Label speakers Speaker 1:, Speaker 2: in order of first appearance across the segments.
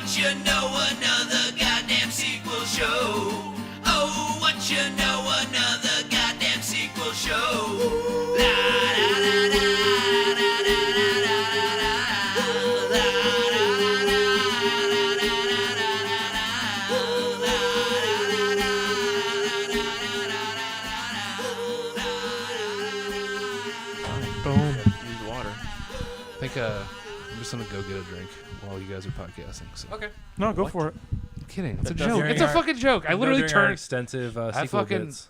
Speaker 1: what you know, another goddamn sequel show. Oh, what you know, another goddamn sequel show. La da da da da da da da da la da da da
Speaker 2: Boom.
Speaker 3: Use water.
Speaker 4: I think I'm just gonna go get a drink while you guys are podcasting. So.
Speaker 5: Okay.
Speaker 2: No, go for it.
Speaker 4: I'm kidding. It's a
Speaker 5: That's
Speaker 4: joke.
Speaker 5: during
Speaker 4: It's a
Speaker 5: our-
Speaker 4: fucking joke. I literally
Speaker 5: During our
Speaker 4: turned.
Speaker 5: extensive
Speaker 4: I
Speaker 5: sequel
Speaker 4: fucking.
Speaker 5: bits.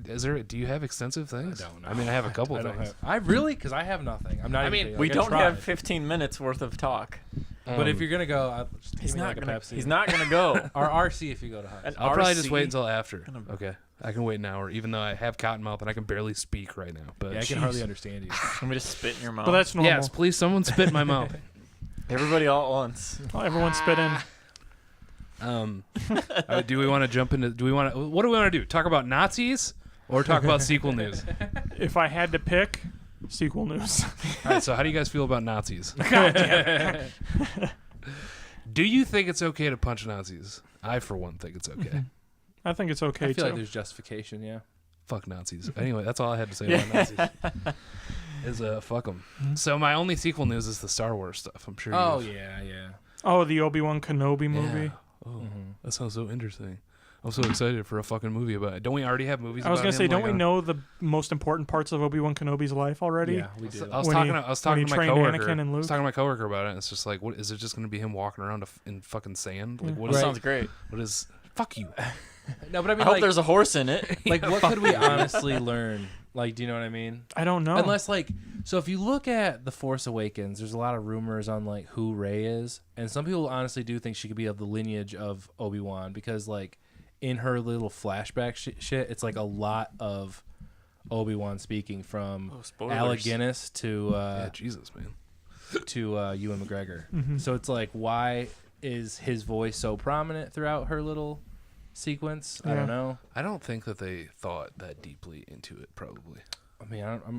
Speaker 4: Is there? Do you have extensive things?
Speaker 5: I don't know.
Speaker 4: I mean, I have a couple
Speaker 5: I don't
Speaker 4: things.
Speaker 5: have. I really, because I have nothing. I'm not.
Speaker 4: I
Speaker 5: even
Speaker 4: mean,
Speaker 5: kidding.
Speaker 3: We
Speaker 5: Like, I
Speaker 3: don't
Speaker 5: tried.
Speaker 3: have 15 minutes worth of talk.
Speaker 5: But if you're gonna go, just
Speaker 3: He's
Speaker 5: give me
Speaker 3: not
Speaker 5: like
Speaker 3: gonna.
Speaker 5: a Pepsi.
Speaker 3: He's not gonna go.
Speaker 5: Or RC if you go to Hutch.
Speaker 3: An
Speaker 4: I'll probably just
Speaker 3: RC?
Speaker 4: wait until after.
Speaker 3: Gonna be-
Speaker 4: Okay, I can wait an hour, even though I have cotton mouth and I can barely speak right now. But
Speaker 5: Yeah, I can hardly understand you.
Speaker 3: Let me just spit in your mouth.
Speaker 2: But that's normal.
Speaker 4: yes, please, someone spit in my mouth.
Speaker 3: Everybody all at once.
Speaker 2: Oh, everyone spit in.
Speaker 4: Do we want to jump into? What do we want to do? Talk about Nazis or talk about sequel news?
Speaker 2: If I had to pick, sequel news.
Speaker 4: All right. So, how do you guys feel about Nazis? Do you think it's okay to punch Nazis? I, for one, think it's okay.
Speaker 2: I think it's okay
Speaker 5: I feel
Speaker 2: too.
Speaker 5: like there's justification. Yeah.
Speaker 4: Fuck Nazis. Anyway, that's all I had to say about Nazis. Is fuck them. So my only sequel news is the Star Wars stuff. I'm sure.
Speaker 5: Oh
Speaker 4: you've-
Speaker 5: yeah, yeah.
Speaker 2: Oh, the Obi-Wan Kenobi movie.
Speaker 4: Yeah. Oh, that sounds so interesting. I'm so excited for a fucking movie about it. Don't we already have movies?
Speaker 2: I was
Speaker 4: about
Speaker 2: gonna
Speaker 4: him,
Speaker 2: say, don't
Speaker 4: like,
Speaker 2: we
Speaker 4: on-
Speaker 2: know the most important parts of Obi-Wan Kenobi's life already?
Speaker 5: Yeah, we do.
Speaker 4: I was
Speaker 2: When
Speaker 4: talking.
Speaker 2: he-
Speaker 4: I was
Speaker 2: when
Speaker 4: talking
Speaker 2: he
Speaker 4: to my
Speaker 2: trained
Speaker 4: coworker.
Speaker 2: Anakin and
Speaker 4: I was
Speaker 2: Luke?
Speaker 4: talking to my coworker about it. And it's just like, what is it? Just going to be him walking around in fucking sand? Like, what
Speaker 3: That
Speaker 4: is?
Speaker 3: sounds great.
Speaker 4: What is? Fuck you.
Speaker 5: No, but I
Speaker 3: I
Speaker 5: mean,
Speaker 3: hope
Speaker 5: like,
Speaker 3: there's a horse in it.
Speaker 5: like what could we honestly learn? Like, do you know what I mean?
Speaker 2: I don't know.
Speaker 5: Unless, like, so if you look at The Force Awakens, there's a lot of rumors on, like, who Rey is. And some people honestly do think she could be of the lineage of Obi-Wan because, like, in her little flashback shit, it's, like, a lot of Obi-Wan speaking from
Speaker 3: spoilers.
Speaker 5: Alec Guinness to
Speaker 4: Yeah, Jesus, man.
Speaker 5: Ewan McGregor. So it's like, why is his voice so prominent throughout her little sequence? I
Speaker 2: Yeah.
Speaker 5: don't know.
Speaker 4: I don't think that they thought that deeply into it. Probably.
Speaker 5: I mean, I don't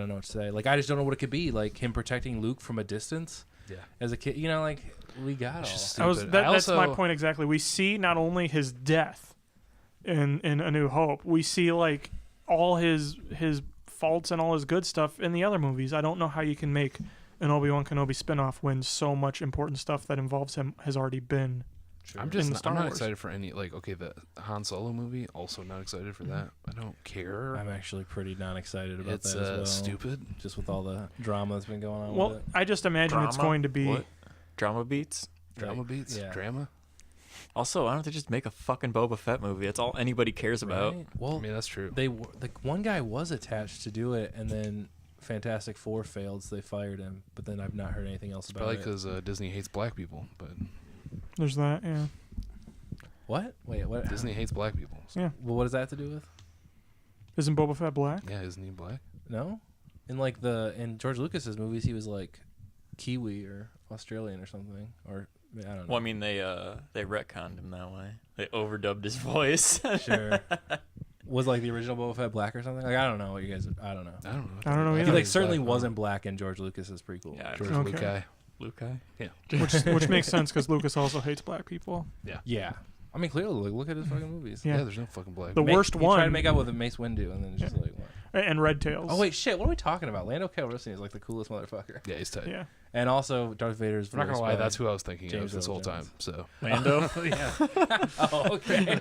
Speaker 5: know what to say. Like, I just don't know what it could be. Like him protecting Luke from a distance.
Speaker 4: Yeah.
Speaker 5: As a kid, you know, like we got all.
Speaker 4: It's just
Speaker 2: that's
Speaker 4: stupid.
Speaker 2: my point exactly. We see not only his death in A New Hope, we see like all his faults and all his good stuff in the other movies. I don't know how you can make an Obi-Wan Kenobi spinoff when so much important stuff that involves him has already been.
Speaker 4: I'm
Speaker 2: in
Speaker 4: just.
Speaker 2: the
Speaker 4: Not,
Speaker 2: Star
Speaker 4: I'm not
Speaker 2: Wars.
Speaker 4: excited for any. Like, okay, the Han Solo movie. Also not excited for that. I don't care.
Speaker 5: I'm actually pretty not excited about
Speaker 4: It's
Speaker 5: that as well.
Speaker 4: stupid.
Speaker 5: Just with all the drama that's been going on
Speaker 2: Well,
Speaker 5: with it.
Speaker 2: I just imagine it's
Speaker 3: Drama?
Speaker 2: going to be.
Speaker 3: What? Drama beats.
Speaker 4: Drama beats.
Speaker 5: yeah.
Speaker 4: Drama.
Speaker 3: Also, why don't they just make a fucking Boba Fett movie? That's all anybody cares about.
Speaker 5: Right?
Speaker 4: I
Speaker 5: Well,
Speaker 4: mean, that's true.
Speaker 5: the one guy was attached to do it, and then Fantastic Four failed, so they fired him. But then I've not heard anything else about
Speaker 4: Probably
Speaker 5: it.
Speaker 4: because Disney hates black people. But
Speaker 2: There's that, yeah.
Speaker 5: What? Wait, what?
Speaker 4: Disney hates black people. So,
Speaker 2: Yeah.
Speaker 5: Well, what does that have to do with?
Speaker 2: Isn't Boba Fett black?
Speaker 4: yeah, isn't he black?
Speaker 5: No, in George Lucas's movies, he was like Kiwi or Australian or something, or I don't know.
Speaker 3: Well, I mean, they retconned him that way. They overdubbed his voice.
Speaker 5: Sure. Was like the original Boba Fett black or something? Like I don't know what you guys. I don't know.
Speaker 4: I don't know.
Speaker 2: I don't know
Speaker 5: He
Speaker 2: either.
Speaker 5: like certainly wasn't black in George Lucas's prequel.
Speaker 3: Yeah,
Speaker 4: George
Speaker 2: Okay.
Speaker 4: Lucas.
Speaker 3: Luke.
Speaker 2: which makes sense because Lucas also hates black people.
Speaker 5: Yeah. I mean, clearly, look at his fucking movies.
Speaker 2: Yeah.
Speaker 4: Yeah, there's no fucking black.
Speaker 2: The worst
Speaker 5: He tried to
Speaker 2: one
Speaker 5: make out with a Mace Windu, and then it's just like, what?
Speaker 2: and Red Tails.
Speaker 5: Oh wait, shit! What are we talking about? Lando Calrissian is like the coolest motherfucker,
Speaker 4: Yeah, he's tight.
Speaker 2: Yeah.
Speaker 5: and also Darth Vader's.
Speaker 4: I'm not gonna
Speaker 5: voiced
Speaker 4: lie,
Speaker 5: by
Speaker 4: that's who I was thinking
Speaker 5: James
Speaker 4: of this
Speaker 5: Earl
Speaker 4: whole time.
Speaker 5: Jones.
Speaker 4: So
Speaker 3: Lando.
Speaker 5: yeah. Oh, okay.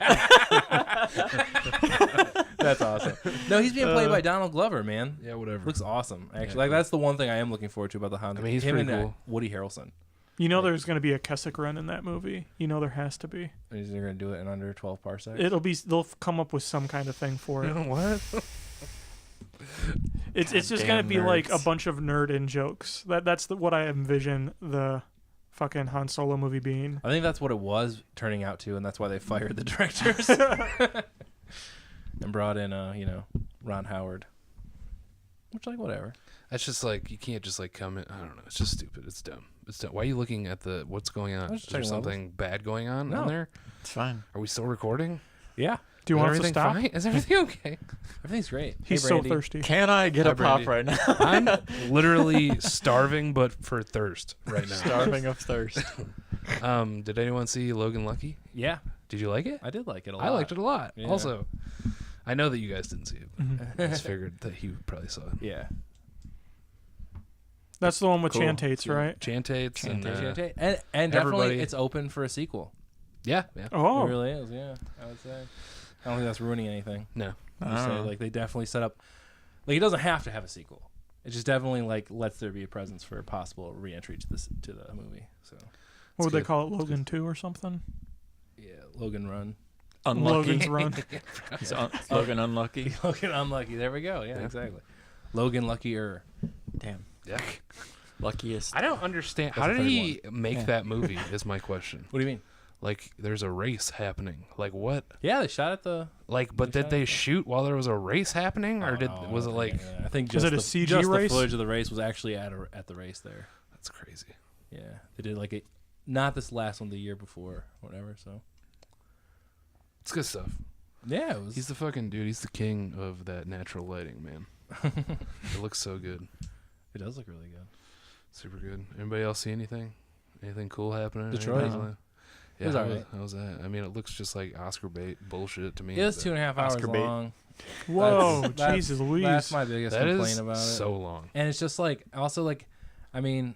Speaker 5: That's awesome. No, he's being played by Donald Glover, man.
Speaker 4: yeah, whatever.
Speaker 5: Looks awesome, actually.
Speaker 4: Yeah,
Speaker 5: like
Speaker 4: cool.
Speaker 5: that's the one thing I am looking forward to about the Han.
Speaker 4: I mean, he's
Speaker 5: him
Speaker 4: pretty
Speaker 5: and
Speaker 4: cool.
Speaker 5: Woody Harrelson.
Speaker 2: You know there's going to be a Keswick run in that movie. You know there has to be.
Speaker 5: Is they gonna do it in under 12 parsecs?
Speaker 2: They'll come up with some kind of thing for it.
Speaker 4: what?
Speaker 2: It's just
Speaker 3: Goddamn
Speaker 2: going to be like a
Speaker 3: nerds.
Speaker 2: bunch of nerd in jokes. That's what I envision the fucking Han Solo movie being.
Speaker 5: I think that's what it was turning out to, and that's why they fired the directors and brought in, Ron Howard. Which, like, whatever.
Speaker 4: That's just like you can't just like come in. I don't know. It's just stupid. It's dumb. It's dumb. Why are you looking at what's going on?
Speaker 5: I
Speaker 4: Is
Speaker 5: was just
Speaker 4: there
Speaker 5: checking
Speaker 4: something bad going on
Speaker 5: No.
Speaker 4: there?
Speaker 3: It's fine.
Speaker 4: Are we still recording?
Speaker 5: Yeah.
Speaker 2: Do you
Speaker 4: Is
Speaker 2: want us to
Speaker 4: everything
Speaker 2: stop?
Speaker 4: fine? Is everything okay?
Speaker 5: Everything's great.
Speaker 2: He's
Speaker 5: Hey,
Speaker 2: so
Speaker 5: Brandy.
Speaker 2: thirsty.
Speaker 3: Can I get
Speaker 4: Hi,
Speaker 3: a pop
Speaker 4: Brandy.
Speaker 3: right now?
Speaker 4: I'm literally starving, but for thirst right now.
Speaker 3: Starving of thirst.
Speaker 4: Did anyone see Logan Lucky?
Speaker 5: Yeah,
Speaker 4: Did you like it?
Speaker 5: I did like it a lot.
Speaker 4: I liked it a lot.
Speaker 5: Yeah.
Speaker 4: Also, I know that you guys didn't see it.
Speaker 2: Mhm.
Speaker 4: I just figured that you probably saw it.
Speaker 5: Yeah.
Speaker 2: That's the one with
Speaker 3: Cool.
Speaker 2: Chantates, right?
Speaker 4: Chantates and
Speaker 5: And definitely
Speaker 4: everybody-
Speaker 5: it's open for a sequel.
Speaker 4: yeah.
Speaker 2: Oh,
Speaker 5: It really is, yeah. I would say. I don't think that's ruining anything.
Speaker 4: No.
Speaker 5: I would say, like, they definitely set up, like, it doesn't have to have a sequel. It just definitely, like, lets there be a presence for a possible re-entry to the movie. So,
Speaker 2: what would they
Speaker 4: good.
Speaker 2: call it? Logan 2 or something?
Speaker 5: yeah, Logan Run.
Speaker 3: Unlucky.
Speaker 2: Logan's Run.
Speaker 3: He's Logan unlucky.
Speaker 5: Logan Unlucky. There we go. Yeah, exactly. Logan Luckier.
Speaker 3: Damn.
Speaker 4: Yeah.
Speaker 3: Luckiest.
Speaker 4: I don't understand.
Speaker 5: That's
Speaker 4: How
Speaker 5: a
Speaker 4: did
Speaker 5: third
Speaker 4: he make
Speaker 3: Yeah.
Speaker 4: that movie? Is my question.
Speaker 5: What do you mean?
Speaker 4: Like, there's a race happening. Like, what?
Speaker 5: Yeah, they shot at the.
Speaker 4: Like, but
Speaker 5: They
Speaker 4: did
Speaker 5: shot
Speaker 4: they
Speaker 5: it.
Speaker 4: shoot while there was a race happening, or was it like?
Speaker 5: I think
Speaker 2: Was
Speaker 5: just
Speaker 2: it a
Speaker 5: the,
Speaker 2: CG
Speaker 5: just
Speaker 2: race?
Speaker 5: the footage of the race was actually at the race there.
Speaker 4: That's crazy.
Speaker 5: Yeah, they did like not this last one, the year before, whatever. So
Speaker 4: It's good stuff.
Speaker 5: yeah, it was.
Speaker 4: He's the fucking dude. He's the king of that natural lighting, man. It looks so good.
Speaker 5: It does look really good.
Speaker 4: Super good. Anybody else see anything? Anything cool happening?
Speaker 5: Detroit.
Speaker 4: Anybody's life?
Speaker 5: It was
Speaker 4: how
Speaker 5: alright.
Speaker 4: How's that? I mean, it looks just like Oscar bait bullshit to me.
Speaker 5: It was
Speaker 4: but
Speaker 5: 2.5 hours
Speaker 3: Oscar bait.
Speaker 5: long.
Speaker 2: Whoa,
Speaker 5: That's-
Speaker 2: Jesus Louise.
Speaker 5: That's my biggest
Speaker 4: That
Speaker 5: complaint
Speaker 4: is
Speaker 5: about it.
Speaker 4: so long.
Speaker 5: And it's just like also like, I mean,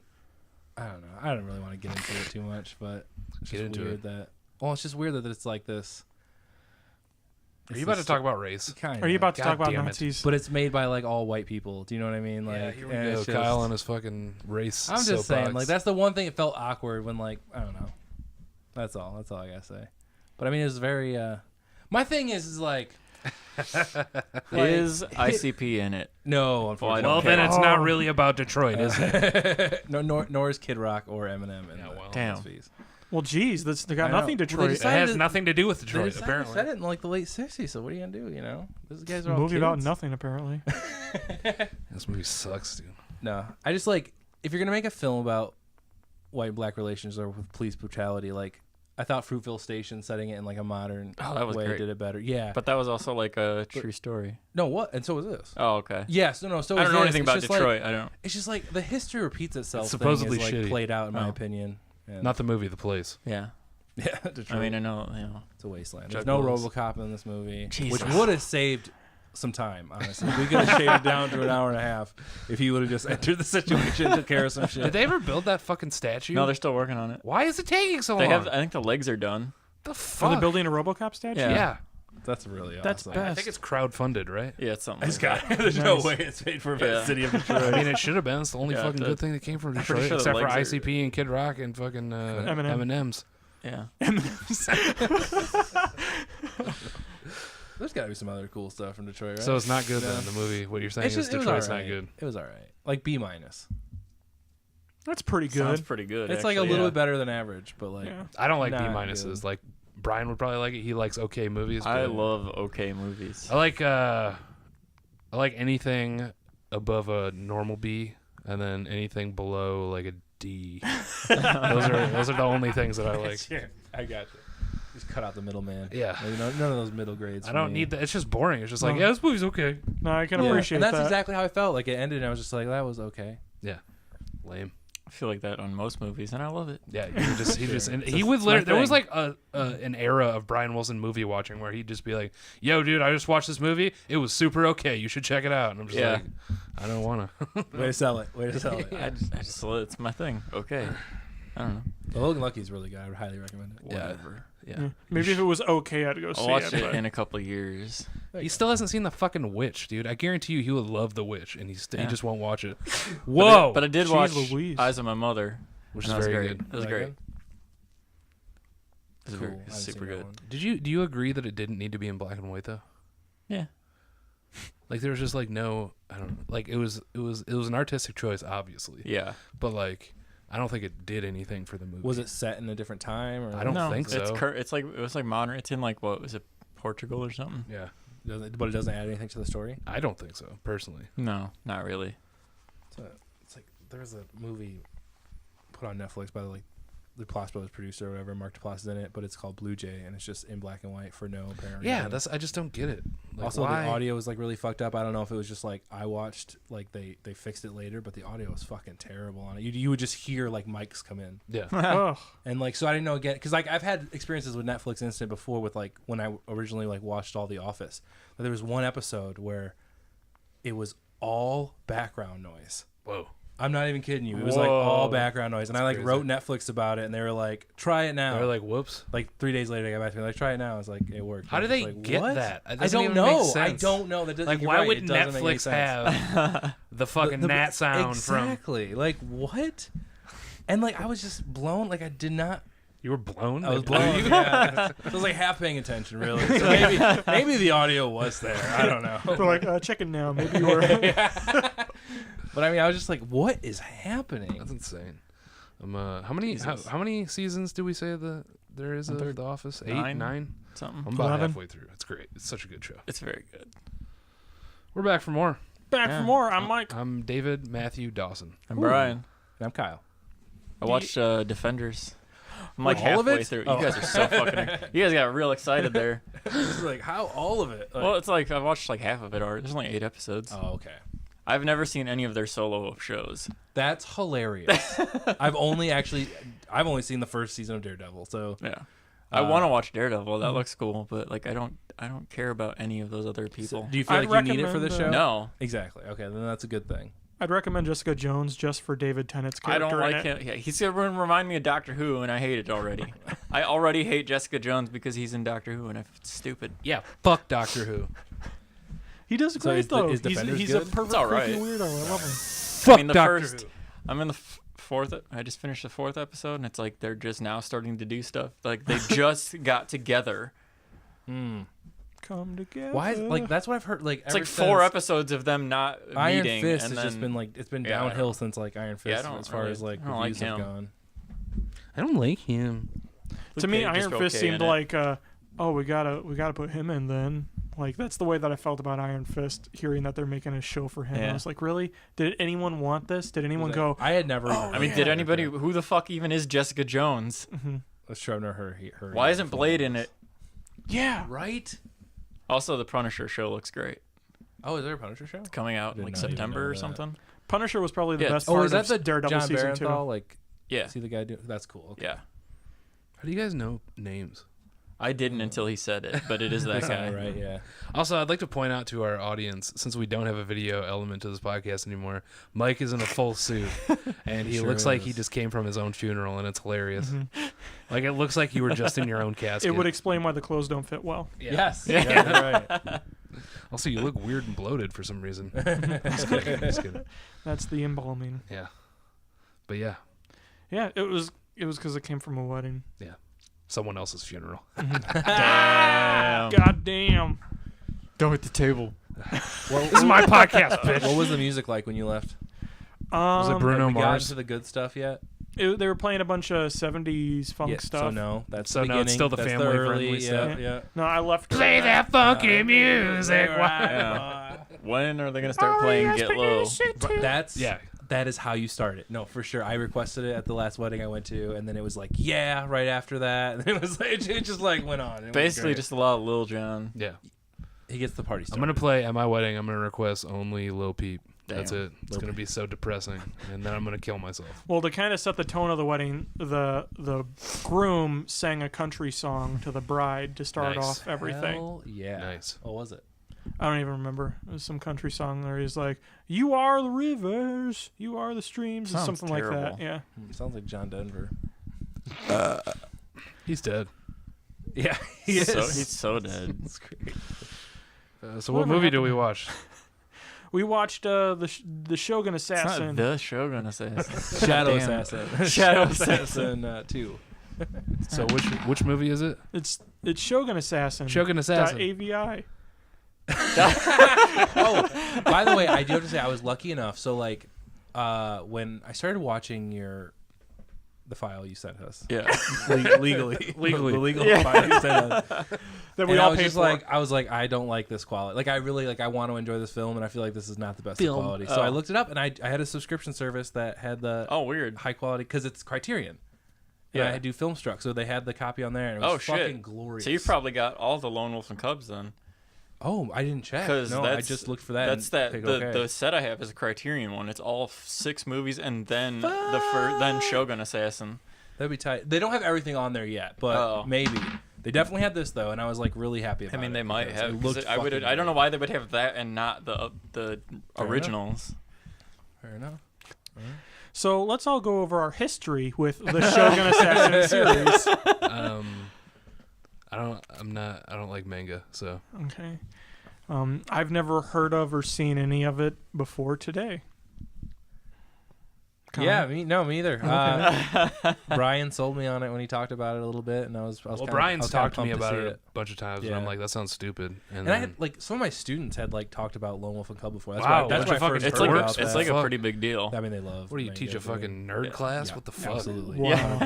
Speaker 5: I don't know. I don't really want to get into it too much, but it's
Speaker 4: Get
Speaker 5: just
Speaker 4: into
Speaker 5: weird that. Well, it's just weird that it's like this.
Speaker 4: Are you about to talk about race?
Speaker 2: Are you about to
Speaker 4: God
Speaker 2: talk about
Speaker 4: damn it.
Speaker 2: Nazis?
Speaker 5: But it's made by like all white people. Do you know what I mean? Like,
Speaker 4: Yeah, here we
Speaker 5: and
Speaker 4: go.
Speaker 5: it's just-
Speaker 4: Kyle and his fucking race.
Speaker 5: I'm just saying,
Speaker 4: soapbox.
Speaker 5: like that's the one thing it felt awkward when like I don't know. That's all. That's all I gotta say. But I mean, it's very. My thing is like.
Speaker 3: Is ICP in it?
Speaker 5: No, unfortunately.
Speaker 4: Well,
Speaker 3: Okay.
Speaker 4: then it's not
Speaker 2: Oh.
Speaker 4: really about Detroit, is it?
Speaker 5: nor is Kid Rock or Eminem in
Speaker 4: Yeah,
Speaker 5: the
Speaker 4: well.
Speaker 3: Damn.
Speaker 5: fees.
Speaker 2: Well, geez, they got
Speaker 5: I know.
Speaker 2: nothing
Speaker 5: Well,
Speaker 2: Detroit.
Speaker 5: they
Speaker 4: It
Speaker 5: decided
Speaker 4: has
Speaker 5: to-
Speaker 4: nothing to do with
Speaker 5: They
Speaker 4: Detroit,
Speaker 5: decided to
Speaker 4: apparently.
Speaker 5: set it in like the late '60s. So what are you gonna do? You know, those guys are all
Speaker 2: movie about
Speaker 5: kids.
Speaker 2: nothing, apparently.
Speaker 4: This movie sucks, dude.
Speaker 5: No, I just like if you're gonna make a film about white and black relations or with police brutality, like I thought Fruitville Station setting it in like a modern
Speaker 3: Oh, that was
Speaker 5: way
Speaker 3: great.
Speaker 5: did it better. Yeah,
Speaker 3: But that was also like a true story.
Speaker 5: no, what? And so was this.
Speaker 3: Oh, okay.
Speaker 5: Yes, no. So
Speaker 3: I
Speaker 5: is
Speaker 3: don't know
Speaker 5: this.
Speaker 3: anything
Speaker 5: It's
Speaker 3: about
Speaker 5: just like-
Speaker 3: Detroit. I don't.
Speaker 5: it's just like the history repeats itself.
Speaker 4: It's supposedly
Speaker 5: thing is, like,
Speaker 4: shitty.
Speaker 5: played out in my
Speaker 3: Oh.
Speaker 5: opinion. And
Speaker 4: Not the movie, the place.
Speaker 3: Yeah.
Speaker 5: yeah, Detroit.
Speaker 3: I mean, I know. You know.
Speaker 5: it's a wasteland.
Speaker 4: Chuck
Speaker 5: There's no
Speaker 4: Norris.
Speaker 5: RoboCop in this movie,
Speaker 3: Jesus.
Speaker 5: which would have saved some time. Honestly, we could have shaved it down to an hour and a half if he would have just entered the situation, took care of some shit.
Speaker 4: Did they ever build that fucking statue?
Speaker 3: No, they're still working on it.
Speaker 4: Why is it taking so
Speaker 3: They
Speaker 4: long?
Speaker 3: have. I think the legs are done.
Speaker 4: the
Speaker 2: Are
Speaker 4: fuck?
Speaker 2: they building a RoboCop statue?
Speaker 3: Yeah.
Speaker 4: Yeah.
Speaker 5: That's really
Speaker 2: That's
Speaker 5: awesome.
Speaker 2: bad.
Speaker 4: I think it's crowdfunded, right?
Speaker 3: Yeah, it's something.
Speaker 5: It's
Speaker 3: like
Speaker 5: got.
Speaker 3: that.
Speaker 5: There's no
Speaker 2: Nice.
Speaker 5: way it's paid for by
Speaker 3: Yeah.
Speaker 5: the city of
Speaker 4: I
Speaker 5: Detroit.
Speaker 4: mean, it should have been. It's the only
Speaker 3: Yeah,
Speaker 4: fucking
Speaker 3: the-
Speaker 4: good thing that came from
Speaker 3: I'm
Speaker 4: Detroit,
Speaker 3: pretty sure the
Speaker 4: except for
Speaker 3: legs are-
Speaker 4: ICP and Kid Rock and fucking
Speaker 2: Eminem.
Speaker 4: M&M's.
Speaker 3: Yeah.
Speaker 5: There's got to be some other cool stuff from Detroit, right?
Speaker 4: So it's not good
Speaker 5: No.
Speaker 4: then, the movie. What you're saying
Speaker 5: It's
Speaker 4: is
Speaker 5: just, it was
Speaker 4: Detroit's
Speaker 5: alright.
Speaker 4: not good.
Speaker 5: It was all right. Like B minus.
Speaker 2: That's pretty
Speaker 3: Sounds
Speaker 2: good.
Speaker 3: pretty good.
Speaker 5: It's like a
Speaker 3: actually,
Speaker 5: little
Speaker 3: yeah.
Speaker 5: bit better than average, but like
Speaker 2: Yeah.
Speaker 4: I don't like B
Speaker 5: Not
Speaker 4: minuses.
Speaker 5: good.
Speaker 4: Like, Brian would probably like it. He likes okay movies.
Speaker 3: I
Speaker 4: but
Speaker 3: love okay movies.
Speaker 4: I like anything above a normal B, and then anything below like a D. those are the only things that I like.
Speaker 5: Sure, I got you. Just cut out the middleman.
Speaker 4: Yeah.
Speaker 5: Like, none of those middle grades.
Speaker 4: I
Speaker 5: for
Speaker 4: don't
Speaker 5: me.
Speaker 4: need that. It's just boring. It's just like,
Speaker 2: No.
Speaker 4: yeah, this movie's okay.
Speaker 2: No, I can
Speaker 5: Yeah.
Speaker 2: appreciate
Speaker 5: and that's
Speaker 2: that.
Speaker 5: exactly how I felt. Like it ended, and I was just like, that was okay.
Speaker 4: Lame.
Speaker 3: I feel like that on most movies, and I love it.
Speaker 4: Yeah, he just and
Speaker 5: It's
Speaker 4: he
Speaker 5: a-
Speaker 4: would
Speaker 5: it's my
Speaker 4: literally. There was
Speaker 5: thing.
Speaker 4: like an era of Brian Wilson movie watching where he'd just be like, "Yo, dude, I just watched this movie. It was super okay. You should check it out." And I'm just
Speaker 3: Yeah.
Speaker 4: like, I don't want to.
Speaker 5: Way to sell it. Way to sell it.
Speaker 3: I just it's my thing. Okay. I don't know.
Speaker 5: The Logan Lucky is really good. I would highly recommend it.
Speaker 4: Yeah.
Speaker 3: Whatever.
Speaker 4: Yeah.
Speaker 2: Yeah. Maybe if it was okay, I'd go see
Speaker 3: I'll watch
Speaker 2: it.
Speaker 3: it
Speaker 2: but-
Speaker 3: in a couple of years.
Speaker 4: He still hasn't seen the fucking Witch, dude. I guarantee you, he would love the Witch, and he
Speaker 3: Yeah.
Speaker 4: just won't watch it.
Speaker 3: But
Speaker 4: Whoa,
Speaker 3: I did
Speaker 2: Jeez
Speaker 3: watch
Speaker 2: Louise.
Speaker 3: Eyes of My Mother,
Speaker 4: which
Speaker 3: and
Speaker 4: is
Speaker 3: that was
Speaker 4: very
Speaker 3: great.
Speaker 4: good.
Speaker 3: It was
Speaker 5: Like
Speaker 3: great.
Speaker 5: it?
Speaker 3: It was
Speaker 5: Cool.
Speaker 3: very-
Speaker 5: I haven't
Speaker 3: super
Speaker 5: seen that
Speaker 3: good.
Speaker 5: one.
Speaker 4: Do you agree that it didn't need to be in black and white though?
Speaker 3: Yeah.
Speaker 4: Like there was just like no, I don't know. Like it was an artistic choice, obviously.
Speaker 3: Yeah.
Speaker 4: But like, I don't think it did anything for the movie.
Speaker 5: Was it set in a different time? Or
Speaker 4: I don't
Speaker 3: no,
Speaker 4: think
Speaker 3: it's
Speaker 4: so.
Speaker 3: It's like it was like modern. It's in like what was it, Portugal or something?
Speaker 4: Yeah,
Speaker 5: But it doesn't add anything to the story.
Speaker 4: I don't think so personally.
Speaker 3: No, not really.
Speaker 5: It's like there was a movie put on Netflix by like the Duplass Brothers producer or whatever. Mark Duplass is in it, but it's called Blue Jay, and it's just in black and white for no apparent
Speaker 4: Yeah,
Speaker 5: reason.
Speaker 4: I just don't get it. Like,
Speaker 5: Also,
Speaker 4: why?
Speaker 5: the audio was like really fucked up. I don't know if it was just like I watched, like they fixed it later, but the audio was fucking terrible on it. You would just hear like mics come in,
Speaker 4: Yeah.
Speaker 2: Ugh.
Speaker 5: and like so I didn't know again because like I've had experiences with Netflix Instant before with like when I originally like watched all The Office, but there was one episode where it was all background noise.
Speaker 4: Whoa.
Speaker 5: I'm not even kidding you. It was like all
Speaker 3: Whoa.
Speaker 5: background noise, and I like
Speaker 4: crazy.
Speaker 5: wrote Netflix about it, and they were like, "Try it now."
Speaker 4: They're like, whoops.
Speaker 5: Like 3 days later, they got back to me like, "Try it now." I was like, "It worked."
Speaker 4: How
Speaker 5: I
Speaker 4: do
Speaker 5: was
Speaker 4: they
Speaker 5: like,
Speaker 4: get
Speaker 5: "What?"
Speaker 4: that? It
Speaker 5: I
Speaker 4: doesn't
Speaker 5: don't
Speaker 4: even
Speaker 5: know.
Speaker 4: make
Speaker 5: I
Speaker 4: sense.
Speaker 5: don't know. That doesn't,
Speaker 4: Like,
Speaker 5: you're
Speaker 4: why
Speaker 5: right,
Speaker 4: would
Speaker 5: it doesn't make any
Speaker 4: Netflix
Speaker 5: sense.
Speaker 4: have the fucking gnat sound from?
Speaker 5: Exactly. Like what? And like I was just blown. Like I did not.
Speaker 4: You were blown?
Speaker 5: I was
Speaker 4: They blew
Speaker 5: blown.
Speaker 4: you?
Speaker 5: Yeah. So I was like half paying attention, really. So maybe the audio was there. I don't know.
Speaker 2: They're like, check it now. Maybe you were.
Speaker 5: But I mean, I was just like, what is happening?
Speaker 4: That's insane. How many seasons do we say there is of
Speaker 3: Third.
Speaker 4: The Office? 8,
Speaker 3: Nine.
Speaker 4: 9?
Speaker 3: Something.
Speaker 4: I'm about
Speaker 2: 11.
Speaker 4: halfway through. It's great. It's such a good show.
Speaker 3: It's very good.
Speaker 4: We're back for more.
Speaker 2: Back
Speaker 3: Yeah.
Speaker 2: for more. I'm Mike.
Speaker 4: I'm David Matthew Dawson.
Speaker 3: And Brian,
Speaker 5: And I'm Kyle.
Speaker 3: I watched Defenders. I'm like
Speaker 5: All of
Speaker 3: halfway
Speaker 5: it?
Speaker 3: through.
Speaker 5: Oh.
Speaker 3: You guys are so fucking. You guys got real excited there.
Speaker 5: This is like how all of it. Like,
Speaker 3: Well, it's like I watched like half of it already. There's only 8 episodes.
Speaker 5: oh, okay.
Speaker 3: I've never seen any of their solo shows.
Speaker 5: That's hilarious. I've only seen the first season of Daredevil, so
Speaker 3: Yeah. I want to watch Daredevil. That looks cool, but like I don't care about any of those other people.
Speaker 5: do you feel
Speaker 2: I'd
Speaker 5: like you need it for the
Speaker 2: recommend,
Speaker 5: show?
Speaker 3: No,
Speaker 5: Exactly. Okay, then that's a good thing.
Speaker 2: I'd recommend Jessica Jones just for David Tennant's
Speaker 3: I
Speaker 2: character.
Speaker 3: don't
Speaker 2: in
Speaker 3: like
Speaker 2: it.
Speaker 3: him. Yeah, he's gonna remind me of Doctor Who, and I hate it already. I already hate Jessica Jones because he's in Doctor Who, and it's stupid.
Speaker 4: Yeah, fuck Doctor Who.
Speaker 2: He does
Speaker 5: So
Speaker 2: great
Speaker 5: is
Speaker 2: though.
Speaker 5: Defenders
Speaker 2: He's a
Speaker 5: good?
Speaker 2: perfect
Speaker 3: It's all
Speaker 2: freaking
Speaker 3: right.
Speaker 2: weirdo. I love him.
Speaker 4: Fuck
Speaker 3: I mean, the
Speaker 4: Doctor
Speaker 3: first.
Speaker 4: Who.
Speaker 3: I'm in the fourth. I just finished the 4th episode, and it's like they're just now starting to do stuff. Like they just got together.
Speaker 2: Come together.
Speaker 5: Why? Like that's what I've heard. Like
Speaker 3: It's like 4 episodes of them not
Speaker 5: Iron
Speaker 3: meeting,
Speaker 5: Fist
Speaker 3: and
Speaker 5: has
Speaker 3: then
Speaker 5: just been like it's been
Speaker 3: Yeah, I
Speaker 5: downhill
Speaker 3: don't-
Speaker 5: since like Iron
Speaker 3: Yeah, I
Speaker 5: Fist
Speaker 3: don't
Speaker 5: as far
Speaker 3: really-
Speaker 5: as like
Speaker 3: I don't like
Speaker 5: reviews have
Speaker 3: him.
Speaker 5: gone.
Speaker 4: I don't like him.
Speaker 2: To me,
Speaker 3: Luke Cage is
Speaker 2: Iron Fist
Speaker 3: okay
Speaker 2: seemed
Speaker 3: in it.
Speaker 2: like, we gotta put him in then. Like that's the way that I felt about Iron Fist, hearing that they're making a show for him. I
Speaker 3: Yeah.
Speaker 2: was like, really? Did anyone want this? Did anyone go?
Speaker 5: I had never.
Speaker 3: I mean, did anybody? Who the fuck even is Jessica Jones?
Speaker 5: Let's show her.
Speaker 3: Why isn't Blade in it?
Speaker 2: Yeah.
Speaker 5: Right.
Speaker 3: Also, the Punisher show looks great.
Speaker 5: Oh, is there a Punisher show?
Speaker 3: It's coming out in
Speaker 5: Did
Speaker 3: like
Speaker 5: not even
Speaker 3: September
Speaker 5: know
Speaker 3: or
Speaker 5: that.
Speaker 3: something.
Speaker 2: Punisher was probably the
Speaker 3: Yeah.
Speaker 2: best
Speaker 5: Oh,
Speaker 2: part
Speaker 5: is that
Speaker 2: of
Speaker 5: the
Speaker 2: Daredevil
Speaker 5: John
Speaker 2: season
Speaker 5: Barenthal?
Speaker 2: 2.
Speaker 5: Like,
Speaker 3: Yeah,
Speaker 5: see the guy do? That's cool. Okay.
Speaker 3: yeah.
Speaker 4: How do you guys know names?
Speaker 3: I didn't until he said it, but it is that guy.
Speaker 5: Right. Yeah.
Speaker 4: Also, I'd like to point out to our audience, since we don't have a video element to this podcast anymore, Mike is in a full suit, and he
Speaker 5: Sure
Speaker 4: looks like he
Speaker 5: is.
Speaker 4: just came from his own funeral, and it's hilarious. Like, it looks like you were just in your own casket.
Speaker 2: It would explain why the clothes don't fit well.
Speaker 5: Yes. Yeah. Right.
Speaker 4: Also, you look weird and bloated for some reason. Just kidding. Just kidding.
Speaker 2: That's the embalming.
Speaker 4: Yeah. But yeah,
Speaker 2: Yeah, it was because it came from a wedding.
Speaker 4: someone else's funeral.
Speaker 3: Damn.
Speaker 2: God damn.
Speaker 3: Don't hit the table.
Speaker 4: This is my podcast, bitch.
Speaker 5: What was the music like when you left?
Speaker 4: Was it Bruno
Speaker 5: Have we gotten
Speaker 4: Mars?
Speaker 5: to the good stuff yet?
Speaker 2: They were playing a bunch of 70s funk
Speaker 5: Yeah,
Speaker 2: stuff.
Speaker 5: So no, that's
Speaker 4: So
Speaker 5: the
Speaker 4: no, it's
Speaker 5: beginning.
Speaker 4: still the
Speaker 5: That's
Speaker 4: family
Speaker 5: early,
Speaker 4: friendly stuff.
Speaker 5: Yeah.
Speaker 2: No, I left.
Speaker 4: Play that funky music.
Speaker 3: Yeah. When are they gonna start playing Get Low?
Speaker 5: That's
Speaker 4: Yeah.
Speaker 5: That is how you start it. No, for sure. I requested it at the last wedding I went to, and then it was like, yeah, right after that, and it was like, it just like went on. It was
Speaker 3: Basically,
Speaker 5: great.
Speaker 3: just a lot of Lil Jon.
Speaker 4: Yeah.
Speaker 5: he gets the party
Speaker 4: I'm
Speaker 5: started.
Speaker 4: gonna play at my wedding. I'm gonna request only Lil Peep. That's
Speaker 3: Damn.
Speaker 4: it. It's gonna be so depressing, and then I'm gonna kill myself.
Speaker 2: Well, to kind of set the tone of the wedding, the groom sang a country song to the bride to start
Speaker 4: Nice.
Speaker 2: off everything.
Speaker 5: Hell yeah.
Speaker 4: Nice.
Speaker 5: What was it?
Speaker 2: I don't even remember. It was some country song where he's like, "You are the rivers, you are the streams," and
Speaker 3: Sounds
Speaker 2: something like
Speaker 3: terrible.
Speaker 2: that. Yeah.
Speaker 5: Sounds like John Denver.
Speaker 4: He's dead.
Speaker 5: Yeah, he is.
Speaker 3: He's so dead.
Speaker 5: It's great.
Speaker 4: So what
Speaker 2: Whatever
Speaker 4: movie do
Speaker 2: happened
Speaker 4: we
Speaker 2: to-
Speaker 4: watch?
Speaker 2: We watched the Shogun
Speaker 3: It's not
Speaker 2: Assassin.
Speaker 3: the Shogun Assassin.
Speaker 5: Shadow
Speaker 3: Damn.
Speaker 5: Assassin.
Speaker 3: Shadow
Speaker 5: Assassin 2.
Speaker 4: So which movie is it?
Speaker 2: It's Shogun Assassin.
Speaker 4: Shogun Assassin.
Speaker 2: .avi.
Speaker 5: Oh, by the way, I do have to say I was lucky enough. So like, when I started watching the file you sent us,
Speaker 3: Yeah.
Speaker 5: legally, the legal
Speaker 2: Yeah.
Speaker 5: file you sent us,
Speaker 2: That we
Speaker 5: and I
Speaker 2: all
Speaker 5: was
Speaker 2: paid
Speaker 5: just
Speaker 2: for.
Speaker 5: like, I don't like this quality. Like, I really I want to enjoy this film, and I feel like this is not the best of quality. So
Speaker 3: Oh.
Speaker 5: I looked it up, and I had a subscription service that had the
Speaker 3: Oh, weird.
Speaker 5: high quality because it's Criterion. And
Speaker 3: Yeah.
Speaker 5: I do Filmstruck, so they had the copy on there, and it was
Speaker 3: Oh, shit.
Speaker 5: fucking glorious.
Speaker 3: So you've probably got all the Lone Wolf and Cubs then.
Speaker 5: Oh, I didn't check.
Speaker 3: 'Cause
Speaker 5: No, I
Speaker 3: that's-
Speaker 5: just looked for that.
Speaker 3: That's
Speaker 5: and
Speaker 3: that
Speaker 5: clicked
Speaker 3: the
Speaker 5: okay.
Speaker 3: the set I have is a Criterion one. It's all 6 movies and then then Shogun Assassin.
Speaker 5: That'd be tight. They don't have everything on there yet, but
Speaker 3: Oh.
Speaker 5: maybe. They definitely had this though, and I was like really happy about
Speaker 3: I
Speaker 5: it.
Speaker 3: mean, they might
Speaker 5: because
Speaker 3: have.
Speaker 5: It
Speaker 3: 'cause
Speaker 5: looked
Speaker 3: I would.
Speaker 5: fucking
Speaker 3: I don't know
Speaker 5: great.
Speaker 3: why they would have that and not the
Speaker 5: enough.
Speaker 3: originals.
Speaker 5: Fair enough.
Speaker 2: So let's all go over our history with the Shogun Assassin series.
Speaker 4: I don't like manga, so
Speaker 2: Okay. I've never heard of or seen any of it before today.
Speaker 5: Yeah, me either. Brian sold me on it when he talked about it a little bit, and I was
Speaker 4: Brian's talked to me about
Speaker 5: see
Speaker 4: it a bunch of times, and I'm
Speaker 5: Yeah.
Speaker 4: like, that sounds stupid.
Speaker 5: And I had like some of my students had like talked about Lone Wolf and Cub before. That's
Speaker 4: Wow,
Speaker 5: why, that's
Speaker 4: bunch
Speaker 5: why
Speaker 4: of
Speaker 5: I first
Speaker 4: fucking
Speaker 3: It's
Speaker 5: heard
Speaker 3: like
Speaker 5: about
Speaker 3: it's
Speaker 5: that.
Speaker 3: like a
Speaker 4: Fuck.
Speaker 3: pretty big deal.
Speaker 5: I mean, they love.
Speaker 4: What do you
Speaker 5: manga,
Speaker 4: teach a
Speaker 5: so-
Speaker 4: fucking nerd class? What the fuck?
Speaker 5: Absolutely.
Speaker 2: Wow.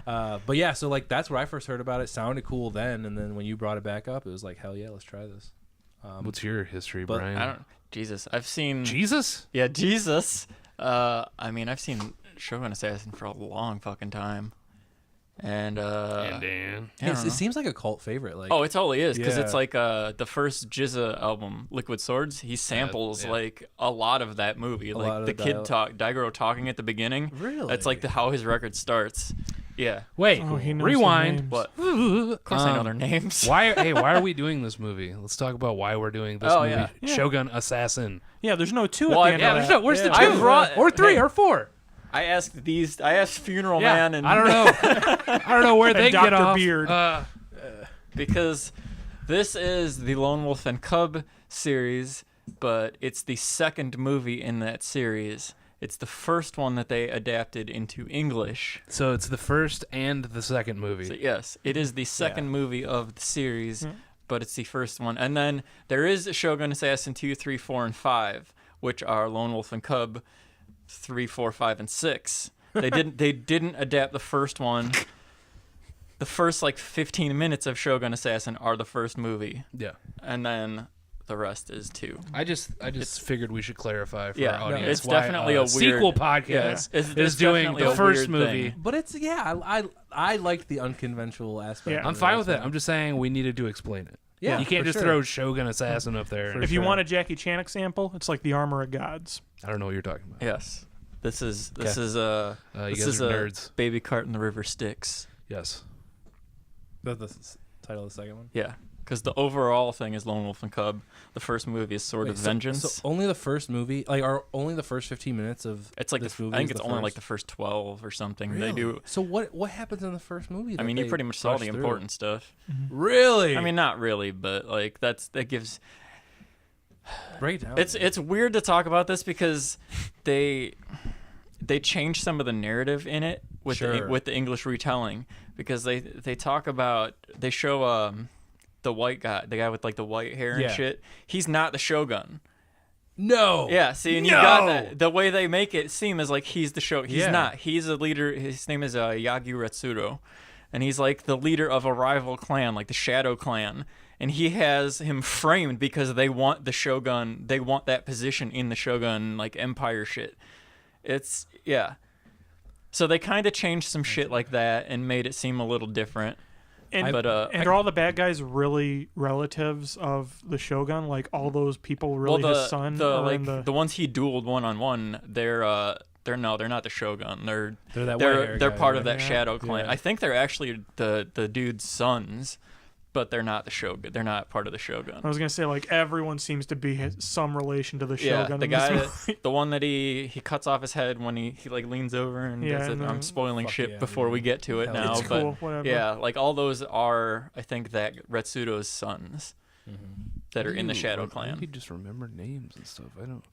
Speaker 5: 100%. But yeah, so like that's where I first heard about it. Sounded cool then, and then when you brought it back up, it was like, hell yeah, let's try this.
Speaker 4: What's your history,
Speaker 5: but
Speaker 4: Brian?
Speaker 3: I don't. Jesus, I've seen.
Speaker 4: Jesus?
Speaker 3: Yeah, Jesus. I mean, I've seen Shogun Assassin for a long fucking time, and
Speaker 4: And Dan.
Speaker 3: I don't
Speaker 5: It
Speaker 3: know.
Speaker 5: seems like a cult favorite. Like,
Speaker 3: Oh, it totally is because it's
Speaker 5: Yeah.
Speaker 3: like the first Jizza album, Liquid Swords. He samples
Speaker 4: yeah.
Speaker 3: like a lot of that movie,
Speaker 5: lot
Speaker 3: like
Speaker 5: of
Speaker 3: the
Speaker 5: the
Speaker 3: kid Daigoro talking at the beginning.
Speaker 5: Really?
Speaker 3: That's like how his record starts. Yeah.
Speaker 4: Wait,
Speaker 2: Oh, he knows the
Speaker 4: rewind.
Speaker 2: names.
Speaker 3: What? Of course, I know
Speaker 4: Um,
Speaker 3: their names.
Speaker 4: Why are we doing this movie? Let's talk about why we're doing this
Speaker 3: Oh,
Speaker 4: movie.
Speaker 3: yeah.
Speaker 2: Yeah.
Speaker 4: Shogun Assassin.
Speaker 2: Yeah, there's no 2
Speaker 3: Well,
Speaker 2: at the end
Speaker 3: yeah,
Speaker 2: of
Speaker 4: there's
Speaker 2: that.
Speaker 4: no. Where's the
Speaker 3: I
Speaker 4: two?
Speaker 3: brought-
Speaker 4: or 3
Speaker 3: hey.
Speaker 4: or 4?
Speaker 3: I asked Funeral Man, and
Speaker 4: I don't know. I don't know where they
Speaker 2: Dr.
Speaker 4: get off.
Speaker 2: Beard.
Speaker 3: because this is the Lone Wolf and Cub series, but it's the second movie in that series. It's the first one that they adapted into English.
Speaker 4: So it's the first and the second movie.
Speaker 3: So yes, it is the second movie of the series, but it's the first one. And then there is Shogun Assassin 2, 3, 4, and 5, which are Lone Wolf and Cub 3, 4, 5, and 6. They didn't adapt the first one. The first like 15 minutes of Shogun Assassin are the first movie,
Speaker 4: Yeah.
Speaker 3: and then the rest is 2.
Speaker 4: I just figured we should clarify for
Speaker 3: Yeah,
Speaker 4: our
Speaker 3: no,
Speaker 4: audience.
Speaker 3: it's
Speaker 4: why
Speaker 3: definitely a weird
Speaker 4: sequel podcast
Speaker 3: Yeah, it's
Speaker 4: is doing
Speaker 3: definitely
Speaker 4: the
Speaker 3: a
Speaker 4: first
Speaker 3: weird
Speaker 4: movie.
Speaker 3: thing.
Speaker 5: but it's I liked the unconventional aspect.
Speaker 2: Yeah.
Speaker 5: of
Speaker 4: I'm fine with it. I'm just saying we needed to explain it.
Speaker 5: Yeah,
Speaker 4: you can't
Speaker 5: for
Speaker 4: just
Speaker 5: sure.
Speaker 4: throw Shogun Assassin up there.
Speaker 2: If you want a Jackie Chan example, it's like the Armor of Gods.
Speaker 4: I don't know what you're talking about.
Speaker 3: Yes, this is
Speaker 4: You
Speaker 3: this
Speaker 4: guys
Speaker 3: is
Speaker 4: are
Speaker 3: a
Speaker 4: nerds.
Speaker 3: baby cart in the river Styx.
Speaker 4: Yes.
Speaker 5: That's the title of the second one.
Speaker 3: Yeah, because the overall thing is Lone Wolf and Cub. The first movie is Sword
Speaker 5: Wait,
Speaker 3: of
Speaker 5: so-
Speaker 3: Vengeance.
Speaker 5: So only the first movie, like, are only the first 15 minutes of
Speaker 3: It's like
Speaker 5: this
Speaker 3: the,
Speaker 5: movie.
Speaker 3: I think
Speaker 5: is
Speaker 3: it's
Speaker 5: the
Speaker 3: only like
Speaker 5: first?
Speaker 3: the first 12 or something. They
Speaker 5: Really?
Speaker 3: do.
Speaker 5: So what happens in the first movie?
Speaker 3: I
Speaker 5: that
Speaker 3: mean, you
Speaker 5: they
Speaker 3: pretty much saw
Speaker 5: rush
Speaker 3: the
Speaker 5: through?
Speaker 3: important stuff.
Speaker 5: Really?
Speaker 3: I mean, not really, but like that gives.
Speaker 5: break it down.
Speaker 3: It's weird to talk about this because they change some of the narrative in it with
Speaker 5: Sure.
Speaker 3: with the English retelling because they talk about they show the white guy, the guy with like the white hair and
Speaker 5: Yeah.
Speaker 3: shit. He's not the Shogun.
Speaker 5: no.
Speaker 3: Yeah, see, and you got that. The way they make it seem is like he's the show. He's
Speaker 5: Yeah.
Speaker 3: not. He's a leader. His name is Yagi Retsuro, and he's like the leader of a rival clan, like the Shadow Clan. And he has him framed because they want the Shogun. They want that position in the Shogun like empire shit. It's yeah. So they kind of changed some shit like that and made it seem a little different.
Speaker 2: And,
Speaker 3: But,
Speaker 2: and are all the bad guys really relatives of the Shogun? Like all those people really
Speaker 3: well,
Speaker 2: his son?
Speaker 3: the
Speaker 2: are
Speaker 3: like
Speaker 2: in
Speaker 3: the ones he dueled 1-on-1, they're not the Shogun. They're
Speaker 5: They're that
Speaker 3: they're
Speaker 5: white-haired
Speaker 3: they're
Speaker 5: guy,
Speaker 3: part
Speaker 5: right?
Speaker 3: of that
Speaker 2: Yeah.
Speaker 3: Shadow Clan.
Speaker 5: Yeah.
Speaker 3: I think they're actually the dude's sons, but they're not the Shogun. They're not part of the Shogun.
Speaker 2: I was gonna say like everyone seems to be some relation to the
Speaker 3: Yeah,
Speaker 2: Shogun.
Speaker 3: the
Speaker 2: in this
Speaker 3: guy,
Speaker 2: movie.
Speaker 3: the one that he cuts off his head when he like leans over and
Speaker 2: Yeah,
Speaker 3: does it.
Speaker 2: and
Speaker 3: I'm
Speaker 2: then-
Speaker 3: spoiling
Speaker 5: Fuck
Speaker 3: shit
Speaker 5: yeah,
Speaker 3: before
Speaker 5: dude.
Speaker 3: we get to it
Speaker 5: Hell
Speaker 3: now,
Speaker 5: yeah.
Speaker 2: It's
Speaker 3: but
Speaker 2: cool. Whatever.
Speaker 3: yeah, like all those are I think that Retsudo's sons that are in the Shadow
Speaker 4: You
Speaker 3: Clan.
Speaker 4: just remember names and stuff. I don't.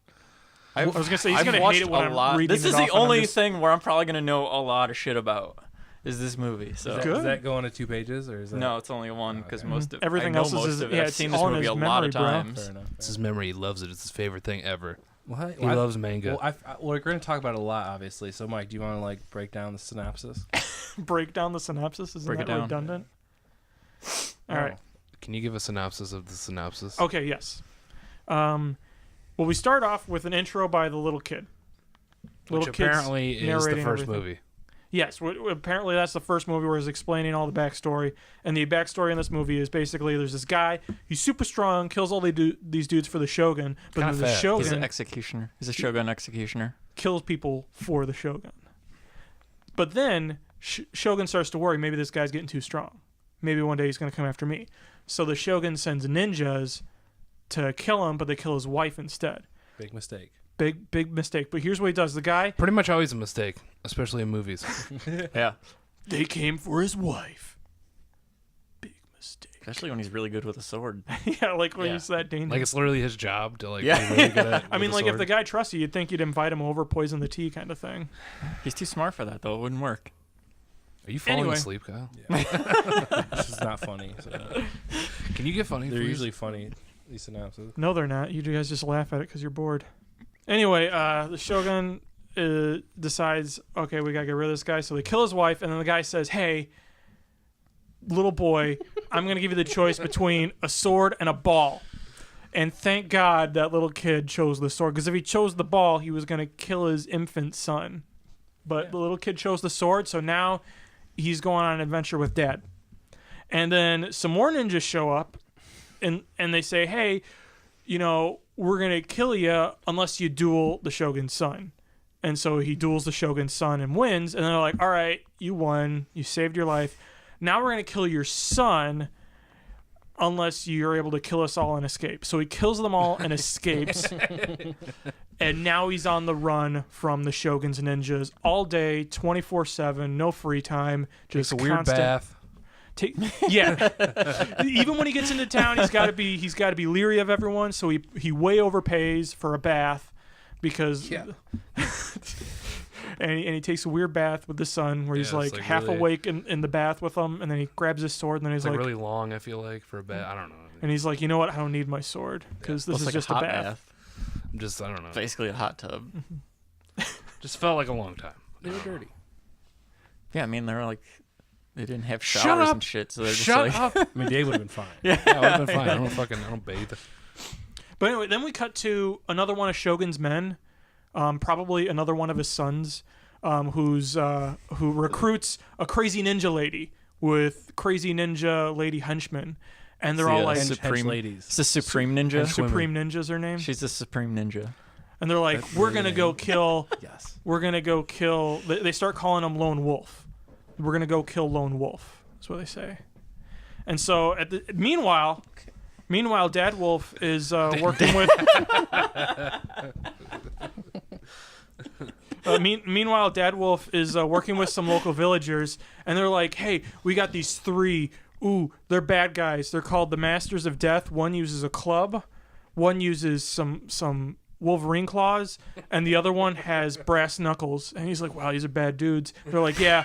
Speaker 2: I was gonna say he's
Speaker 3: I've
Speaker 2: gonna
Speaker 3: watched
Speaker 2: hate it when
Speaker 3: a
Speaker 2: I'm
Speaker 3: lot.
Speaker 2: reading
Speaker 3: This
Speaker 2: it
Speaker 3: is
Speaker 2: off
Speaker 3: the
Speaker 2: and I'm
Speaker 3: only
Speaker 2: just-
Speaker 3: thing where I'm probably gonna know a lot of shit about. Is this movie? So
Speaker 5: Is that,
Speaker 2: Good.
Speaker 5: does that go on to 2 pages or is that
Speaker 3: no, it's only one because
Speaker 5: Okay.
Speaker 3: most of
Speaker 2: Everything
Speaker 3: I know
Speaker 2: else is
Speaker 3: most
Speaker 2: his-
Speaker 3: of it.
Speaker 2: yeah,
Speaker 3: I've
Speaker 2: it's
Speaker 3: seen this
Speaker 2: all in
Speaker 3: movie
Speaker 2: his
Speaker 3: a lot of
Speaker 2: memory, bro.
Speaker 3: times.
Speaker 5: fair enough?
Speaker 4: It's his memory. He loves it. It's his favorite thing ever.
Speaker 5: Well,
Speaker 4: He loves manga.
Speaker 5: Well, we're going to talk about it a lot, obviously. So, Mike, do you want to like break down the synopsis?
Speaker 2: Break down the synopsis. Isn't
Speaker 3: Break
Speaker 2: that
Speaker 3: it down.
Speaker 2: redundant? All right.
Speaker 4: Can you give a synopsis of the synopsis?
Speaker 2: Okay. Yes. Well, we start off with an intro by the little kid.
Speaker 4: Which
Speaker 2: Little kid's
Speaker 4: apparently is the
Speaker 2: narrating
Speaker 4: first
Speaker 2: everything.
Speaker 4: movie.
Speaker 2: Yes, apparently that's the first movie where he's explaining all the backstory. And the backstory in this movie is basically there's this guy, he's super strong, kills all these dudes for the Shogun, but
Speaker 5: Kinda
Speaker 2: then the
Speaker 5: fat.
Speaker 3: He's
Speaker 2: Shogun
Speaker 3: an executioner. He's a Shogun executioner.
Speaker 2: kills people for the Shogun. But then Shogun starts to worry, maybe this guy's getting too strong. Maybe one day he's going to come after me. So the Shogun sends ninjas to kill him, but they kill his wife instead.
Speaker 5: Big mistake.
Speaker 2: Big mistake. But here's what he does. The guy,
Speaker 4: Pretty much always a mistake, especially in movies.
Speaker 3: Yeah.
Speaker 2: they came for his wife. Big mistake.
Speaker 3: Especially when he's really good with a sword.
Speaker 2: Yeah, like when
Speaker 5: Yeah.
Speaker 2: he's that dangerous.
Speaker 4: Like it's literally his job to like
Speaker 3: Yeah.
Speaker 4: be really good at.
Speaker 2: I mean,
Speaker 4: with a
Speaker 2: like if
Speaker 4: sword.
Speaker 2: the guy trusts you, you'd think you'd invite him over, poison the tea kind of thing.
Speaker 3: He's too smart for that, though. It wouldn't work.
Speaker 4: Are you falling
Speaker 2: Anyway.
Speaker 4: asleep, Kyle?
Speaker 5: This is not funny. So.
Speaker 4: Can you get funny?
Speaker 5: They're
Speaker 4: please?
Speaker 5: usually funny. These synopses.
Speaker 2: No, they're not. You guys just laugh at it because you're bored. Anyway, the Shogun decides, okay, we got to get rid of this guy. So they kill his wife, and then the guy says, hey, little boy, I'm going to give you the choice between a sword and a ball. And thank God that little kid chose the sword, because if he chose the ball, he was going to kill his infant son. But the little kid chose the sword, so now he's going on an adventure with Dad. And then some more ninjas show up, and they say, hey, you know, we're going to kill you unless you duel the Shogun's son. And so he duels the Shogun's son and wins. And they're like, all right, you won. You saved your life. Now we're going to kill your son unless you're able to kill us all and escape. So he kills them all and escapes. And now he's on the run from the Shogun's ninjas all day, 24/7, no free time. Just
Speaker 4: It's a weird
Speaker 2: constant-
Speaker 4: bath.
Speaker 2: Yeah. Even when he gets into town, he's got to be leery of everyone. So he way overpays for a bath because and he takes a weird bath with the son where he's
Speaker 4: Yeah, it's
Speaker 2: like
Speaker 4: like
Speaker 2: half
Speaker 4: really-
Speaker 2: awake in the bath with him, and then he grabs his sword, and then he's
Speaker 4: It's like
Speaker 2: like
Speaker 4: really long. I feel like for a bath. I don't know.
Speaker 2: and he's like, you know what? I don't need my sword because this
Speaker 3: Looks
Speaker 2: is
Speaker 3: like
Speaker 2: just
Speaker 3: a hot
Speaker 2: bath.
Speaker 4: I'm just I don't know.
Speaker 3: Basically a hot tub.
Speaker 4: Just felt like a long time.
Speaker 5: They were dirty.
Speaker 3: Yeah, I mean, they didn't have
Speaker 4: Shut
Speaker 3: showers
Speaker 4: up!
Speaker 3: and shit, so they're just
Speaker 4: Shut
Speaker 3: like,
Speaker 4: up!
Speaker 5: I mean, Dave would have been fine.
Speaker 4: Yeah, it would have been fine. I don't bathe.
Speaker 2: But anyway, then we cut to another one of Shogun's men, probably another one of his sons, who recruits a crazy ninja lady with crazy ninja lady henchmen, and they're all like
Speaker 5: Hench ladies.
Speaker 3: It's the Supreme Ninja.
Speaker 2: Supreme Ninja's her name,
Speaker 3: She's the Supreme Ninja.
Speaker 2: and they're like, we're gonna go kill.
Speaker 5: Yes.
Speaker 2: We're gonna go kill. They start calling him Lone Wolf. We're gonna go kill Lone Wolf. That's what they say. And so meanwhile, Dad Wolf is working with. Meanwhile, Dad Wolf is working with some local villagers, and they're like, "Hey, we got these three. Ooh, they're bad guys. They're called the Masters of Death. One uses a club, one uses some Wolverine claws, and the other one has brass knuckles." And he's like, "Wow, these are bad dudes." They're like, "Yeah,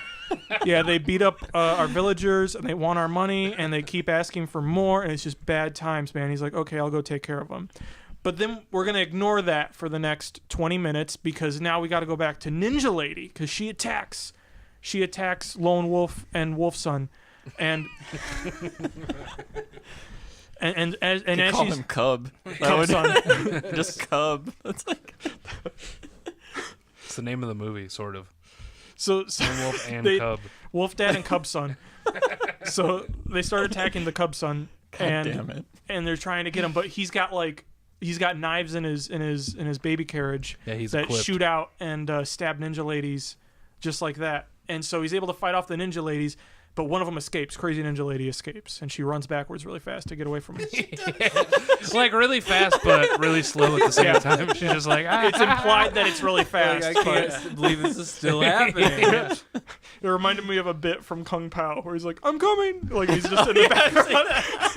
Speaker 2: they beat up our villagers, and they want our money, and they keep asking for more, and it's just bad times, man." He's like, "Okay, I'll go take care of them." But then we're going to ignore that for the next 20 minutes because now we got to go back to Ninja Lady because she attacks Lone Wolf and Wolfson. And and as
Speaker 3: Call
Speaker 2: she's
Speaker 3: him Cub.
Speaker 2: Cubson.
Speaker 3: Just Cub. That's like
Speaker 4: It's the name of the movie, sort of.
Speaker 2: so
Speaker 4: Wolf and
Speaker 2: they-
Speaker 4: Cub.
Speaker 2: Wolf Dad and Cub Son. So they start attacking the Cub Son
Speaker 3: God damn it.
Speaker 2: and they're trying to get him, but he's got knives in his baby carriage
Speaker 4: Yeah, he's
Speaker 2: that
Speaker 4: equipped.
Speaker 2: shoot out and stab ninja ladies just like that. And so he's able to fight off the ninja ladies, but one of them escapes. Crazy ninja lady escapes, and she runs backwards really fast to get away from him.
Speaker 4: Like really fast, but really slow at the same time. She's just like,
Speaker 2: It's implied that it's really fast.
Speaker 5: Like, I can't believe this is still happening.
Speaker 2: It reminded me of a bit from Kung Pao where he's like, "I'm coming!" Like he's just in the background.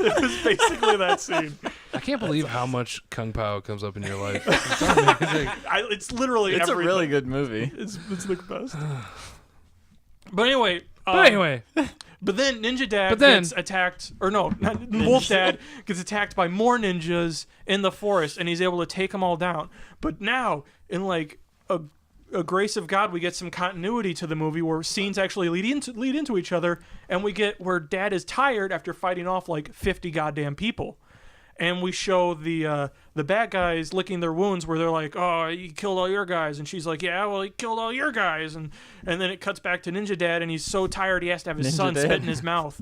Speaker 2: It was basically that scene.
Speaker 4: I can't believe how much Kung Pao comes up in your life. It's amazing.
Speaker 2: It's literally
Speaker 3: It's a
Speaker 2: everything.
Speaker 3: really good movie.
Speaker 2: It's the best. But anyway. But then Ninja Dad gets attacked, or no, Wolf Dad gets attacked by more ninjas in the forest, and he's able to take them all down. But now, in like a grace of God, we get some continuity to the movie where scenes actually lead into each other, and we get where Dad is tired after fighting off like 50 goddamn people. And we show the bad guys licking their wounds where they're like, oh, he killed all your guys. And she's like, yeah, well, he killed all your guys. And then it cuts back to Ninja Dad, and he's so tired he has to have his
Speaker 3: Ninja
Speaker 2: son
Speaker 3: Dad.
Speaker 2: spit in his mouth.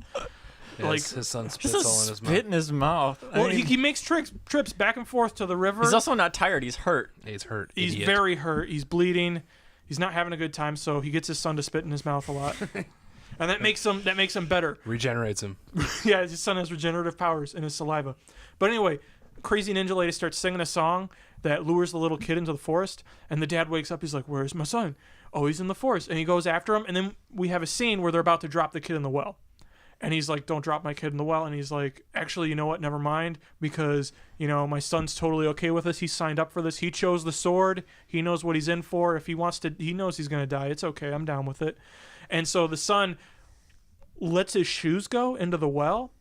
Speaker 4: Yeah,
Speaker 2: like-
Speaker 4: his son spits
Speaker 3: Just
Speaker 4: all in his
Speaker 3: spit
Speaker 4: mouth.
Speaker 3: in his mouth. I
Speaker 2: Well,
Speaker 3: mean,
Speaker 2: he makes trips back and forth to the river.
Speaker 3: he's also not tired. He's hurt.
Speaker 4: He's hurt.
Speaker 2: He's
Speaker 4: idiot.
Speaker 2: very hurt. He's bleeding. He's not having a good time, so he gets his son to spit in his mouth a lot. And that makes him better.
Speaker 4: Regenerates him.
Speaker 2: Yeah, his son has regenerative powers in his saliva. But anyway, crazy ninja lady starts singing a song that lures the little kid into the forest, and the dad wakes up. He's like, where's my son? Oh, he's in the forest. And he goes after him, and then we have a scene where they're about to drop the kid in the well. And he's like, don't drop my kid in the well. And he's like, actually, you know what? Never mind, because, my son's totally okay with this. He signed up for this. He chose the sword. He knows what he's in for. If he wants to, he knows he's going to die. It's okay. I'm down with it. And so the son lets his shoes go into the well,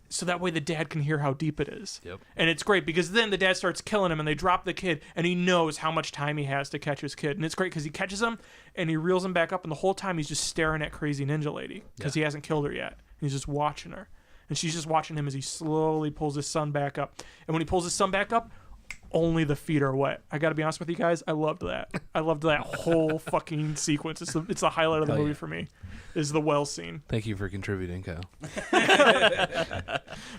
Speaker 2: so that way the dad can hear how deep it is.
Speaker 4: Yep.
Speaker 2: And it's great because then the dad starts killing him, and they drop the kid, and he knows how much time he has to catch his kid. And it's great because he catches him, and he reels him back up, and the whole time he's just staring at crazy ninja lady because he hasn't killed her yet. He's just watching her, and she's just watching him as he slowly pulls his son back up. And when he pulls his son back up, only the feet are wet. I got to be honest with you guys. I loved that. I loved that whole fucking sequence. It's the highlight of the
Speaker 4: Hell
Speaker 2: movie
Speaker 4: yeah.
Speaker 2: for me, is the well scene.
Speaker 4: Thank you for contributing, Kyle.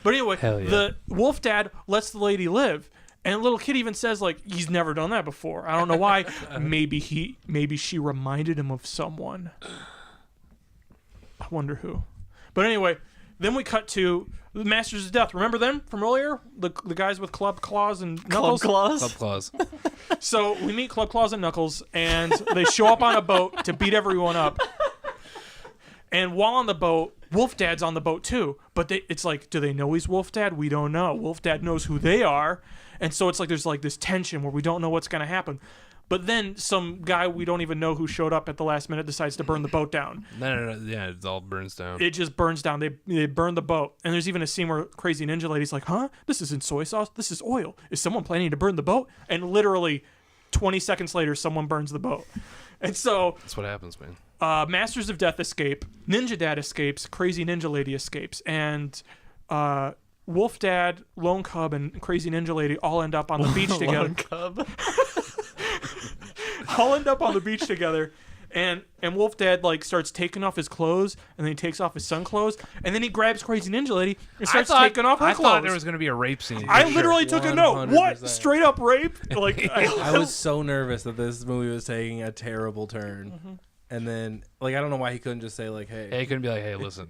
Speaker 2: But anyway,
Speaker 4: Hell yeah.
Speaker 2: the wolf dad lets the lady live. And the little kid even says, like, he's never done that before. I don't know why. maybe she reminded him of someone. I wonder who. But anyway, then we cut to the Masters of Death. Remember them from earlier? The guys with club claws and knuckles?
Speaker 3: Club
Speaker 4: Club
Speaker 3: claws.
Speaker 4: claws.
Speaker 2: So we meet Club Claws and Knuckles, and they show up on a boat to beat everyone up. And while on the boat, Wolf Dad's on the boat too. But it's like, do they know he's Wolf Dad? We don't know. Wolf Dad knows who they are. And so it's like there's like this tension where we don't know what's going to happen. But then some guy we don't even know who showed up at the last minute decides to burn the boat down.
Speaker 4: No. Yeah, it all burns down.
Speaker 2: It just burns down. They burn the boat. And there's even a scene where Crazy Ninja Lady's like, huh? This isn't soy sauce. This is oil. Is someone planning to burn the boat? And literally 20 seconds later, someone burns the boat. And so
Speaker 4: That's what happens, man.
Speaker 2: Masters of Death escape. Ninja Dad escapes. Crazy Ninja Lady escapes. And Wolf Dad, Lone Cub, and Crazy Ninja Lady all end up on the beach together.
Speaker 3: Lone Cub.
Speaker 2: All end up on the beach together, and Wolf Dad like starts taking off his clothes, and then he takes off his son clothes, and then he grabs Crazy Ninja Lady and starts taking off her
Speaker 4: I
Speaker 2: clothes.
Speaker 4: thought there was going to be a rape scene.
Speaker 2: I
Speaker 4: for sure.
Speaker 2: literally took a note. What?
Speaker 5: 100%.
Speaker 2: Straight up rape? Like
Speaker 5: I was so nervous that this movie was taking a terrible turn. And then, like, I don't know why he couldn't just say, like, hey.
Speaker 4: Yeah, he couldn't be like, hey, listen.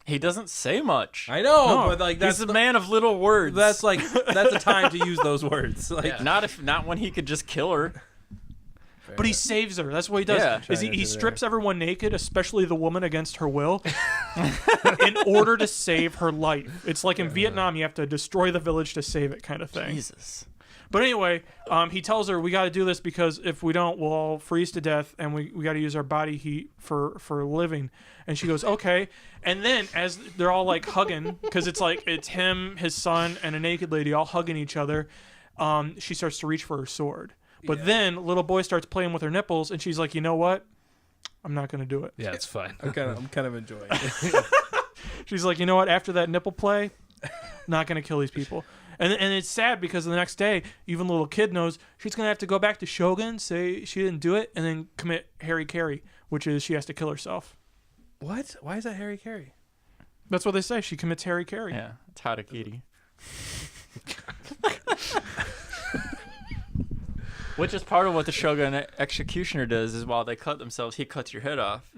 Speaker 3: He doesn't say much.
Speaker 5: I know,
Speaker 2: No,
Speaker 5: but, like, that's
Speaker 3: He's a man of little words.
Speaker 5: that's, like, that's the time to use those words. Like,
Speaker 3: not when he could just kill her.
Speaker 2: But he saves her. That's what he does.
Speaker 3: Yeah.
Speaker 2: Is he
Speaker 5: Trying to
Speaker 2: strips everyone naked, especially the woman against her will, in order to save her life. It's like in Vietnam, you have to destroy the village to save it, kind of thing.
Speaker 3: Jesus.
Speaker 2: But anyway, he tells her we got to do this because if we don't, we'll all freeze to death, and we got to use our body heat for living. And she goes, okay. And then as they're all like hugging, because it's him, his son, and a naked lady all hugging each other, she starts to reach for her sword. But then little boy starts playing with her nipples, and she's like, you know what? I'm not gonna do it.
Speaker 4: yeah, it's fine.
Speaker 5: I'm kind of enjoying it.
Speaker 2: She's like, you know what? After that nipple play, not gonna kill these people. And it's sad because the next day, even the little kid knows she's gonna have to go back to Shogun, say she didn't do it, and then commit Harry Carey, which is she has to kill herself.
Speaker 5: What? Why is that Harry Carey?
Speaker 2: That's what they say. She commits Harry Carey.
Speaker 3: Yeah, it's Harakiri. Which is part of what the Shogun executioner does. Is while they cut themselves, he cuts your head off.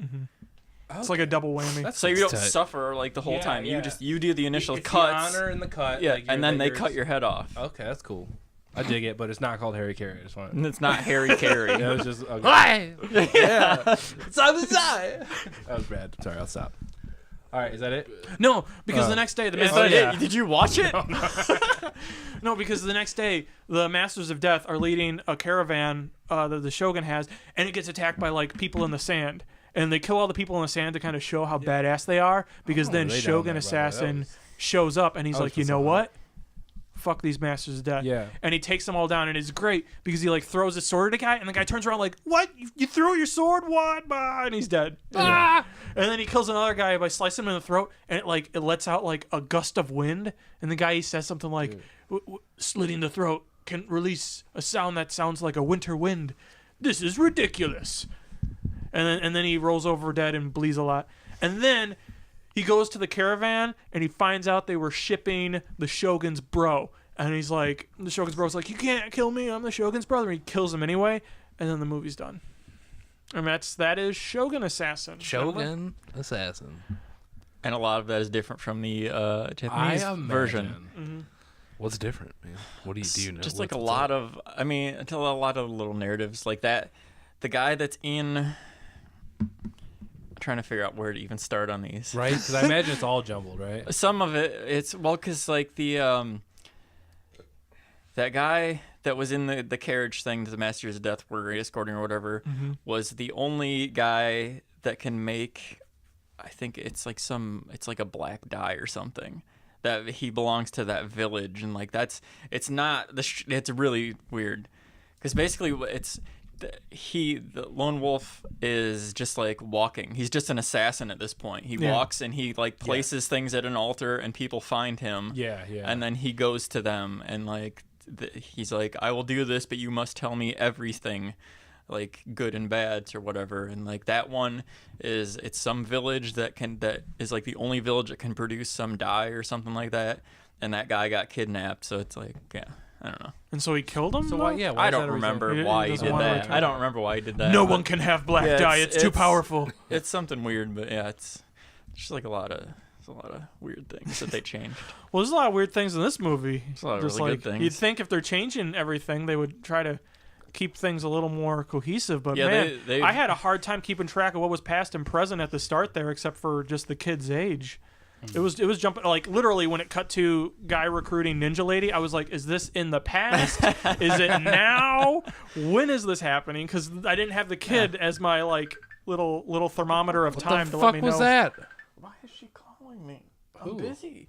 Speaker 2: It's like a double whammy.
Speaker 3: So you don't
Speaker 4: tight.
Speaker 3: suffer like the whole
Speaker 5: Yeah,
Speaker 3: time.
Speaker 5: yeah.
Speaker 3: You do the initial
Speaker 5: It's
Speaker 3: cuts.
Speaker 5: the honor and the cut.
Speaker 3: Yeah,
Speaker 5: like,
Speaker 3: and then they
Speaker 5: yours.
Speaker 3: cut your head off.
Speaker 5: Okay, that's cool. I dig it, but it's not called Harry Carey. I just want
Speaker 3: And it's not Harry Carey.
Speaker 5: It was just okay.
Speaker 3: Why?
Speaker 5: Yeah. That was bad. Sorry, I'll stop. All right, is that it?
Speaker 2: No, because the next day the
Speaker 3: Is
Speaker 2: Masters,
Speaker 3: that it? Did you watch it?
Speaker 2: no, because the next day the Masters of Death are leading a caravan that the Shogun has, and it gets attacked by like people in the sand, and they kill all the people in the sand to kind of show how badass they are. Because then
Speaker 5: lay down
Speaker 2: Shogun
Speaker 5: there, brother. That
Speaker 2: Assassin
Speaker 5: was-
Speaker 2: shows up, and he's
Speaker 5: I was
Speaker 2: like, you
Speaker 5: pissed
Speaker 2: know
Speaker 5: off.
Speaker 2: what? fuck these masters of death.
Speaker 5: Yeah.
Speaker 2: And he takes them all down, and it's great because he like throws a sword at a guy, and the guy turns around like, what? You threw your sword? What? Bah! And he's dead. Ah! And then he kills another guy by slicing him in the throat, and it lets out like a gust of wind, and the guy he says something like, slitting the throat can release a sound that sounds like a winter wind. This is ridiculous. And then he rolls over dead and bleeds a lot. And then he goes to the caravan and he finds out they were shipping the Shogun's bro. And he's like, the Shogun's bro's like, you can't kill me, I'm the Shogun's brother. And he kills him anyway. And then the movie's done. And that is Shogun Assassin.
Speaker 4: Shogun Assassin.
Speaker 3: And a lot of that is different from the Japanese version.
Speaker 2: Mm-hmm.
Speaker 4: What's different, man? What do you know?
Speaker 3: Just like a lot of little narratives like that. The guy that's in... I'm trying to figure out where to even start on these.
Speaker 5: Right? Because I imagine it's all jumbled, right?
Speaker 3: Some of it, it's... Well, because like the... that guy that was in the carriage thing that the Masters of Death were escorting or whatever was the only guy that can make... I think it's like a black dye or something. That he belongs to that village, and like it's really weird, because basically the lone wolf is just like walking. He's just an assassin at this point. He walks and he like places things at an altar, and people find him.
Speaker 5: Yeah.
Speaker 3: And then he goes to them, and like he's like, I will do this, but you must tell me everything, like good and bad or whatever. And like that one it's some village that is like the only village that can produce some dye or something like that, and that guy got kidnapped, so it's like I don't know.
Speaker 2: And so he killed him?
Speaker 5: So why? Yeah. Why
Speaker 3: I
Speaker 5: is that
Speaker 3: don't
Speaker 5: a reason?
Speaker 3: remember why he did that. I don't remember why he did that.
Speaker 2: No one can have black dye. It's too powerful.
Speaker 3: It's something weird, but yeah, it's just like a lot of weird things that they changed.
Speaker 2: Well, there's a lot of weird things in this movie.
Speaker 3: There's a lot of
Speaker 2: Just
Speaker 3: really
Speaker 2: like,
Speaker 3: good things.
Speaker 2: You'd think if they're changing everything, they would try to keep things a little more cohesive, but
Speaker 3: Yeah,
Speaker 2: man,
Speaker 3: they-
Speaker 2: I had a hard time keeping track of what was past and present at the start there, except for just the kid's age. It was jumping, like literally when it cut to guy recruiting Ninja Lady, I was like, is this in the past? Is it now? When is this happening? Because I didn't have the kid as my like little thermometer of time
Speaker 4: the
Speaker 2: to
Speaker 4: fuck
Speaker 2: let me know.
Speaker 4: was that?
Speaker 3: Why is she calling me? I'm busy.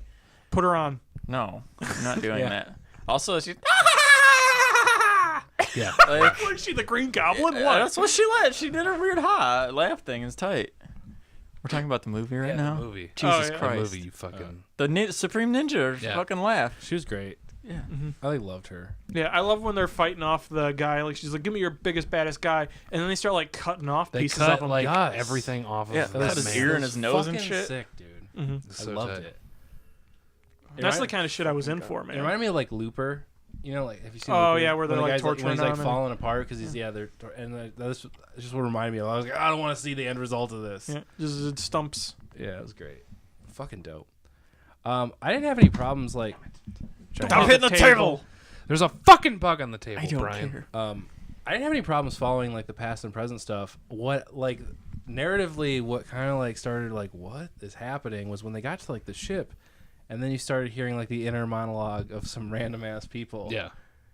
Speaker 2: Put her on.
Speaker 3: No, I'm not doing
Speaker 5: Yeah.
Speaker 3: that. Also, she.
Speaker 4: Yeah.
Speaker 3: Like,
Speaker 2: What is she, the Green Goblin?
Speaker 3: yeah,
Speaker 2: What?
Speaker 3: that's what she let. She did a weird laugh thing. It's tight. We're talking about the movie right now.
Speaker 4: The movie.
Speaker 3: Jesus
Speaker 2: yeah.
Speaker 4: The
Speaker 3: Christ.
Speaker 4: movie, you fucking.
Speaker 3: The Supreme Ninja
Speaker 4: Yeah.
Speaker 3: fucking laugh.
Speaker 5: She was great.
Speaker 3: Yeah.
Speaker 5: I like loved her.
Speaker 2: Yeah, I love when they're fighting off the guy. Like she's like, "Give me your biggest, baddest guy," and then they start like cutting off
Speaker 4: They
Speaker 2: pieces
Speaker 4: cut
Speaker 2: of him.
Speaker 4: like
Speaker 5: Yes.
Speaker 4: everything off of
Speaker 3: Yeah,
Speaker 4: that
Speaker 3: cut his
Speaker 4: man.
Speaker 3: ear and his nose and
Speaker 5: Fucking
Speaker 3: shit.
Speaker 5: sick, dude.
Speaker 4: It's
Speaker 5: I
Speaker 4: so
Speaker 5: loved
Speaker 4: tight.
Speaker 5: it.
Speaker 2: That's the kind of shit I was in for,
Speaker 5: It
Speaker 2: man.
Speaker 5: reminded me of like Looper. You know, like have you seen?
Speaker 2: Oh,
Speaker 5: Looper?
Speaker 2: yeah, where they're,
Speaker 5: When the
Speaker 2: like,
Speaker 5: guy's,
Speaker 2: torturing
Speaker 5: when he's like
Speaker 2: them and-
Speaker 5: falling apart because he's that's just what reminded me of. I was like, I don't want to see the end result of this.
Speaker 2: Yeah, just it stumps.
Speaker 5: Yeah, it was great. Fucking dope. I didn't have any problems like.
Speaker 3: Stop hitting the table.
Speaker 4: There's a fucking bug on the table,
Speaker 3: I don't
Speaker 4: Brian.
Speaker 3: care.
Speaker 5: I didn't have any problems following like the past and present stuff. What like narratively, what kind of like started like what is happening was when they got to like the ship, and then you started hearing like the inner monologue of some random ass people.
Speaker 4: Yeah.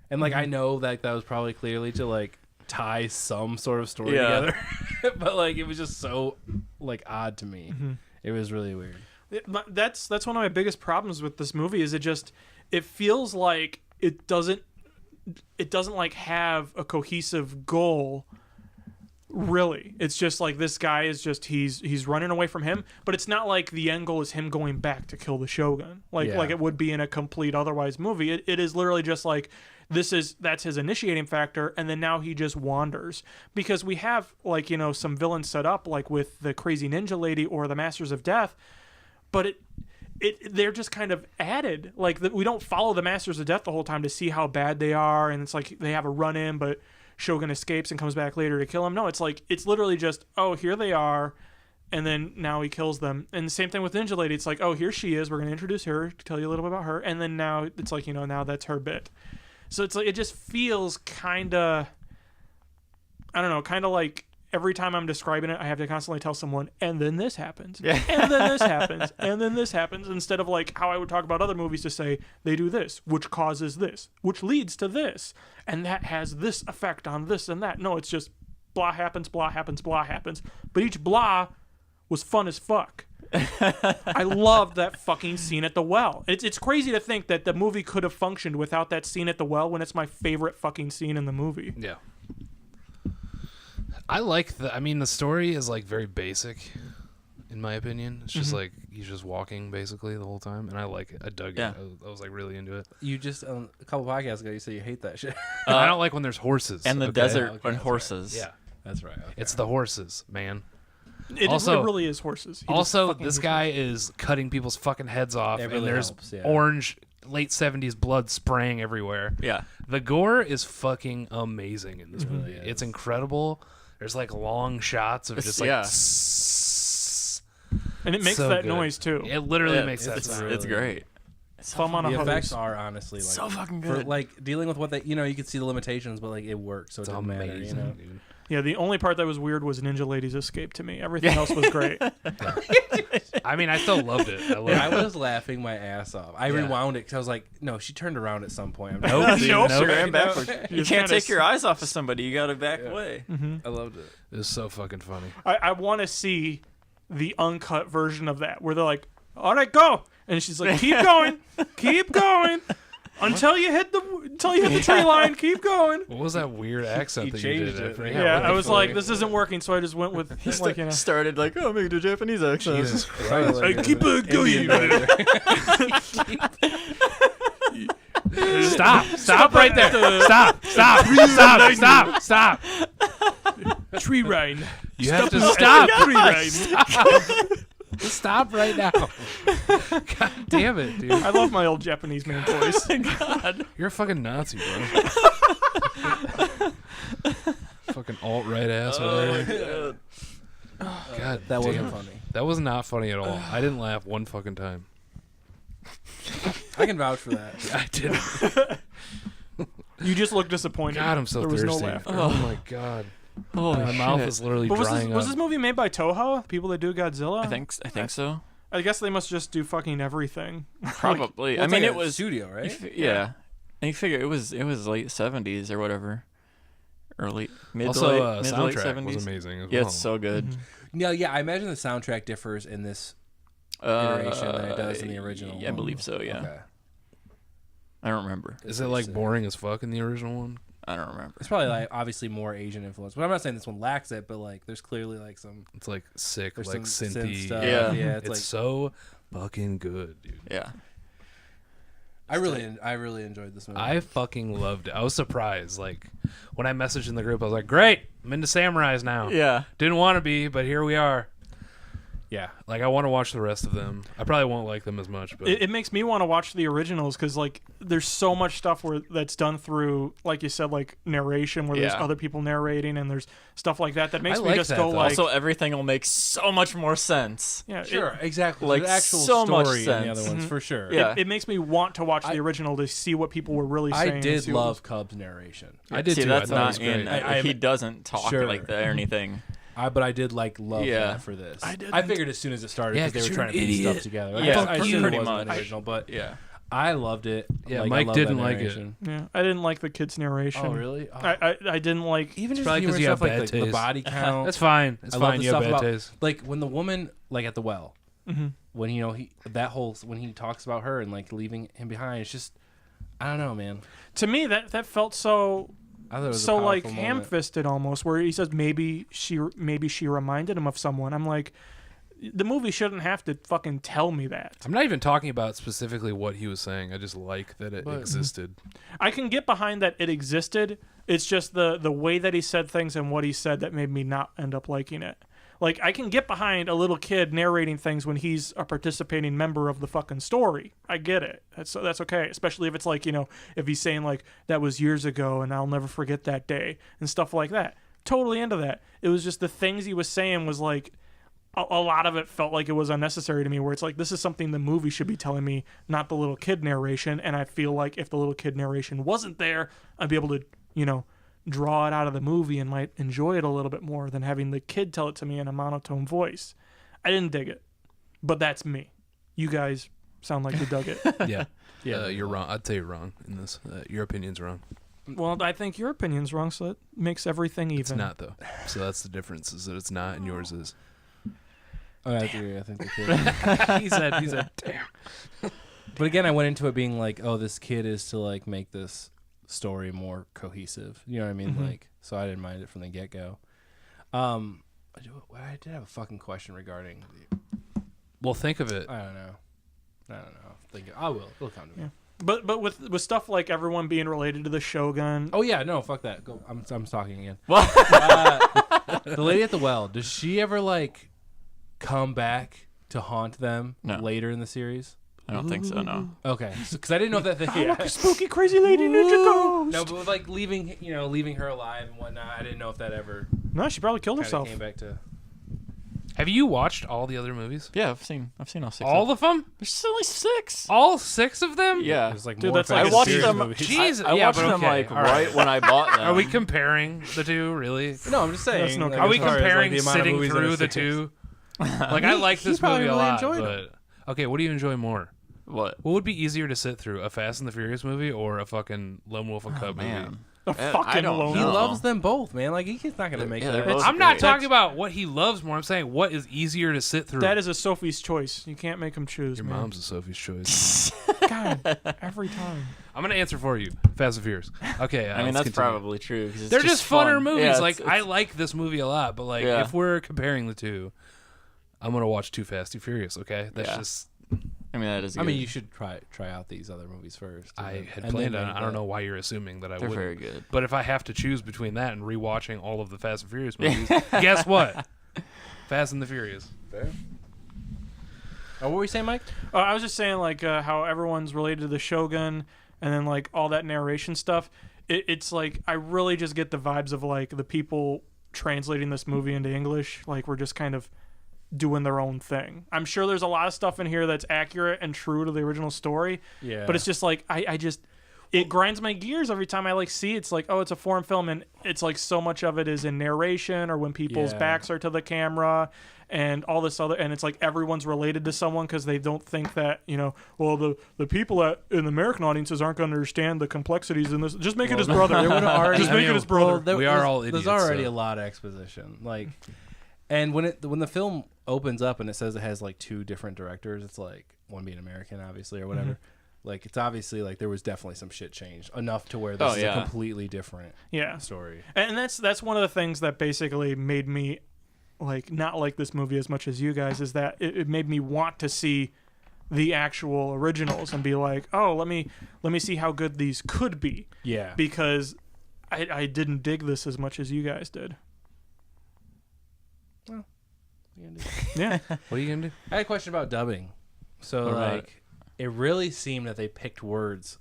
Speaker 5: And like I know that was probably clearly to like tie some sort of story
Speaker 3: Yeah.
Speaker 5: together, but like it was just so like odd to me. It was really weird.
Speaker 2: That's one of my biggest problems with this movie. Is it feels like it doesn't like have a cohesive goal. Really, it's just like this guy is just he's running away from him, but it's not like the end goal is him going back to kill the Shogun, like it would be in a complete otherwise movie. It is literally just like that's his initiating factor, and then now he just wanders because we have like some villains set up like with the crazy ninja lady or the Masters of Death, but they're just kind of added. Like we don't follow the Masters of Death the whole time to see how bad they are, and it's like they have a run in, but Shogun escapes and comes back later to kill him. No, it's like it's literally just, oh, here they are, and then now he kills them. And the same thing with Ninja Lady. It's like, oh, here she is. We're gonna introduce her, tell you a little bit about her, and then now it's like now that's her bit. So it's like it just feels kind of, I don't know, kind of like every time I'm describing it, I have to constantly tell someone, and then this happens, and then this happens, and then this happens, instead of like how I would talk about other movies to say, they do this, which causes this, which leads to this, and that has this effect on this and that. No, it's just blah happens, blah happens, blah happens. But each blah was fun as fuck. I loved that fucking scene at the well. It's crazy to think that the movie could have functioned without that scene at the well when it's my favorite fucking scene in the movie.
Speaker 4: Yeah. I like the story is like very basic, in my opinion. It's just like he's just walking basically the whole time, and I like it. I dug it. I was like really into it.
Speaker 5: You just a couple podcasts ago, you said you hate that shit.
Speaker 4: I don't like when there's horses
Speaker 3: And the
Speaker 4: okay?
Speaker 3: desert
Speaker 5: Okay,
Speaker 3: and
Speaker 5: that's
Speaker 3: horses.
Speaker 4: Yeah,
Speaker 5: That's right. Okay.
Speaker 4: it's the horses, man.
Speaker 2: It
Speaker 4: Also-
Speaker 2: really is horses. He just
Speaker 4: Also,
Speaker 2: fucking
Speaker 4: this
Speaker 2: hates
Speaker 4: guy is cutting people's fucking heads off,
Speaker 5: It
Speaker 4: and
Speaker 5: really
Speaker 4: there's
Speaker 5: helps, yeah.
Speaker 4: orange late 70s blood spraying everywhere.
Speaker 3: Yeah.
Speaker 4: The gore is fucking amazing in this
Speaker 5: It really
Speaker 4: movie.
Speaker 5: is.
Speaker 4: It's incredible. There's like long shots of just like
Speaker 3: Yeah.
Speaker 2: and it makes
Speaker 4: so
Speaker 2: that
Speaker 4: good.
Speaker 2: noise too.
Speaker 4: It literally
Speaker 3: Yeah,
Speaker 4: makes that
Speaker 3: it's,
Speaker 4: sound.
Speaker 3: it's great.
Speaker 2: Thumb on a
Speaker 5: The
Speaker 2: hose.
Speaker 5: effects are honestly like
Speaker 3: So fucking
Speaker 5: for
Speaker 3: good.
Speaker 5: like dealing with what they, you can see the limitations, but like it works, so it
Speaker 4: It's
Speaker 5: doesn't matter.
Speaker 4: amazing, dude.
Speaker 2: Yeah, the only part that was weird was Ninja Lady's escape to me. Everything else was great.
Speaker 4: I mean, I still loved it. I loved
Speaker 5: I
Speaker 4: it.
Speaker 5: was laughing my ass off. I rewound it because I was like, no, she turned around at some point. I'm
Speaker 4: Nope, dude,
Speaker 2: Nope.
Speaker 4: nope.
Speaker 3: She ran backwards. You
Speaker 2: just
Speaker 3: can't
Speaker 2: kinda
Speaker 3: take your eyes off of somebody. You got to back away.
Speaker 5: I loved it.
Speaker 4: It was so fucking funny.
Speaker 2: I want to see the uncut version of that where they're like, all right, go. And she's like, keep going. Keep going. Until you hit the tree line, keep going.
Speaker 4: What was that weird accent
Speaker 5: He
Speaker 4: that you
Speaker 5: changed
Speaker 4: did? I
Speaker 5: it.
Speaker 4: forgot
Speaker 2: Yeah,
Speaker 4: what
Speaker 2: I
Speaker 4: the
Speaker 2: was
Speaker 4: fuck.
Speaker 2: like, this isn't working, so I just went with like,
Speaker 3: Started like, oh, make the Japanese accent.
Speaker 4: Jesus Christ.
Speaker 2: I keep it going.
Speaker 4: Stop right there. Stop.
Speaker 2: Tree line.
Speaker 4: You have to
Speaker 2: Stop.
Speaker 4: stop.
Speaker 2: Tree line.
Speaker 4: Stop right now. God damn it, dude.
Speaker 2: I love my old Japanese man voice.
Speaker 4: You're a fucking Nazi, bro. Fucking alt-right ass over there. God
Speaker 5: That
Speaker 4: damn.
Speaker 5: wasn't funny.
Speaker 4: That was not funny at all. I didn't laugh one fucking time.
Speaker 5: I can vouch for that.
Speaker 4: I didn't.
Speaker 2: You just look disappointed.
Speaker 4: God, I'm so
Speaker 2: there was
Speaker 4: thirsty.
Speaker 2: no laughter.
Speaker 4: Oh my god.
Speaker 3: Holy
Speaker 4: My mouth is literally
Speaker 2: But
Speaker 4: drying
Speaker 2: was
Speaker 4: up.
Speaker 2: this movie made by Toho? People that do Godzilla?
Speaker 3: I think so.
Speaker 2: I guess they must just do fucking everything.
Speaker 3: Probably.
Speaker 5: Well,
Speaker 3: I
Speaker 5: it's
Speaker 3: mean,
Speaker 5: like
Speaker 3: it
Speaker 5: a
Speaker 3: was
Speaker 5: studio, right?
Speaker 3: Yeah. And you figure it was late 70s or whatever. Early mid
Speaker 4: Also,
Speaker 3: to late, mid to late
Speaker 4: soundtrack
Speaker 3: 70s.
Speaker 4: was amazing as
Speaker 3: Yeah,
Speaker 4: well.
Speaker 3: it's so good.
Speaker 5: No, yeah, I imagine the soundtrack differs in this iteration than it does in the original.
Speaker 3: Yeah, I believe so, yeah.
Speaker 5: Okay.
Speaker 3: I don't remember.
Speaker 4: Is it like boring as fuck in the original one?
Speaker 3: I don't remember.
Speaker 5: It's probably like obviously more Asian influence, but I'm not saying this one lacks it. But like, there's clearly like some
Speaker 4: It's like sick,
Speaker 5: there's
Speaker 4: like
Speaker 5: some
Speaker 4: synthy.
Speaker 5: synth stuff.
Speaker 3: Yeah.
Speaker 5: yeah.
Speaker 4: It's
Speaker 5: It's like
Speaker 4: so fucking good, dude.
Speaker 3: Yeah.
Speaker 5: I really enjoyed this movie.
Speaker 4: I fucking loved it. I was surprised. Like when I messaged in the group, I was like, "Great, I'm into samurais now."
Speaker 3: Yeah.
Speaker 4: Didn't want to be, but here we are.
Speaker 5: yeah.
Speaker 4: Like I want to watch the rest of them. I probably won't like them as much, but
Speaker 2: It makes me want to watch the originals because like there's so much stuff that's done through, like you said, like narration where there's
Speaker 3: Yeah.
Speaker 2: other people narrating and there's stuff like that makes
Speaker 4: I
Speaker 2: me
Speaker 4: like
Speaker 2: just
Speaker 4: that,
Speaker 2: go
Speaker 4: though.
Speaker 2: like,
Speaker 3: Also, everything will make so much more sense.
Speaker 2: yeah,
Speaker 5: Sure, exactly.
Speaker 3: like,
Speaker 5: the actual
Speaker 3: so much
Speaker 5: story in the
Speaker 3: sense.
Speaker 5: other ones for sure.
Speaker 3: Yeah.
Speaker 2: it makes me want to watch the original to see what people were really saying.
Speaker 5: I
Speaker 2: and
Speaker 5: did
Speaker 2: see what
Speaker 5: love Cub's narration.
Speaker 4: I did
Speaker 3: See,
Speaker 4: too.
Speaker 3: that's
Speaker 4: I thought it
Speaker 3: not
Speaker 4: was great.
Speaker 3: in.
Speaker 5: I-
Speaker 3: he doesn't talk
Speaker 5: Sure.
Speaker 3: like that or anything.
Speaker 5: But I did love
Speaker 3: Yeah.
Speaker 5: that for this.
Speaker 2: I didn't.
Speaker 5: I figured as soon as it started
Speaker 4: Yeah,
Speaker 5: because they
Speaker 4: 'cause
Speaker 5: were
Speaker 4: you're
Speaker 5: trying to
Speaker 4: an
Speaker 5: piece stuff
Speaker 4: idiot.
Speaker 5: together.
Speaker 3: Yeah,
Speaker 5: I
Speaker 3: pretty
Speaker 5: assumed it
Speaker 3: much.
Speaker 5: wasn't the original, but
Speaker 3: Yeah.
Speaker 5: I loved it.
Speaker 4: Yeah,
Speaker 5: Like,
Speaker 4: Mike
Speaker 5: I love
Speaker 4: didn't
Speaker 5: that
Speaker 4: like it.
Speaker 5: narration.
Speaker 2: Yeah, I didn't like the kids' narration.
Speaker 5: Oh really? Oh.
Speaker 2: I didn't like.
Speaker 5: Even just
Speaker 4: probably 'cause
Speaker 5: newer
Speaker 4: you have
Speaker 5: stuff like
Speaker 4: bad
Speaker 5: the
Speaker 4: taste.
Speaker 5: body count.
Speaker 4: That's fine. It's
Speaker 5: I love
Speaker 4: fine.
Speaker 5: the
Speaker 4: You have
Speaker 5: stuff
Speaker 4: bad
Speaker 5: about
Speaker 4: taste.
Speaker 5: like when the woman like at the well
Speaker 2: Mhm.
Speaker 5: when when he talks about her and like leaving him behind. It's just I don't know, man.
Speaker 2: To me, that felt so
Speaker 5: I thought it was
Speaker 2: so
Speaker 5: a
Speaker 2: like
Speaker 5: powerful moment.
Speaker 2: ham-fisted almost, where he says maybe she reminded him of someone. I'm like, the movie shouldn't have to fucking tell me that.
Speaker 4: I'm not even talking about specifically what he was saying. I just like that it
Speaker 5: But-
Speaker 4: existed.
Speaker 2: I can get behind that it existed. It's just the way that he said things and what he said that made me not end up liking it. Like, I can get behind a little kid narrating things when he's a participating member of the fucking story. I get it. That's okay. Especially if it's like, if he's saying like, that was years ago and I'll never forget that day and stuff like that. Totally into that. It was just the things he was saying was like, a lot of it felt like it was unnecessary to me, where it's like, this is something the movie should be telling me, not the little kid narration. And I feel like if the little kid narration wasn't there, I'd be able to, draw it out of the movie and might enjoy it a little bit more than having the kid tell it to me in a monotone voice. I didn't dig it, but that's me. You guys sound like you dug it.
Speaker 4: Yeah.
Speaker 5: Yeah.
Speaker 4: You're wrong. I'd say you're wrong in this. Your opinion's wrong.
Speaker 2: Well, I think your opinion's wrong, so that makes everything even.
Speaker 4: It's not though. So that's the difference. Is that it's not and yours is.
Speaker 5: Oh, I think the kid.
Speaker 4: he said, damn.
Speaker 5: But again, I went into it being like, oh, this kid is to like make this story more cohesive. You know what I mean? Like, so I didn't mind it from the get go. I did have a fucking question regarding.
Speaker 4: Well, think of it.
Speaker 5: I don't know. I will. It'll come to me.
Speaker 2: But with stuff like everyone being related to the Shogun.
Speaker 5: Oh yeah, no, fuck that. Go. I'm talking again.
Speaker 3: What?
Speaker 5: The lady at the well. Does she ever like come back to haunt them
Speaker 3: No.
Speaker 5: later in the series?
Speaker 3: I don't think so. No.
Speaker 5: Okay, because I didn't know that.
Speaker 2: I'm like a spooky, crazy lady ninja ghost.
Speaker 5: No, but with like leaving her alive and whatnot, I didn't know if that ever
Speaker 2: No, she probably killed
Speaker 5: kind of
Speaker 2: herself.
Speaker 5: came back to.
Speaker 4: Have you watched all the other movies?
Speaker 3: Yeah, I've seen all 6.
Speaker 4: All of them?
Speaker 3: There's only 6.
Speaker 4: All 6 of them?
Speaker 3: Yeah.
Speaker 5: There's like
Speaker 2: Dude,
Speaker 5: more
Speaker 2: that's like
Speaker 3: I
Speaker 2: a
Speaker 3: watched
Speaker 2: series
Speaker 3: them.
Speaker 2: movie.
Speaker 4: Jeez,
Speaker 3: I
Speaker 4: yeah,
Speaker 3: watched
Speaker 4: but
Speaker 3: them
Speaker 4: okay,
Speaker 3: like
Speaker 4: all
Speaker 3: right when I bought them.
Speaker 4: Are we comparing the two? Really?
Speaker 5: No, I'm just saying.
Speaker 2: That's no
Speaker 5: like,
Speaker 4: Are we
Speaker 5: as far as, like,
Speaker 4: comparing
Speaker 5: the amount of
Speaker 4: sitting
Speaker 5: movies that
Speaker 4: through
Speaker 5: are
Speaker 4: the
Speaker 5: 6.
Speaker 4: two? Like I like
Speaker 5: he
Speaker 4: this
Speaker 5: probably
Speaker 4: movie a
Speaker 5: really
Speaker 4: lot,
Speaker 5: enjoyed
Speaker 4: but okay, what do you enjoy more?
Speaker 3: What?
Speaker 4: What would be easier to sit through, a Fast and the Furious movie or a fucking Lone Wolf and Cub movie?
Speaker 3: Man.
Speaker 2: A
Speaker 3: I
Speaker 2: fucking
Speaker 3: don't
Speaker 2: lone
Speaker 5: He
Speaker 3: know.
Speaker 5: loves them both, man. Like he's not gonna make
Speaker 3: Yeah,
Speaker 5: that.
Speaker 3: they're both
Speaker 4: I'm not
Speaker 3: great.
Speaker 4: talking about what he loves more. I'm saying what is easier to sit through.
Speaker 2: That is a Sophie's choice. You can't make him choose,
Speaker 4: Your
Speaker 2: man.
Speaker 4: mom's a Sophie's choice.
Speaker 2: God, every time.
Speaker 4: I'm gonna answer for you. Fast and Furious. Okay,
Speaker 3: I mean,
Speaker 4: let's
Speaker 3: that's
Speaker 4: continue.
Speaker 3: probably true. 'Cause it's
Speaker 4: They're just funner
Speaker 3: fun.
Speaker 4: movies.
Speaker 3: Yeah,
Speaker 4: like
Speaker 3: it's-
Speaker 4: I like this movie a lot, but like
Speaker 3: Yeah.
Speaker 4: if we're comparing the two, I'm gonna watch Too Fast, Too Furious. Okay, that's
Speaker 3: Yeah.
Speaker 4: just.
Speaker 3: I mean, that is.
Speaker 5: I mean,
Speaker 3: good.
Speaker 5: you should try out these other movies first.
Speaker 4: I had
Speaker 5: and
Speaker 4: planned
Speaker 5: then
Speaker 4: on.
Speaker 5: make
Speaker 4: I don't
Speaker 5: that.
Speaker 4: know why you're assuming that I
Speaker 3: They're
Speaker 4: would.
Speaker 3: very good.
Speaker 4: But if I have to choose between that and rewatching all of the Fast and Furious movies, guess what? Fast and the Furious.
Speaker 5: Oh, what were you saying, Mike?
Speaker 2: I was just saying, like, how everyone's related to the Shogun, and then like all that narration stuff. It's like I really just get the vibes of like the people translating this movie into English. Like we're just kind of doing their own thing. I'm sure there's a lot of stuff in here that's accurate and true to the original story.
Speaker 5: Yeah.
Speaker 2: But it's just like I just it grinds my gears every time I like see it's like, oh, it's a foreign film, and it's like so much of it is in narration or when people's
Speaker 5: Yeah.
Speaker 2: backs are to the camera and all this other, and it's like everyone's related to someone because they don't think that, you know, well, the people in American audiences aren't going to understand the complexities in this. Just make it his brother.
Speaker 5: They would have already
Speaker 2: Just make it his brother.
Speaker 4: We are all idiots,
Speaker 5: There's already
Speaker 4: so.
Speaker 5: a lot of exposition, like, and when the film opens up and it says it has like 2 different directors, it's like one being American, obviously, or whatever. Like it's obviously like there was definitely some shit changed enough to where this is a completely different
Speaker 2: Yeah.
Speaker 5: story.
Speaker 2: And that's one of the things that basically made me like not like this movie as much as you guys, is that it made me want to see the actual originals and be like, oh, let me see how good these could be,
Speaker 5: Yeah.
Speaker 2: because I didn't dig this as much as you guys did. Yeah.
Speaker 4: What are you gonna do?
Speaker 5: I had a question about dubbing. So
Speaker 3: What about
Speaker 5: like it really seemed that they picked words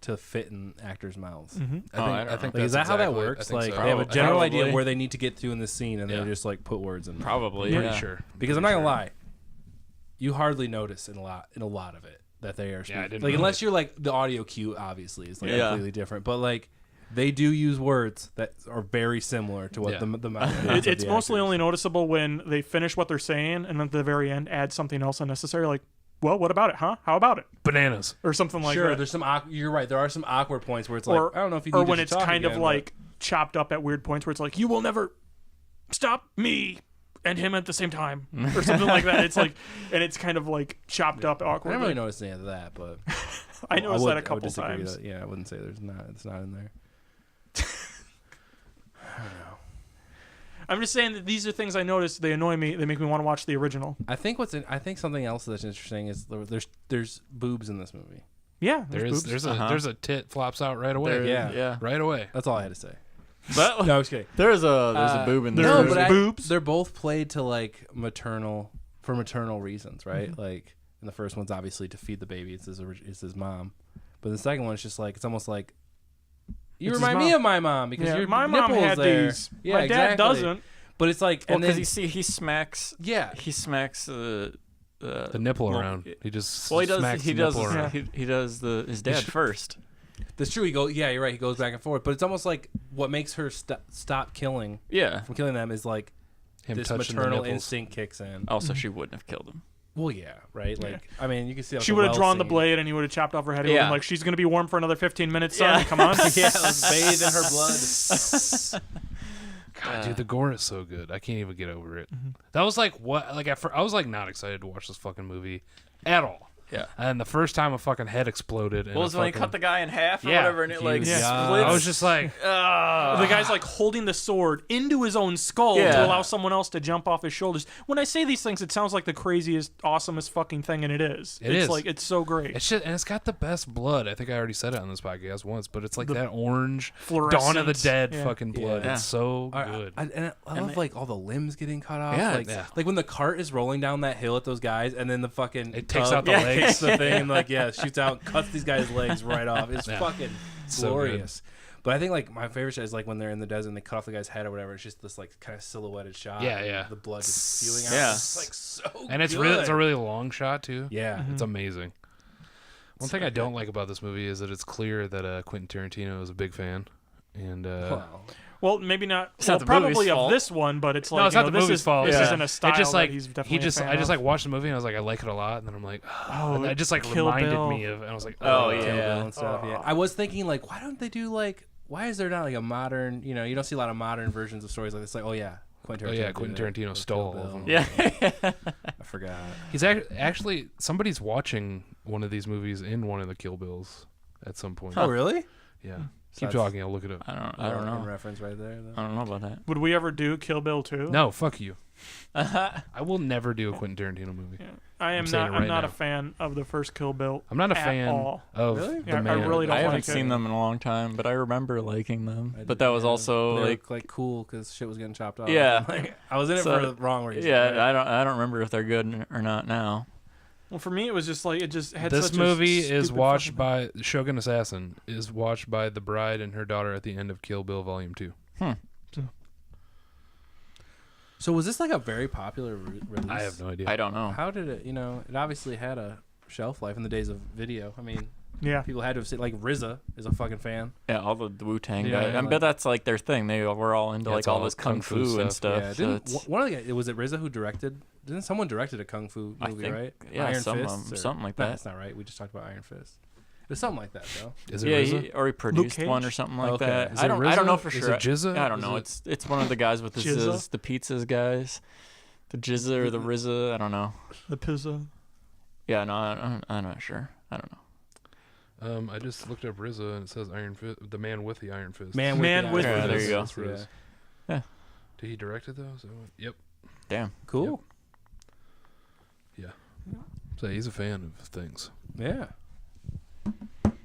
Speaker 5: to fit in actors' mouths.
Speaker 4: I think
Speaker 5: Like, is
Speaker 4: that's
Speaker 5: that how that
Speaker 4: exactly- I
Speaker 5: works?
Speaker 4: think
Speaker 5: Like
Speaker 4: so.
Speaker 5: they have a
Speaker 3: Probably.
Speaker 5: general idea of
Speaker 3: Probably.
Speaker 5: where they need to get to in this scene, and
Speaker 4: Yeah.
Speaker 5: they just like put words in.
Speaker 3: Probably.
Speaker 4: Pretty
Speaker 3: yeah.
Speaker 4: sure.
Speaker 5: Because I'm not gonna lie, you hardly notice in a lot of it that they are speaking.
Speaker 4: I didn't
Speaker 5: like
Speaker 4: really.
Speaker 5: unless you're like the audio cue, obviously is like
Speaker 3: Yeah.
Speaker 5: completely different. But like they do use words that are very similar to what
Speaker 4: Yeah.
Speaker 5: the mouth is of
Speaker 2: It's
Speaker 5: the
Speaker 2: mostly
Speaker 5: actors.
Speaker 2: only noticeable when they finish what they're saying and at the very end add something else unnecessary, like, well, what about it, huh? How about it?
Speaker 4: Bananas.
Speaker 2: Or something like
Speaker 5: Sure,
Speaker 2: that.
Speaker 5: there's some. You're right. There are some awkward points where it's like I don't know if you.
Speaker 2: or
Speaker 5: need
Speaker 2: when
Speaker 5: to
Speaker 2: it's
Speaker 5: talk
Speaker 2: kind
Speaker 5: again,
Speaker 2: of
Speaker 5: but-
Speaker 2: like chopped up at weird points where it's like, you will never stop me and him at the same time, or something like that. It's like, and it's kind of like chopped up
Speaker 5: I
Speaker 2: awkwardly.
Speaker 5: didn't really notice any of that, but
Speaker 2: I noticed that a
Speaker 5: would
Speaker 2: couple
Speaker 5: disagree
Speaker 2: times.
Speaker 5: that- yeah, I wouldn't say there's not. It's not in there.
Speaker 2: I'm just saying that these are things I noticed. They annoy me. They make me want to watch the original.
Speaker 5: I think I think something else that's interesting is there's boobs in this movie.
Speaker 2: Yeah,
Speaker 4: There's a tit flops out right away.
Speaker 3: There-
Speaker 5: Yeah.
Speaker 3: Yeah.
Speaker 4: Right away.
Speaker 5: That's all I had to say.
Speaker 3: But
Speaker 5: No, I was kidding.
Speaker 3: there's a boob in there.
Speaker 2: There's
Speaker 5: No, but
Speaker 2: boobs.
Speaker 5: they're both played to like maternal reasons, right? Like, and the first one's obviously to feed the baby. It's his mom, but the second one's just like it's almost like you
Speaker 2: It's his
Speaker 5: remind me
Speaker 2: mom.
Speaker 5: of my mom because
Speaker 2: Yeah,
Speaker 5: your
Speaker 2: my mom
Speaker 5: nipple is
Speaker 2: had
Speaker 5: there.
Speaker 2: these.
Speaker 5: Yeah,
Speaker 2: My dad
Speaker 5: exactly.
Speaker 2: doesn't.
Speaker 5: But it's like,
Speaker 3: Well,
Speaker 5: and then
Speaker 3: because he smacks
Speaker 5: yeah,
Speaker 3: the
Speaker 4: nipple
Speaker 3: well,
Speaker 4: around. He just
Speaker 3: Well, he
Speaker 4: smacks
Speaker 3: does
Speaker 4: the nipple around.
Speaker 3: he does his dad first.
Speaker 5: that's true. Yeah, you're right. He goes back and forth, but it's almost like what makes her stop killing
Speaker 3: Yeah.
Speaker 5: from killing them is like
Speaker 4: Him
Speaker 5: this
Speaker 4: touching the
Speaker 5: maternal
Speaker 4: nipples.
Speaker 5: instinct kicks in.
Speaker 3: Also, she wouldn't have killed him.
Speaker 5: Well, yeah, right. Like, I mean, you can see how
Speaker 2: She would have drawn the blade and he would have chopped off her head. He would have
Speaker 3: Yeah.
Speaker 2: been like, she's going to be warm for another 15 minutes, son.
Speaker 3: Yeah.
Speaker 2: Come on.
Speaker 5: Yeah, it was bathed in her blood.
Speaker 4: God, dude, the gore is so good. I can't even get over it.
Speaker 2: Mm-hmm.
Speaker 4: That was like what? Like I was like not excited to watch this fucking movie at all.
Speaker 3: Yeah.
Speaker 4: And the first time a fucking head exploded.
Speaker 3: Well, it's when he cut the guy in half or
Speaker 4: Yeah.
Speaker 3: whatever, and it like
Speaker 5: was-
Speaker 3: splits.
Speaker 5: Yeah.
Speaker 4: I was just like,
Speaker 2: The guy's like holding the sword into his own skull to
Speaker 3: Yeah.
Speaker 2: allow someone else to jump off his shoulders. When I say these things, it sounds like the craziest, awesomest fucking thing, and it is.
Speaker 4: It is.
Speaker 2: Like, it's so great.
Speaker 4: it's just, and it's got the best blood. I think I already said it on this podcast once, but it's like
Speaker 2: The
Speaker 4: that orange
Speaker 2: fluorescent.
Speaker 4: Dawn of the Dead
Speaker 2: Yeah.
Speaker 4: fucking blood.
Speaker 3: Yeah.
Speaker 4: It's so
Speaker 5: I
Speaker 4: good.
Speaker 5: I love like all the limbs getting cut off.
Speaker 3: Yeah,
Speaker 5: like,
Speaker 4: yeah.
Speaker 5: like when the cart is rolling down that hill at those guys, and then the fucking
Speaker 4: It takes
Speaker 5: tub
Speaker 4: out the legs.
Speaker 5: takes the thing, and like shoots out, cuts these guys' legs right off. It's
Speaker 4: Yeah.
Speaker 5: fucking
Speaker 4: So
Speaker 5: glorious. But I think like my favorite shot is like when they're in the desert and they cut off the guy's head or whatever. It's just this like kind of silhouetted shot.
Speaker 4: Yeah,
Speaker 5: and
Speaker 4: yeah.
Speaker 5: The blood just spewing out.
Speaker 3: Yeah.
Speaker 5: It's like so.
Speaker 4: And it's
Speaker 5: good.
Speaker 4: it's a really long shot too.
Speaker 5: Yeah.
Speaker 4: It's amazing. One thing I don't like about this movie is that it's clear that Quentin Tarantino is a big fan, and
Speaker 5: Well,
Speaker 2: Well, maybe not.
Speaker 3: It's
Speaker 2: Well,
Speaker 3: not the movie's
Speaker 2: probably of
Speaker 3: fault.
Speaker 2: this one, but it's like
Speaker 4: no, it's
Speaker 2: you
Speaker 4: not
Speaker 2: know,
Speaker 4: the
Speaker 2: this
Speaker 4: movie's
Speaker 2: is,
Speaker 4: fault.
Speaker 2: This
Speaker 3: Yeah.
Speaker 2: isn't a style
Speaker 4: It just like
Speaker 2: that he's definitely a fan
Speaker 4: I just
Speaker 2: of.
Speaker 4: like watched the movie and I was like, I like it a lot, and then I'm like,
Speaker 2: Oh,
Speaker 4: it just like
Speaker 2: Kill
Speaker 4: reminded
Speaker 2: Bill.
Speaker 4: me of, and I was like,
Speaker 3: Oh,
Speaker 5: Kill
Speaker 3: yeah.
Speaker 5: Bill and stuff. Yeah. I was thinking like, why don't they do like? Why is there not like a modern? You know, you don't see a lot of modern versions of stories like this. Like, oh yeah, Quentin Tarantino.
Speaker 4: Oh, yeah,
Speaker 5: did
Speaker 4: Quentin
Speaker 5: it,
Speaker 4: Tarantino
Speaker 5: or
Speaker 4: stole
Speaker 5: Kill
Speaker 4: all of them.
Speaker 5: Bill.
Speaker 3: Yeah.
Speaker 5: I forgot.
Speaker 4: He's actually somebody's watching one of these movies in one of the Kill Bills at some point.
Speaker 5: Oh really?
Speaker 4: Yeah.
Speaker 5: So
Speaker 4: Keep
Speaker 5: that's-
Speaker 4: talking. I'll look it up.
Speaker 3: I don't
Speaker 5: In
Speaker 3: know.
Speaker 5: reference right there. Though.
Speaker 3: I don't know about that.
Speaker 2: Would we ever do Kill Bill 2?
Speaker 4: No, fuck you. I will never do a Quentin Tarantino movie.
Speaker 2: Yeah. I am
Speaker 4: I'm saying
Speaker 2: not.
Speaker 4: it
Speaker 2: I'm
Speaker 4: right
Speaker 2: not
Speaker 4: now.
Speaker 2: a fan of the first Kill Bill.
Speaker 4: I'm not a
Speaker 2: at
Speaker 4: fan
Speaker 2: all.
Speaker 4: of
Speaker 5: Really?
Speaker 4: the
Speaker 2: Yeah, I
Speaker 4: man.
Speaker 2: really don't
Speaker 3: I haven't
Speaker 2: like it.
Speaker 3: seen them in a long time, but I remember liking them.
Speaker 5: I
Speaker 3: But
Speaker 5: did,
Speaker 3: that was
Speaker 5: yeah.
Speaker 3: also
Speaker 5: They were,
Speaker 3: like,
Speaker 5: cool because shit was getting chopped off.
Speaker 3: Yeah.
Speaker 5: Like, I was in it
Speaker 3: So,
Speaker 5: for the wrong reason.
Speaker 3: yeah,
Speaker 5: right?
Speaker 3: I don't remember if they're good or not now.
Speaker 2: Well, for me, it was just like it just had
Speaker 4: This
Speaker 2: such
Speaker 4: movie
Speaker 2: a
Speaker 4: is
Speaker 2: stupid
Speaker 4: watched
Speaker 2: fucking-
Speaker 4: by Shogun Assassin is watched by the bride and her daughter at the end of Kill Bill Volume 2.
Speaker 5: So was this like a very popular release?
Speaker 4: I have no idea.
Speaker 3: I don't know.
Speaker 5: How did it? You know, it obviously had a shelf life in the days of video. I mean,
Speaker 2: Yeah.
Speaker 5: people had to have seen. Like RZA is a fucking fan.
Speaker 3: Yeah, all the Wu Tang
Speaker 5: Yeah,
Speaker 3: guys. I
Speaker 5: like-
Speaker 3: bet that's like their thing. They were all into
Speaker 4: Yeah,
Speaker 3: like
Speaker 4: it's
Speaker 3: all
Speaker 4: all
Speaker 3: this kung fu and stuff.
Speaker 5: Yeah,
Speaker 3: so
Speaker 5: didn't
Speaker 3: it's-
Speaker 5: one of the guys, was it RZA who directed? Didn't someone directed a kung fu
Speaker 3: I
Speaker 5: movie?
Speaker 3: think-
Speaker 5: Right?
Speaker 3: yeah,
Speaker 5: Iron
Speaker 3: some of
Speaker 5: Fists
Speaker 3: them-
Speaker 5: or-
Speaker 3: something like
Speaker 5: No,
Speaker 3: that.
Speaker 5: that's not right. We just talked about Iron Fist. It was something like that though.
Speaker 4: Is it
Speaker 3: yeah,
Speaker 4: RZA?
Speaker 3: or he produced
Speaker 2: Cage?
Speaker 3: one or something like
Speaker 5: Okay.
Speaker 3: that.
Speaker 4: Is
Speaker 3: I
Speaker 4: it
Speaker 3: don't know
Speaker 4: RZA?
Speaker 3: for
Speaker 4: Is
Speaker 3: sure.
Speaker 4: it Jizza?
Speaker 3: I don't
Speaker 4: Is
Speaker 3: know.
Speaker 4: it-
Speaker 3: It's one of the guys with the
Speaker 2: Jizza?
Speaker 3: Ziz, the pizzas guys, the Jizza or the RZA. I don't know.
Speaker 2: The pizza.
Speaker 3: Yeah, no, I'm not sure. I don't know.
Speaker 4: I just looked up RZA and it says Iron Fist, the man with the Iron Fist.
Speaker 5: Man
Speaker 2: Man with
Speaker 5: Iron
Speaker 3: the-
Speaker 5: Fist.
Speaker 3: there you go.
Speaker 4: That's what it is.
Speaker 5: Yeah.
Speaker 4: Did he directed those? Yep.
Speaker 3: Damn.
Speaker 5: Cool.
Speaker 4: So he's a fan of things.
Speaker 5: Yeah.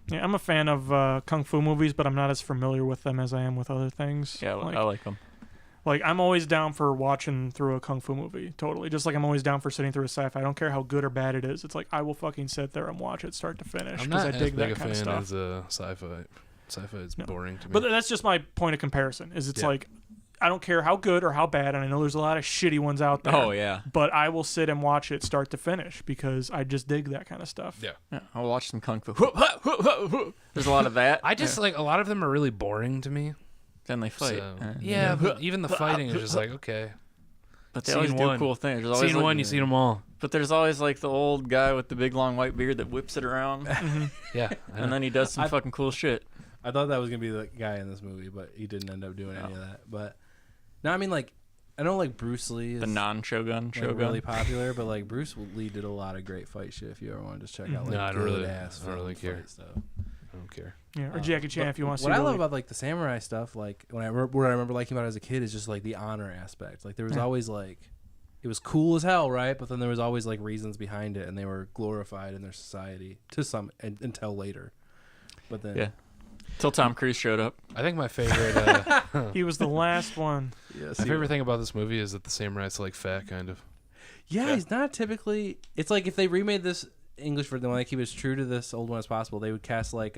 Speaker 2: Yeah, I'm a fan of kung fu movies, but I'm not as familiar with them as I am with other things.
Speaker 3: Yeah, I like them.
Speaker 2: Like I'm always down for watching through a kung fu movie. Totally. Just like I'm always down for sitting through a sci-fi. I don't care how good or bad it is. It's like I will fucking sit there and watch it start to finish
Speaker 4: I'm
Speaker 2: because
Speaker 4: not
Speaker 2: I
Speaker 4: as
Speaker 2: dig
Speaker 4: big
Speaker 2: that
Speaker 4: a
Speaker 2: kind
Speaker 4: fan
Speaker 2: of stuff.
Speaker 4: as sci-fi. Sci-fi is
Speaker 2: No.
Speaker 4: boring to me.
Speaker 2: But that's just my point of comparison. Is it's
Speaker 4: Yeah.
Speaker 2: like I don't care how good or how bad, and I know there's a lot of shitty ones out there.
Speaker 3: Oh yeah.
Speaker 2: But I will sit and watch it start to finish because I just dig that kind of stuff.
Speaker 4: yeah.
Speaker 3: Yeah, I'll watch some kung fu. There's a lot of that.
Speaker 4: I just like a lot of them are really boring to me.
Speaker 3: Then they fight.
Speaker 4: So, yeah, but even the fighting is just like okay.
Speaker 3: But they
Speaker 4: Scene
Speaker 3: always do
Speaker 4: one.
Speaker 3: cool things. There's always
Speaker 4: Seen
Speaker 3: like,
Speaker 4: one, you seen them all.
Speaker 3: But there's always like the old guy with the big long white beard that whips it around,
Speaker 4: Yeah,
Speaker 3: and then he does some
Speaker 5: I-
Speaker 3: fucking cool shit.
Speaker 5: I thought that was gonna be the guy in this movie, but he didn't end up doing any of that. But no, I mean like I know like Bruce Lee is
Speaker 3: The non-Shogun
Speaker 5: like,
Speaker 3: Shogun.
Speaker 5: really popular, but like Bruce Lee did a lot of great fight shit. If you ever want to just check out like
Speaker 4: No, I don't really-
Speaker 5: ass
Speaker 4: I don't really
Speaker 5: film
Speaker 4: care.
Speaker 5: fight stuff.
Speaker 4: I don't care.
Speaker 2: Yeah, or Jackie Chan
Speaker 5: But
Speaker 2: if you want to see.
Speaker 5: What I
Speaker 2: really-
Speaker 5: love about like the samurai stuff, like what I remember liking about it as a kid is just like the honor aspect. Like there was always like it was cool as hell, right? But then there was always like reasons behind it, and they were glorified in their society to some until later. But then
Speaker 3: Yeah. Till Tom Cruise showed up.
Speaker 4: I think my favorite
Speaker 2: he was the last one.
Speaker 5: yeah,
Speaker 4: my
Speaker 5: see-
Speaker 4: favorite thing about this movie is that the samurai's like fat kind of.
Speaker 5: Yeah, he's not typically. It's like if they remade this English version, they want to keep it as true to this old one as possible. They would cast like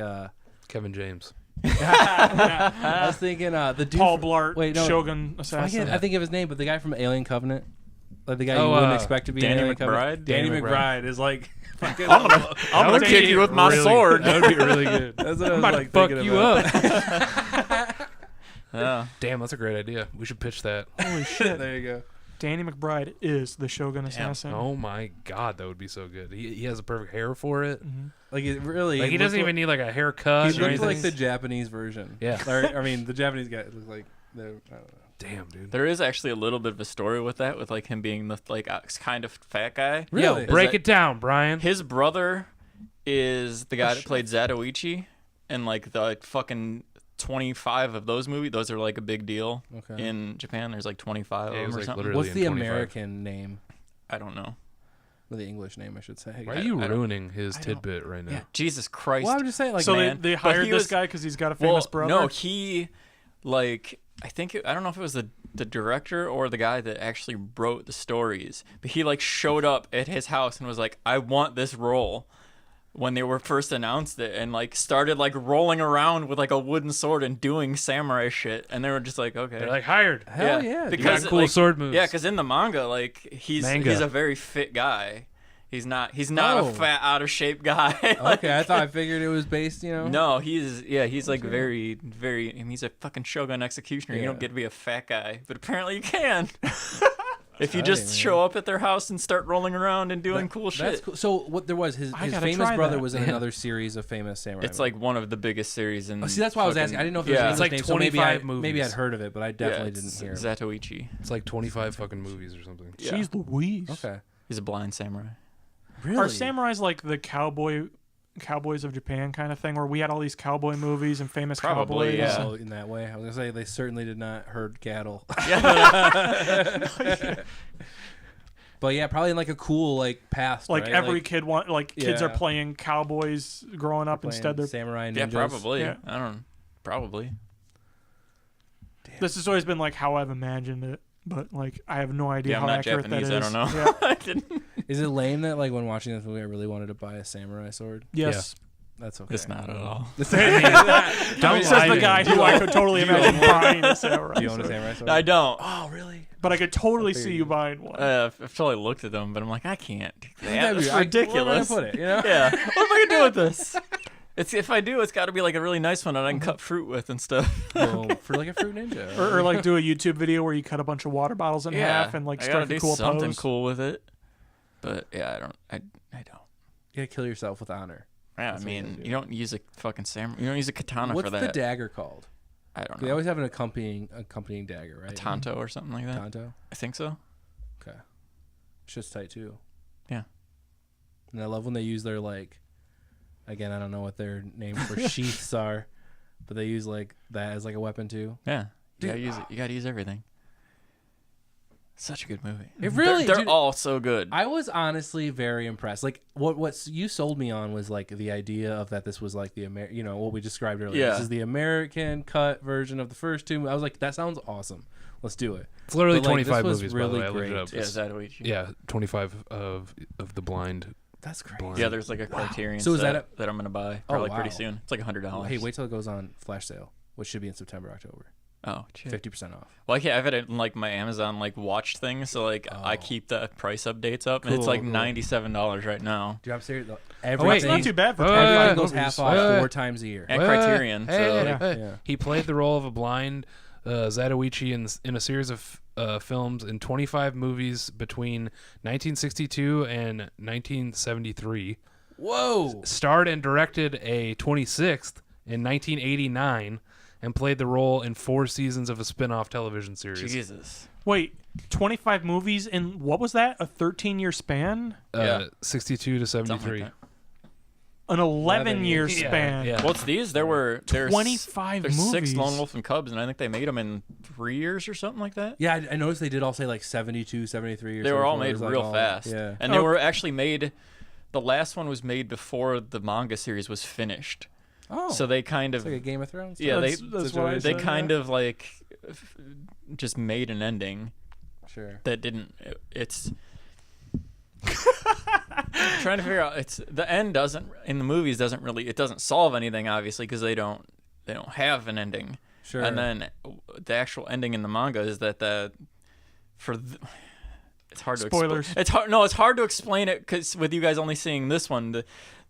Speaker 4: Kevin James.
Speaker 5: I was thinking the dude
Speaker 2: Paul
Speaker 5: from-
Speaker 2: Blart,
Speaker 5: Wait, no,
Speaker 2: Shogun
Speaker 5: I
Speaker 2: Assassin.
Speaker 5: think of his name, but the guy from Alien Covenant, like the guy you
Speaker 4: Oh,
Speaker 5: wouldn't expect to be in
Speaker 3: Danny
Speaker 5: Alien Covenant.
Speaker 3: McBride?
Speaker 5: Danny
Speaker 4: Danny
Speaker 5: McBride is like fucking.
Speaker 3: I'm gonna
Speaker 4: would
Speaker 3: kick
Speaker 4: be
Speaker 3: you with my
Speaker 4: really-
Speaker 3: sword.
Speaker 4: That would be really good.
Speaker 5: That's what I
Speaker 2: I'm
Speaker 5: was
Speaker 2: about
Speaker 5: like
Speaker 2: to fuck
Speaker 5: thinking
Speaker 2: you
Speaker 5: about.
Speaker 2: up.
Speaker 3: Yeah.
Speaker 4: Damn, that's a great idea. We should pitch that.
Speaker 2: Holy shit.
Speaker 5: There you go.
Speaker 2: Danny McBride is the Shogun Assassin.
Speaker 4: Oh my god, that would be so good. He has a perfect hair for it.
Speaker 5: Like it really.
Speaker 4: Like he doesn't even need like a haircut
Speaker 5: He
Speaker 4: or
Speaker 5: looks
Speaker 4: anything.
Speaker 5: like the Japanese version.
Speaker 4: Yeah.
Speaker 5: Or, I mean, the Japanese guy looks like. I don't know.
Speaker 4: Damn, dude.
Speaker 3: There is actually a little bit of a story with that, with like him being the like kind of fat guy.
Speaker 5: Really?
Speaker 4: Yo, break it down, Brian.
Speaker 3: His brother is the guy that played Zatoichi, and like the fucking 25 of those movies. Those are like a big deal in Japan. There's like 25
Speaker 4: Yeah, it
Speaker 3: of
Speaker 4: was,
Speaker 3: them or
Speaker 4: like,
Speaker 3: something.
Speaker 4: literally
Speaker 5: What's
Speaker 4: in
Speaker 5: the
Speaker 4: 25.
Speaker 5: American name?
Speaker 3: I don't know.
Speaker 5: Or the English name, I should say.
Speaker 4: Why are you
Speaker 3: I don't-
Speaker 4: ruining his tidbit right now?
Speaker 3: Yeah, Jesus Christ.
Speaker 5: Well, I would just say, like,
Speaker 2: So
Speaker 3: man.
Speaker 2: they
Speaker 3: But
Speaker 2: hired
Speaker 3: he
Speaker 2: this
Speaker 3: was-
Speaker 2: guy because he's got a famous brother.
Speaker 3: No, he like I think I don't know if it was the director or the guy that actually wrote the stories, but he like showed up at his house and was like, I want this role when they were first announced it, and like started like rolling around with like a wooden sword and doing samurai shit, and they were just like, okay.
Speaker 4: They're like hired.
Speaker 5: hell yeah. dude.
Speaker 3: because
Speaker 4: got cool
Speaker 3: like,
Speaker 4: sword moves.
Speaker 3: Yeah, because in the manga, like he's a very fit guy. He's not
Speaker 5: Oh.
Speaker 3: a fat, out of shape guy. Like,
Speaker 5: Okay, I figured it was based,
Speaker 3: no, he's like very, very. I mean, he's a fucking Shogun executioner. You
Speaker 5: Yeah.
Speaker 3: don't get to be a fat guy, but apparently you can. If you
Speaker 5: Exciting,
Speaker 3: just
Speaker 5: man.
Speaker 3: show up at their house and start rolling around and doing cool shit.
Speaker 5: That's cool. So what there was his
Speaker 2: I gotta
Speaker 5: famous
Speaker 2: try
Speaker 5: brother
Speaker 2: that.
Speaker 5: was in another series of famous samurai.
Speaker 3: It's like one of the biggest series in.
Speaker 5: Oh, see, that's why I was
Speaker 3: fucking-
Speaker 5: asking. I didn't know if it was an
Speaker 3: yeah.
Speaker 5: English
Speaker 4: like
Speaker 5: name, so maybe
Speaker 4: 25
Speaker 5: maybe I'd
Speaker 4: movies.
Speaker 5: heard of it, but I definitely
Speaker 3: yeah,
Speaker 5: didn't
Speaker 3: it's
Speaker 5: hear.
Speaker 3: Zatoichi.
Speaker 4: It's like 25 fucking movies or something.
Speaker 3: Yeah.
Speaker 2: Jeez Louise.
Speaker 5: Okay.
Speaker 3: He's a blind samurai.
Speaker 5: Really?
Speaker 2: Are samurais like the cowboys of Japan kind of thing, where we had all these cowboy movies and famous
Speaker 3: Probably,
Speaker 2: cowboys?
Speaker 3: yeah.
Speaker 5: Oh, in that way, I was gonna say they certainly did not herd cattle. But yeah, probably in like a cool like past.
Speaker 2: Like
Speaker 5: right?
Speaker 2: every kid kids are
Speaker 5: Yeah.
Speaker 2: playing cowboys growing up
Speaker 5: playing
Speaker 2: instead. They're
Speaker 5: samurai ninjas.
Speaker 3: Yeah, probably.
Speaker 2: Yeah.
Speaker 3: I don't. Probably.
Speaker 2: This has always been like how I've imagined it, but like I have no idea
Speaker 3: Yeah,
Speaker 2: how
Speaker 3: I'm not
Speaker 2: accurate
Speaker 3: Japanese.
Speaker 2: that
Speaker 3: I
Speaker 2: is.
Speaker 3: don't know.
Speaker 2: Yeah.
Speaker 3: I didn't.
Speaker 5: Is it lame that like when watching this movie, I really wanted to buy a samurai sword?
Speaker 2: Yes.
Speaker 5: That's okay.
Speaker 3: It's not at all.
Speaker 2: Don't
Speaker 4: Don't
Speaker 2: says
Speaker 4: lie
Speaker 2: the
Speaker 4: to
Speaker 2: guy
Speaker 4: me.
Speaker 2: who I could totally imagine buying a samurai.
Speaker 5: Do you own a
Speaker 2: sword.
Speaker 5: samurai sword?
Speaker 3: I don't.
Speaker 5: Oh, really?
Speaker 2: But I could totally
Speaker 5: figured
Speaker 2: see
Speaker 5: you
Speaker 2: you buying one.
Speaker 3: I've totally looked at them, but I'm like, I can't do that.
Speaker 5: That'd be-
Speaker 3: That's
Speaker 5: I-
Speaker 3: ridiculous.
Speaker 5: Where am I gonna put it? You know?
Speaker 3: Yeah. What am I gonna do with this? It's if I do, it's got to be like a really nice one that I can cut fruit with and stuff.
Speaker 5: Well, for like a fruit ninja.
Speaker 2: or like do a YouTube video where you cut a bunch of water bottles in half and like
Speaker 3: I gotta
Speaker 2: strike a
Speaker 3: do
Speaker 2: cool
Speaker 3: something
Speaker 2: pose.
Speaker 3: cool with it. But yeah, I don't.
Speaker 5: You gotta kill yourself with honor.
Speaker 3: Yeah, I
Speaker 5: That's what you
Speaker 3: mean,
Speaker 5: gotta do.
Speaker 3: you don't use a fucking samurai. You don't use a katana
Speaker 5: What's
Speaker 3: for
Speaker 5: the
Speaker 3: that.
Speaker 5: dagger called?
Speaker 3: I don't
Speaker 5: They
Speaker 3: know.
Speaker 5: always have an accompanying dagger, right?
Speaker 3: A tanto or something like that.
Speaker 5: Tanto.
Speaker 3: I think so.
Speaker 5: Okay. Shit's tight too.
Speaker 3: Yeah.
Speaker 5: And I love when they use their like, again, I don't know what their name for sheaths are, but they use like that as like a weapon too.
Speaker 3: Yeah. You
Speaker 5: Dude,
Speaker 3: gotta use it. You gotta use everything. Such a good movie.
Speaker 5: It really-
Speaker 3: They're
Speaker 5: dude,
Speaker 3: all so good.
Speaker 5: I was honestly very impressed. Like what you sold me on was like the idea of that this was like the what we described earlier.
Speaker 3: Yeah.
Speaker 5: This is the American cut version of the first two. I was like, that sounds awesome. Let's do it.
Speaker 4: It's literally
Speaker 5: But, like,
Speaker 4: 25
Speaker 5: this was
Speaker 4: movies,
Speaker 5: really
Speaker 4: by the way. I looked it
Speaker 5: great.
Speaker 4: up.
Speaker 3: Yeah, Zatoichi.
Speaker 4: Yeah, 25 of the blind.
Speaker 5: That's crazy.
Speaker 4: blind.
Speaker 3: Yeah, there's like a Criterion
Speaker 5: So is
Speaker 3: set
Speaker 5: that
Speaker 3: that I'm gonna buy
Speaker 5: Oh,
Speaker 3: probably pretty
Speaker 5: wow.
Speaker 3: soon. It's like $100.
Speaker 5: Hey, wait till it goes on flash sale, which should be in September, October.
Speaker 3: Oh, shit.
Speaker 5: 50% off.
Speaker 3: Well, I have it in like my Amazon like watch thing, so like I
Speaker 5: Oh.
Speaker 3: keep the price updates up, and it's
Speaker 5: Cool,
Speaker 3: like
Speaker 5: cool.
Speaker 3: $97 right now.
Speaker 5: Dude, I'm serious.
Speaker 2: It's
Speaker 5: Everything,
Speaker 2: not too bad for
Speaker 4: Wait,
Speaker 5: everything
Speaker 4: wait,
Speaker 5: goes
Speaker 2: movies.
Speaker 5: half off
Speaker 4: Wait.
Speaker 5: 4 times a year.
Speaker 3: And Criterion,
Speaker 4: Hey,
Speaker 3: so
Speaker 4: hey.
Speaker 5: Yeah.
Speaker 4: He played the role of a blind Zatoichi in a series of films in 25 movies between 1962 and 1973.
Speaker 5: Whoa.
Speaker 4: Starred and directed a 26th in 1989 and played the role in 4 seasons of a spin-off television series.
Speaker 3: Jesus.
Speaker 2: Wait, 25 movies in what was that? A 13-year span?
Speaker 3: Yeah.
Speaker 4: 62 to
Speaker 3: Something
Speaker 4: 73.
Speaker 3: like that.
Speaker 2: An 11-year
Speaker 5: years.
Speaker 2: span.
Speaker 4: Yeah.
Speaker 3: Well, it's these. There's
Speaker 2: 25
Speaker 3: There's 6
Speaker 2: movies.
Speaker 3: Lone Wolf and Cubs, and I think they made them in 3 years or something like that.
Speaker 5: Yeah, I noticed they did all say like 72, 73 or
Speaker 3: They were all
Speaker 5: 74. It
Speaker 3: made
Speaker 5: was, like,
Speaker 3: real
Speaker 5: all-
Speaker 3: fast.
Speaker 5: Yeah.
Speaker 3: And they
Speaker 2: Oh.
Speaker 3: were actually made. The last one was made before the manga series was finished.
Speaker 5: Oh.
Speaker 3: So they kind
Speaker 5: it's
Speaker 3: of
Speaker 5: like a Game of Thrones.
Speaker 3: Yeah,
Speaker 2: That's what I
Speaker 3: they
Speaker 2: said,
Speaker 3: kind
Speaker 2: yeah.
Speaker 3: of like just made an ending
Speaker 5: Sure.
Speaker 3: that didn't. It's I'm trying to figure out. It's the end doesn't in the movies doesn't really it doesn't solve anything obviously because they don't have an ending.
Speaker 5: Sure.
Speaker 3: And then the actual ending in the manga is that it's hard to
Speaker 2: Spoilers.
Speaker 3: It's hard. No, it's hard to explain it because with you guys only seeing this one,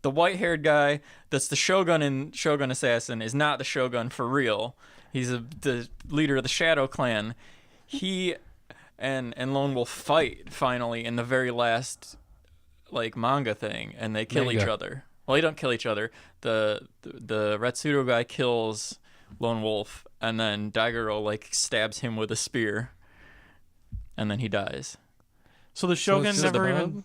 Speaker 3: the white-haired guy that's the Shogun in Shogun Assassin is not the Shogun for real. He's the leader of the Shadow Clan. He and Lone Wolf fight finally in the very last like manga thing, and they kill each
Speaker 4: Manga.
Speaker 3: other. Well, they don't kill each other. The Retsudo guy kills Lone Wolf, and then Daigoro like stabs him with a spear, and then he dies.
Speaker 2: So the Shogun
Speaker 5: it's just
Speaker 2: never
Speaker 5: the
Speaker 2: even.
Speaker 5: bug?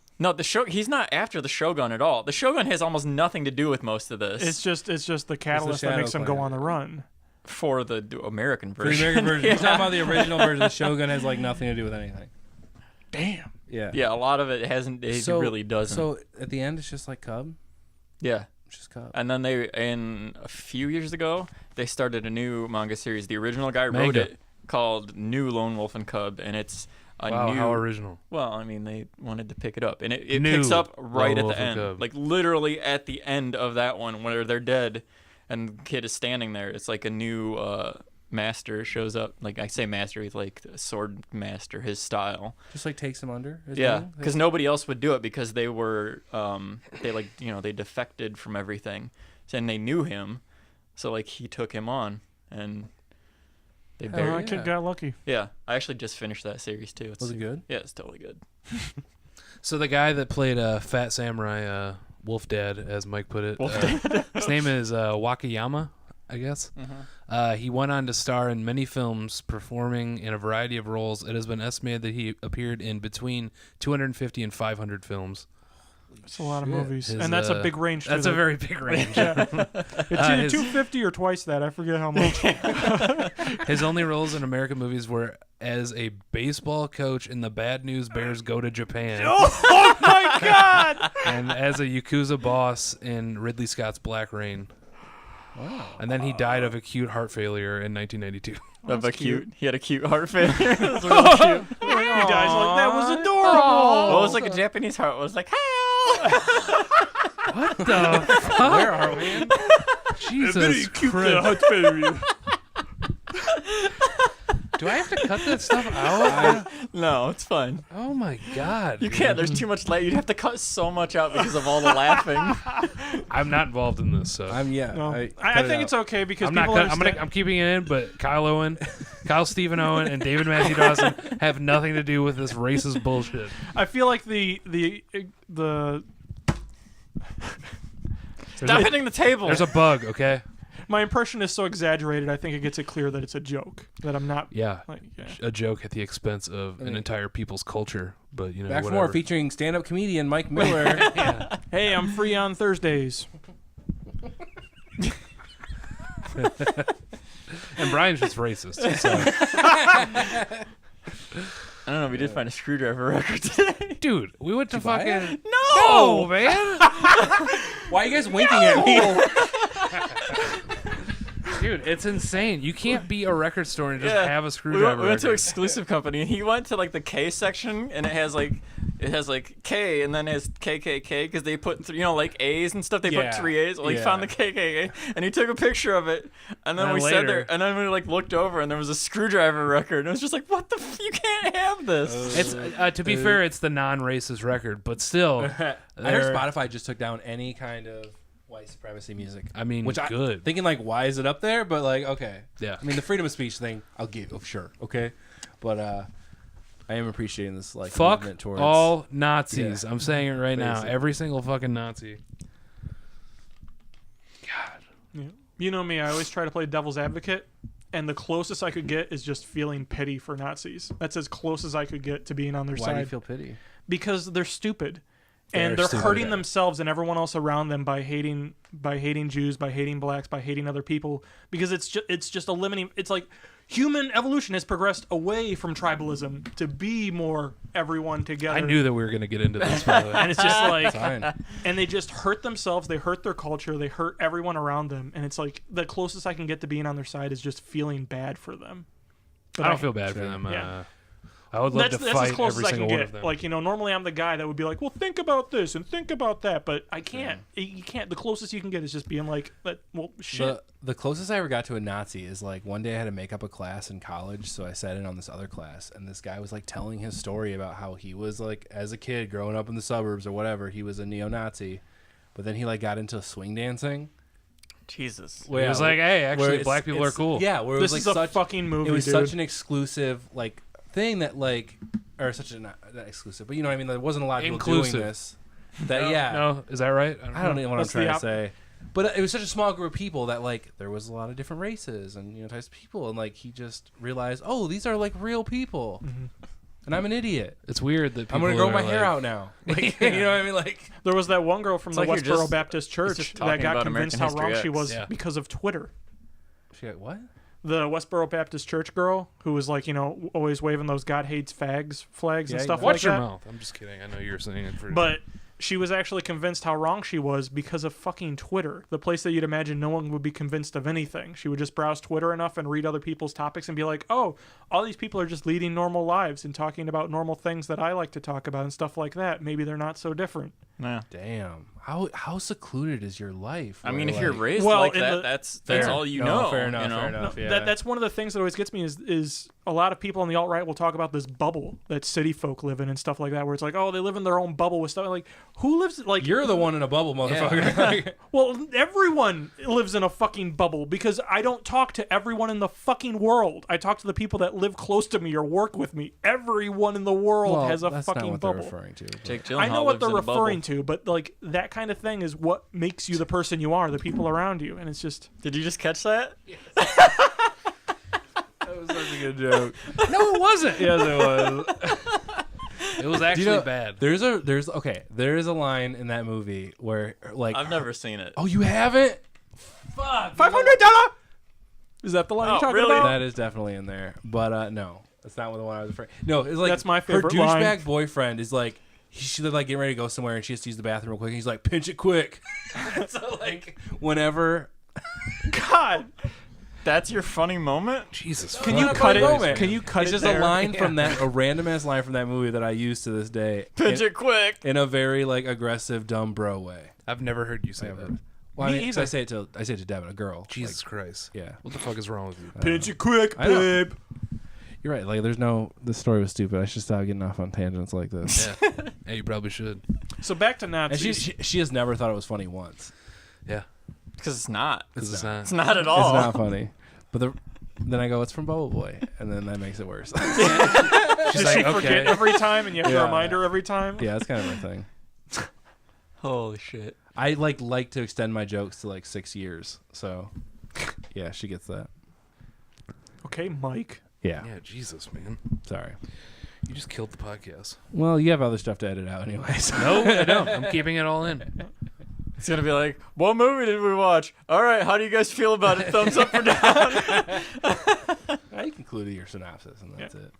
Speaker 3: No, he's not after the Shogun at all. The Shogun has almost nothing to do with most of this.
Speaker 2: It's just the catalyst that
Speaker 5: Shadow
Speaker 2: makes him go
Speaker 5: Clan.
Speaker 2: on the run.
Speaker 3: for the American
Speaker 5: For the
Speaker 3: version.
Speaker 5: American version. He's talking about the original version. The Shogun has like nothing to do with anything.
Speaker 2: Damn.
Speaker 5: Yeah.
Speaker 3: Yeah, a lot of it hasn't. It really doesn't.
Speaker 5: So at the end, it's just like Cub.
Speaker 3: yeah.
Speaker 5: It's just Cub.
Speaker 3: And then in a few years ago, they started a new manga series. The original guy wrote
Speaker 4: Manga.
Speaker 3: it called New Lone Wolf and Cub, and it's a
Speaker 4: Wow,
Speaker 3: new.
Speaker 4: how original.
Speaker 3: Well, I mean, they wanted to pick it up, and it
Speaker 4: New
Speaker 3: picks up right
Speaker 4: Lone
Speaker 3: at
Speaker 4: Wolf
Speaker 3: the
Speaker 4: and
Speaker 3: end,
Speaker 4: Cub.
Speaker 3: like literally at the end of that one, where they're dead, and the kid is standing there. It's like a new master shows up. Like I say, master, he's like a sword master, his style.
Speaker 5: Just like takes him under.
Speaker 3: Yeah, because nobody else would do it because they were they defected from everything, and they knew him, so like he took him on, and they
Speaker 5: Hell
Speaker 3: buried.
Speaker 2: That kid got lucky.
Speaker 3: Yeah, I actually just finished that series too.
Speaker 5: Was it good?
Speaker 3: Yeah, it's totally good.
Speaker 4: So the guy that played Fat Samurai, Wolf Dad, as Mike put it, his name is Wakayama, I guess. He went on to star in many films, performing in a variety of roles. It has been estimated that he appeared in between 250 and 500 films.
Speaker 2: That's a lot of
Speaker 5: Shit.
Speaker 2: movies,
Speaker 4: His,
Speaker 2: and that's a big range.
Speaker 4: That's
Speaker 2: too,
Speaker 4: a very big range.
Speaker 2: Yeah. It's either
Speaker 4: his-
Speaker 2: 250 or twice that. I forget how much.
Speaker 4: His only roles in American movies were as a baseball coach in the Bad News Bears Go to Japan,
Speaker 2: Oh my God!
Speaker 4: and as a Yakuza boss in Ridley Scott's Black Rain.
Speaker 5: Wow.
Speaker 4: And then he died of acute heart failure in 1992.
Speaker 3: Of a cute. He had a cute heart failure. It was really cute.
Speaker 2: He dies like that was adorable.
Speaker 3: Well, it was like a Japanese heart. It was like,
Speaker 4: What the fuck?
Speaker 5: Where are we?
Speaker 4: Jesus
Speaker 2: Cute
Speaker 4: Christ.
Speaker 2: heart failure.
Speaker 4: Do I have to cut that stuff out?
Speaker 3: no, it's fine.
Speaker 4: Oh my God.
Speaker 3: You can't. There's too much light. You'd have to cut so much out because of all the laughing.
Speaker 4: I'm not involved in this, so.
Speaker 2: No. I
Speaker 5: cut it
Speaker 2: think
Speaker 5: out.
Speaker 2: it's okay because
Speaker 4: I'm not.
Speaker 2: people understand.
Speaker 4: I'm keeping it in, but Kyle Owen, Kyle Stephen Owen, and David Matthew Dawson have nothing to do with this racist bullshit.
Speaker 2: I feel like the
Speaker 3: Stop hitting the table.
Speaker 4: There's a bug, okay?
Speaker 2: my impression is so exaggerated. I think it gets it clear that it's a joke. That I'm not.
Speaker 4: Yeah,
Speaker 2: Like, yeah.
Speaker 4: a joke at the expense of an entire people's culture, but you know,
Speaker 5: Back for
Speaker 4: whatever.
Speaker 5: more, featuring stand-up comedian Mike Miller.
Speaker 2: Hey, I'm free on Thursdays.
Speaker 4: And Brian's just racist. So.
Speaker 3: I don't know. We did find a screwdriver record today.
Speaker 4: Dude, we went to
Speaker 5: buy it?
Speaker 4: fucking.
Speaker 3: No,
Speaker 4: No, man.
Speaker 5: Why are you guys winking at me?
Speaker 4: Dude, it's insane. You can't be a record store and just
Speaker 3: Yeah.
Speaker 4: have a
Speaker 3: We
Speaker 4: screwdriver.
Speaker 3: went to
Speaker 4: record.
Speaker 3: exclusive company, and he went to like the K section, and it has like K, and then it has KKK because they put like A's and stuff. They
Speaker 5: Yeah.
Speaker 3: put 3 A's. Well, he
Speaker 5: Yeah.
Speaker 3: found the KKK, and he took a picture of it, and then
Speaker 4: And
Speaker 3: we
Speaker 4: later-
Speaker 3: sat there, and then we like looked over, and there was a screwdriver record, and it was just like, what the? You can't have this.
Speaker 4: It's to be fair, it's the non-racist record, but still,
Speaker 5: I heard
Speaker 4: they're-
Speaker 5: Spotify just took down any kind of white supremacy music.
Speaker 4: I mean,
Speaker 5: Which
Speaker 4: good.
Speaker 5: thinking like, why is it up there? But like, okay.
Speaker 4: Yeah.
Speaker 5: I mean, the freedom of speech thing, I'll give. Oh, sure. Okay. But I am appreciating this like
Speaker 4: Fuck
Speaker 5: movement towards
Speaker 4: all Nazis.
Speaker 5: Yeah.
Speaker 4: I'm saying it right now.
Speaker 5: Basically.
Speaker 4: Every single fucking Nazi. God.
Speaker 2: Yeah. You know me. I always try to play devil's advocate, and the closest I could get is just feeling pity for Nazis. That's as close as I could get to being on their
Speaker 5: Why
Speaker 2: side
Speaker 5: do you feel pity?
Speaker 2: because they're stupid. And
Speaker 5: They're
Speaker 2: they're
Speaker 5: stupid.
Speaker 2: hurting themselves and everyone else around them by hating Jews, by hating blacks, by hating other people. Because it's just a limiting. It's like human evolution has progressed away from tribalism to be more everyone together.
Speaker 4: I knew that we were going to get into this, by the way.
Speaker 2: And it's just like,
Speaker 5: Fine.
Speaker 2: and they just hurt themselves. They hurt their culture. They hurt everyone around them. And it's like the closest I can get to being on their side is just feeling bad for them. But
Speaker 4: I don't feel bad for
Speaker 5: Sure.
Speaker 4: them.
Speaker 2: Yeah.
Speaker 4: I would love
Speaker 2: that's
Speaker 4: to
Speaker 2: as
Speaker 4: fight
Speaker 2: close
Speaker 4: every
Speaker 2: as I can
Speaker 4: single one
Speaker 2: get.
Speaker 4: of them.
Speaker 2: Like, normally I'm the guy that would be like, well, think about this and think about that, but I can't. You can't. The closest you can get is just being like, well, shit.
Speaker 5: The closest I ever got to a Nazi is like one day I had to make up a class in college, so I sat in on this other class, and this guy was like telling his story about how he was like as a kid growing up in the suburbs or whatever, he was a neo-Nazi, but then he like got into swing dancing.
Speaker 3: Jesus.
Speaker 4: He was like, hey, actually,
Speaker 5: Where
Speaker 4: black people are cool.
Speaker 5: Yeah, where it
Speaker 2: This
Speaker 5: was
Speaker 2: is
Speaker 5: like
Speaker 2: a fucking movie,
Speaker 5: It was
Speaker 2: dude.
Speaker 5: such an exclusive like thing that like, or such a not exclusive, but you know what I mean. There wasn't a lot of people doing
Speaker 4: Inclusive.
Speaker 5: this. That
Speaker 4: No,
Speaker 5: yeah.
Speaker 4: No, is that right?
Speaker 5: I don't know what
Speaker 2: That's
Speaker 5: I'm
Speaker 2: the
Speaker 5: trying to say. But it was such a small group of people that like there was a lot of different races and types of people, and like he just realized, oh, these are like real people, and I'm an idiot.
Speaker 4: It's weird that people
Speaker 5: I'm gonna grow
Speaker 4: are,
Speaker 5: my hair
Speaker 4: like-
Speaker 5: out now. Like, you know what I mean? Like
Speaker 2: There was that one girl from the
Speaker 3: like you're
Speaker 2: Westboro
Speaker 3: just-
Speaker 2: Baptist Church
Speaker 3: just
Speaker 2: that
Speaker 3: talking
Speaker 2: got
Speaker 3: about
Speaker 2: convinced
Speaker 3: American
Speaker 2: how wrong
Speaker 3: History
Speaker 2: she was
Speaker 4: X. Yeah.
Speaker 2: because of Twitter.
Speaker 5: she got what?
Speaker 2: The Westboro Baptist Church girl who was like, always waving those God hates fags flags and
Speaker 5: Yeah,
Speaker 2: stuff
Speaker 5: Watch
Speaker 2: like
Speaker 4: Watch your
Speaker 2: that.
Speaker 4: mouth. I'm just kidding. I know you were saying it for.
Speaker 2: But she was actually convinced how wrong she was because of fucking Twitter, the place that you'd imagine no one would be convinced of anything. She would just browse Twitter enough and read other people's topics and be like, oh, all these people are just leading normal lives and talking about normal things that I like to talk about and stuff like that. Maybe they're not so different.
Speaker 3: Yeah.
Speaker 5: Damn. How secluded is your life?
Speaker 3: I mean,
Speaker 5: where,
Speaker 3: if you're
Speaker 5: like-
Speaker 3: raised
Speaker 2: Well,
Speaker 3: like
Speaker 2: in
Speaker 3: that,
Speaker 2: the-
Speaker 3: that's
Speaker 2: Fair.
Speaker 3: all you
Speaker 5: No,
Speaker 3: know.
Speaker 5: fair enough,
Speaker 3: you know?
Speaker 5: fair enough. Yeah.
Speaker 2: That's one of the things that always gets me is a lot of people on the alt-right will talk about this bubble that city folk live in and stuff like that, where it's like, oh, they live in their own bubble with stuff. Like, who lives, like...
Speaker 5: You're the one in a bubble, motherfucker. Like,
Speaker 2: Well, everyone lives in a fucking bubble because I don't talk to everyone in the fucking world. I talk to the people that live close to me or work with me. Everyone in the world
Speaker 5: well,
Speaker 2: has a
Speaker 5: that's
Speaker 2: fucking
Speaker 5: not what
Speaker 2: bubble.
Speaker 5: they're referring to. but-
Speaker 3: Jake Gyllenhaal
Speaker 2: I know what
Speaker 3: lives
Speaker 2: they're
Speaker 3: in a bubble.
Speaker 2: referring to, but like that kind of thing is what makes you the person you are, the people around you, and it's just
Speaker 3: Did you just catch that?
Speaker 5: That was such a good joke.
Speaker 4: no, it wasn't.
Speaker 5: Yes, it was.
Speaker 4: It was actually bad.
Speaker 5: There's a line in that movie where like
Speaker 3: I've never seen it.
Speaker 5: Oh, you haven't? Fuck.
Speaker 2: $500. Is that the line
Speaker 3: Oh,
Speaker 2: you're talking
Speaker 3: really?
Speaker 2: about?
Speaker 5: That is definitely in there, but no, that's not the one I was referring. No, it's like
Speaker 2: That's my
Speaker 5: her
Speaker 2: favorite
Speaker 5: douchebag
Speaker 2: line.
Speaker 5: boyfriend is like she's like getting ready to go somewhere and she has to use the bathroom real quick. And he's like, pinch it quick. So like whenever.
Speaker 2: God,
Speaker 3: That's your funny moment?
Speaker 4: Jesus.
Speaker 2: can
Speaker 5: Not
Speaker 2: you
Speaker 5: a
Speaker 2: cut
Speaker 5: funny
Speaker 2: it?
Speaker 5: moment.
Speaker 2: Can you cut
Speaker 5: It's
Speaker 2: it?
Speaker 5: just
Speaker 2: there?
Speaker 5: a line from that, a random ass line from that movie that I use to this day.
Speaker 3: Pinch it quick.
Speaker 5: in a very like aggressive, dumb bro way.
Speaker 4: I've never heard you say
Speaker 5: Ever.
Speaker 4: that.
Speaker 5: Well,
Speaker 2: Me
Speaker 5: I mean, 'cause
Speaker 2: either.
Speaker 5: I say it to Devin, a girl.
Speaker 4: Jesus Christ.
Speaker 5: Yeah.
Speaker 4: What the fuck is wrong with you?
Speaker 2: Pinch it quick,
Speaker 5: I know.
Speaker 2: babe.
Speaker 5: You're right. Like, this story was stupid. I should stop getting off on tangents like this.
Speaker 4: Yeah. Yeah, you probably should.
Speaker 2: So back to
Speaker 5: And
Speaker 2: Nazis.
Speaker 5: she has never thought it was funny once.
Speaker 4: Yeah.
Speaker 3: Because it's not.
Speaker 4: Because it's not.
Speaker 3: It's not at all.
Speaker 5: It's not funny. But then I go, it's from Bubble Boy, and then that makes it worse.
Speaker 4: She's
Speaker 2: Does she
Speaker 4: like,
Speaker 2: forget
Speaker 4: okay.
Speaker 2: every time, and you have to
Speaker 5: Yeah.
Speaker 2: remind her every time?
Speaker 5: Yeah, that's kind of my thing.
Speaker 3: Holy shit.
Speaker 5: I like to extend my jokes to like 6 years. So, yeah, she gets that.
Speaker 2: Okay, Mike.
Speaker 5: Yeah.
Speaker 4: Yeah, Jesus, man.
Speaker 5: Sorry.
Speaker 4: You just killed the podcast.
Speaker 5: Well, you have other stuff to edit out anyways.
Speaker 4: No, I don't. I'm keeping it all in.
Speaker 3: It's going to be like, what movie did we watch? All right, how do you guys feel about it? Thumbs up or down?
Speaker 5: You can include your synopsis, and that's it.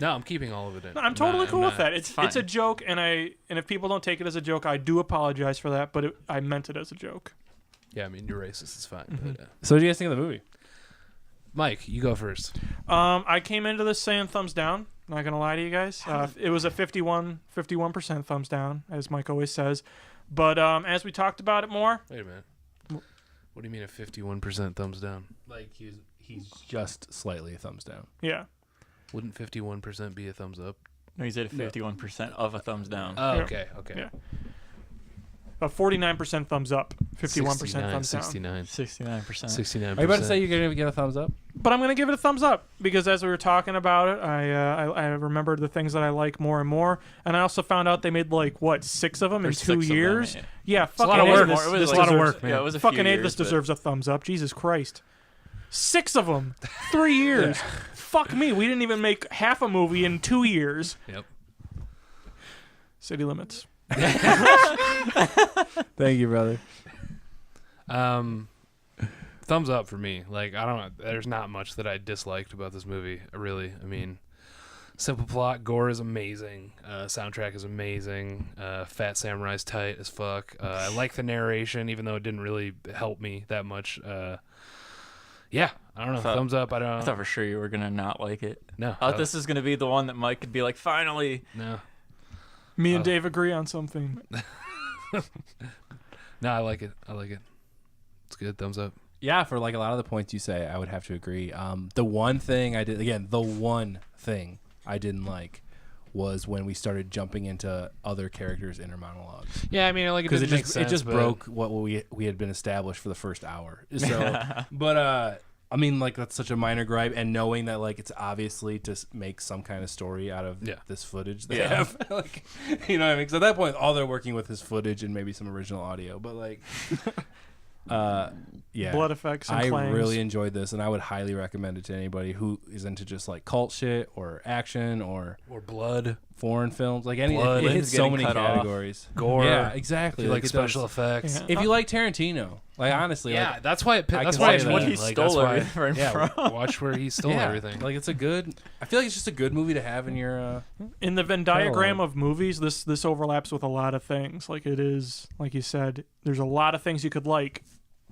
Speaker 4: No, I'm keeping all of it in.
Speaker 2: No, I'm totally cool with that. It's
Speaker 3: fine.
Speaker 2: a joke, and if people don't take it as a joke, I do apologize for that. But I meant it as a joke.
Speaker 4: Yeah, I mean, you're racist. It's fine. But,
Speaker 5: So, what do you guys think of the movie?
Speaker 4: Mike, you go first.
Speaker 2: I came into this saying thumbs down. Not gonna lie to you guys. It was a 51% thumbs down, as Mike always says. But as we talked about it more,
Speaker 4: Wait a minute. What do you mean a 51% thumbs down?
Speaker 5: Like, he's just slightly a thumbs down.
Speaker 2: yeah,
Speaker 4: Wouldn't 51% be a thumbs up?
Speaker 3: No, he said 51% of a thumbs down.
Speaker 4: Oh,
Speaker 2: Yeah.
Speaker 4: okay. Okay.
Speaker 2: Yeah. a 49% thumbs up, 51% thumbs down.
Speaker 4: 69.
Speaker 3: 69%.
Speaker 4: 69%.
Speaker 5: Are you about to say you're going to get a thumbs up?
Speaker 2: But I'm gonna give it a thumbs up because as we were talking about it, I remembered the things that I like more and more, and I also found out they made like 6 of them in
Speaker 3: There's
Speaker 2: 2
Speaker 3: 6 of them,
Speaker 2: years.
Speaker 3: yeah.
Speaker 2: Yeah,
Speaker 4: a
Speaker 2: fucking
Speaker 4: lot of
Speaker 2: A,
Speaker 4: work.
Speaker 2: This,
Speaker 3: It was
Speaker 2: this
Speaker 3: like-
Speaker 4: a lot of
Speaker 2: deserves-
Speaker 4: work, man.
Speaker 3: Yeah, it was a
Speaker 2: Fucking
Speaker 3: few
Speaker 2: A,
Speaker 3: years,
Speaker 2: this
Speaker 3: but-
Speaker 2: deserves a thumbs up. Jesus Christ. 6 of them, 3 years. Fuck me, we didn't even make half a movie in 2 years.
Speaker 4: Yep.
Speaker 2: City Limits.
Speaker 5: Thank you, brother.
Speaker 4: Thumbs up for me. Like, I don't know. There's not much that I disliked about this movie, really. I mean, simple plot, gore is amazing. Soundtrack is amazing. Fat Samurai's tight as fuck. I like the narration, even though it didn't really help me that much. Yeah, I don't know. Thumbs up. I don't
Speaker 3: I thought for sure you were going to not like it.
Speaker 4: No.
Speaker 3: I thought this is going to be the one that Mike could be like, finally.
Speaker 4: No.
Speaker 2: Me and Dave agree on something.
Speaker 4: No, I like it. I like it. It's good. Thumbs up.
Speaker 5: Yeah, for like a lot of the points you say, I would have to agree. The one thing I didn't like was when we started jumping into other characters' inner monologues.
Speaker 4: Yeah, I mean, like, it
Speaker 5: Because
Speaker 4: didn't
Speaker 5: it
Speaker 4: make
Speaker 5: just
Speaker 4: sense, but-
Speaker 5: broke what we had been established for the first hour. So, but I mean, like, that's such a minor gripe, and knowing that, like, it's obviously to make some kind of story out of this footage they have. Like, you know what I mean? Because at that point, all they're working with is footage and maybe some original audio. But, like, yeah.
Speaker 2: Blood effects and
Speaker 5: I
Speaker 2: clangs.
Speaker 5: really enjoyed this, and I would highly recommend it to anybody who is into just, like, cult shit or action or
Speaker 4: blood,
Speaker 5: foreign films. Like, any,
Speaker 4: Blood.
Speaker 5: it hits so
Speaker 3: Getting
Speaker 5: many
Speaker 3: cut off.
Speaker 5: categories.
Speaker 4: gore.
Speaker 5: Yeah, exactly.
Speaker 4: If you like
Speaker 5: it
Speaker 4: special
Speaker 5: does.
Speaker 4: effects.
Speaker 2: Yeah.
Speaker 5: If you like Tarantino, like, honestly,
Speaker 4: Yeah,
Speaker 5: like,
Speaker 4: that's why it.
Speaker 5: I
Speaker 4: That's
Speaker 5: can
Speaker 4: why
Speaker 5: say
Speaker 4: I
Speaker 3: What
Speaker 5: that.
Speaker 3: he
Speaker 4: like,
Speaker 3: stole
Speaker 4: that's why,
Speaker 3: everything
Speaker 5: yeah,
Speaker 3: from.
Speaker 4: Watch where he stole everything.
Speaker 5: Like, it's a good. I feel like it's just a good movie to have in your.
Speaker 2: In the Venn diagram of movies, this overlaps with a lot of things. Like it is, like you said, there's a lot of things you could like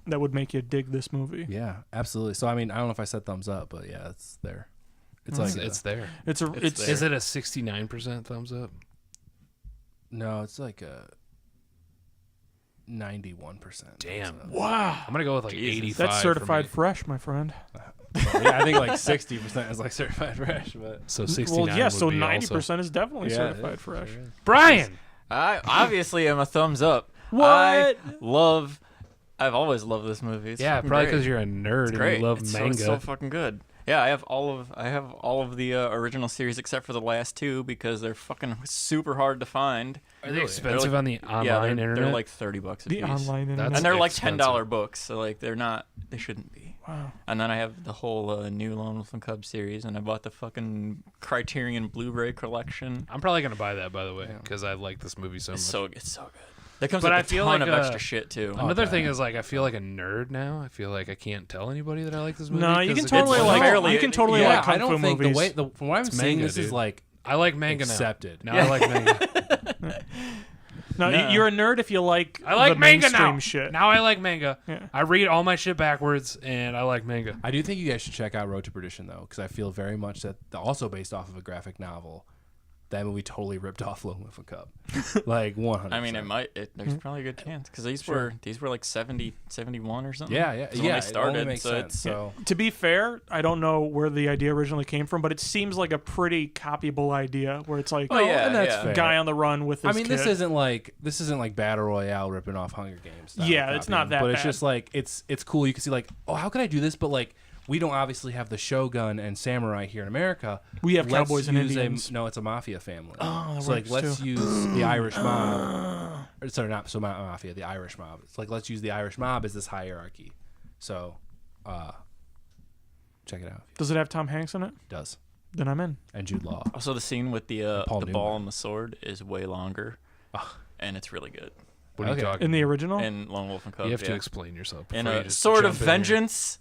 Speaker 2: that would make you dig this movie.
Speaker 5: Yeah, absolutely. So I mean, I don't know if I said thumbs up, but yeah, it's there. It's like
Speaker 4: It's there.
Speaker 2: It's a it's
Speaker 3: there.
Speaker 4: Is it a 69% thumbs up?
Speaker 5: no, it's like a 91%.
Speaker 4: Damn.
Speaker 2: wow.
Speaker 4: I'm gonna go with like
Speaker 3: Jesus.
Speaker 4: 85.
Speaker 2: That's
Speaker 4: for
Speaker 2: certified
Speaker 4: me.
Speaker 2: fresh, my friend.
Speaker 5: Yeah, I think like 60% is like certified fresh, but
Speaker 4: So 69.
Speaker 2: Well, yeah,
Speaker 4: would
Speaker 2: so
Speaker 4: be
Speaker 2: 90% is definitely
Speaker 5: Yeah,
Speaker 2: certified
Speaker 5: it
Speaker 2: fresh.
Speaker 5: sure is.
Speaker 4: Brian.
Speaker 3: I obviously am a thumbs up.
Speaker 2: What?
Speaker 3: I've always loved this movie. It's
Speaker 4: Yeah,
Speaker 3: fucking
Speaker 4: probably
Speaker 3: great.
Speaker 4: because you're a nerd
Speaker 3: It's great.
Speaker 4: and you love
Speaker 3: it's
Speaker 4: manga.
Speaker 3: So fucking good. Yeah, I have all of the original series except for the last two because they're fucking super hard to find.
Speaker 4: Are they expensive on the online
Speaker 3: yeah, they're,
Speaker 4: internet?
Speaker 3: they're like $30 a
Speaker 2: The
Speaker 3: piece.
Speaker 2: online internet.
Speaker 3: And they're like
Speaker 4: expensive.
Speaker 3: $10 books, so like they shouldn't be.
Speaker 2: Wow.
Speaker 3: And then I have the whole new Lone Wolf and Cub series, and I bought the fucking Criterion Blu-ray collection.
Speaker 4: I'm probably gonna buy that, by the way, because I like this movie so much.
Speaker 3: It's so good. That comes
Speaker 4: But
Speaker 3: with
Speaker 4: I
Speaker 3: a
Speaker 4: feel
Speaker 3: ton
Speaker 4: like
Speaker 3: of extra shit too.
Speaker 4: Another thing is like I feel like a nerd now. I feel like I can't tell anybody that I like this movie.
Speaker 2: No, you can
Speaker 4: 'cause
Speaker 2: totally
Speaker 3: it's
Speaker 2: like
Speaker 3: fairly-
Speaker 2: you can totally
Speaker 3: yeah,
Speaker 2: like kung
Speaker 5: I don't
Speaker 2: fu
Speaker 5: think
Speaker 2: movies.
Speaker 5: from what I'm seeing,
Speaker 4: manga,
Speaker 5: this is
Speaker 4: dude.
Speaker 5: like
Speaker 4: I like manga
Speaker 5: accepted.
Speaker 4: now. Now I like manga.
Speaker 2: No,
Speaker 3: No.
Speaker 2: you're a nerd if you like
Speaker 4: I like
Speaker 2: the
Speaker 4: manga
Speaker 2: mainstream
Speaker 4: now.
Speaker 2: shit.
Speaker 4: Now I like manga.
Speaker 2: Yeah.
Speaker 4: I read all my shit backwards, and I like manga.
Speaker 5: I do think you guys should check out Road to Perdition though, because I feel very much that also based off of a graphic novel. That movie totally ripped off Lone Wolf and Cub, like 100%.
Speaker 3: I mean, it might. There's probably a good chance because these were like 70, 71 or something.
Speaker 5: Yeah,
Speaker 3: Is when
Speaker 5: yeah.
Speaker 3: they started,
Speaker 5: It only makes
Speaker 3: so
Speaker 5: sense.
Speaker 3: it's
Speaker 5: So
Speaker 2: To be fair, I don't know where the idea originally came from, but it seems like a pretty copyable idea where it's like,
Speaker 3: Oh, yeah,
Speaker 5: and that's
Speaker 3: yeah.
Speaker 5: fair.
Speaker 2: guy on the run with his
Speaker 5: I mean,
Speaker 2: kid.
Speaker 5: this isn't like Battle Royale ripping off Hunger Games. style
Speaker 2: Yeah, it's not
Speaker 5: copying,
Speaker 2: that
Speaker 5: But it's
Speaker 2: bad.
Speaker 5: just like it's cool. You can see like, oh, how can I do this? But like, we don't obviously have the Shogun and samurai here in America.
Speaker 2: We have
Speaker 5: Let's
Speaker 2: cowboys and
Speaker 5: use
Speaker 2: Indians.
Speaker 5: no, it's a mafia family.
Speaker 2: Oh, that
Speaker 5: so like,
Speaker 2: works,
Speaker 5: let's
Speaker 2: too.
Speaker 5: use the Irish mob. Or, sorry, not mafia. The Irish mob. It's like let's use the Irish mob as this hierarchy. So, check it out.
Speaker 2: Does it have Tom Hanks in it?
Speaker 5: It does,
Speaker 2: Then I'm in.
Speaker 5: and Jude Law.
Speaker 3: Also, the scene with the
Speaker 5: Paul
Speaker 3: ball
Speaker 5: Newman.
Speaker 3: and the sword is way longer, and it's really good.
Speaker 4: What are
Speaker 5: Okay.
Speaker 4: you talking?
Speaker 2: In the original?
Speaker 3: And Lone Wolf and Cub.
Speaker 4: You have
Speaker 3: yeah.
Speaker 4: to explain yourself.
Speaker 3: And
Speaker 4: before you just
Speaker 3: Sword
Speaker 4: jump
Speaker 3: of
Speaker 4: in here.
Speaker 3: Vengeance.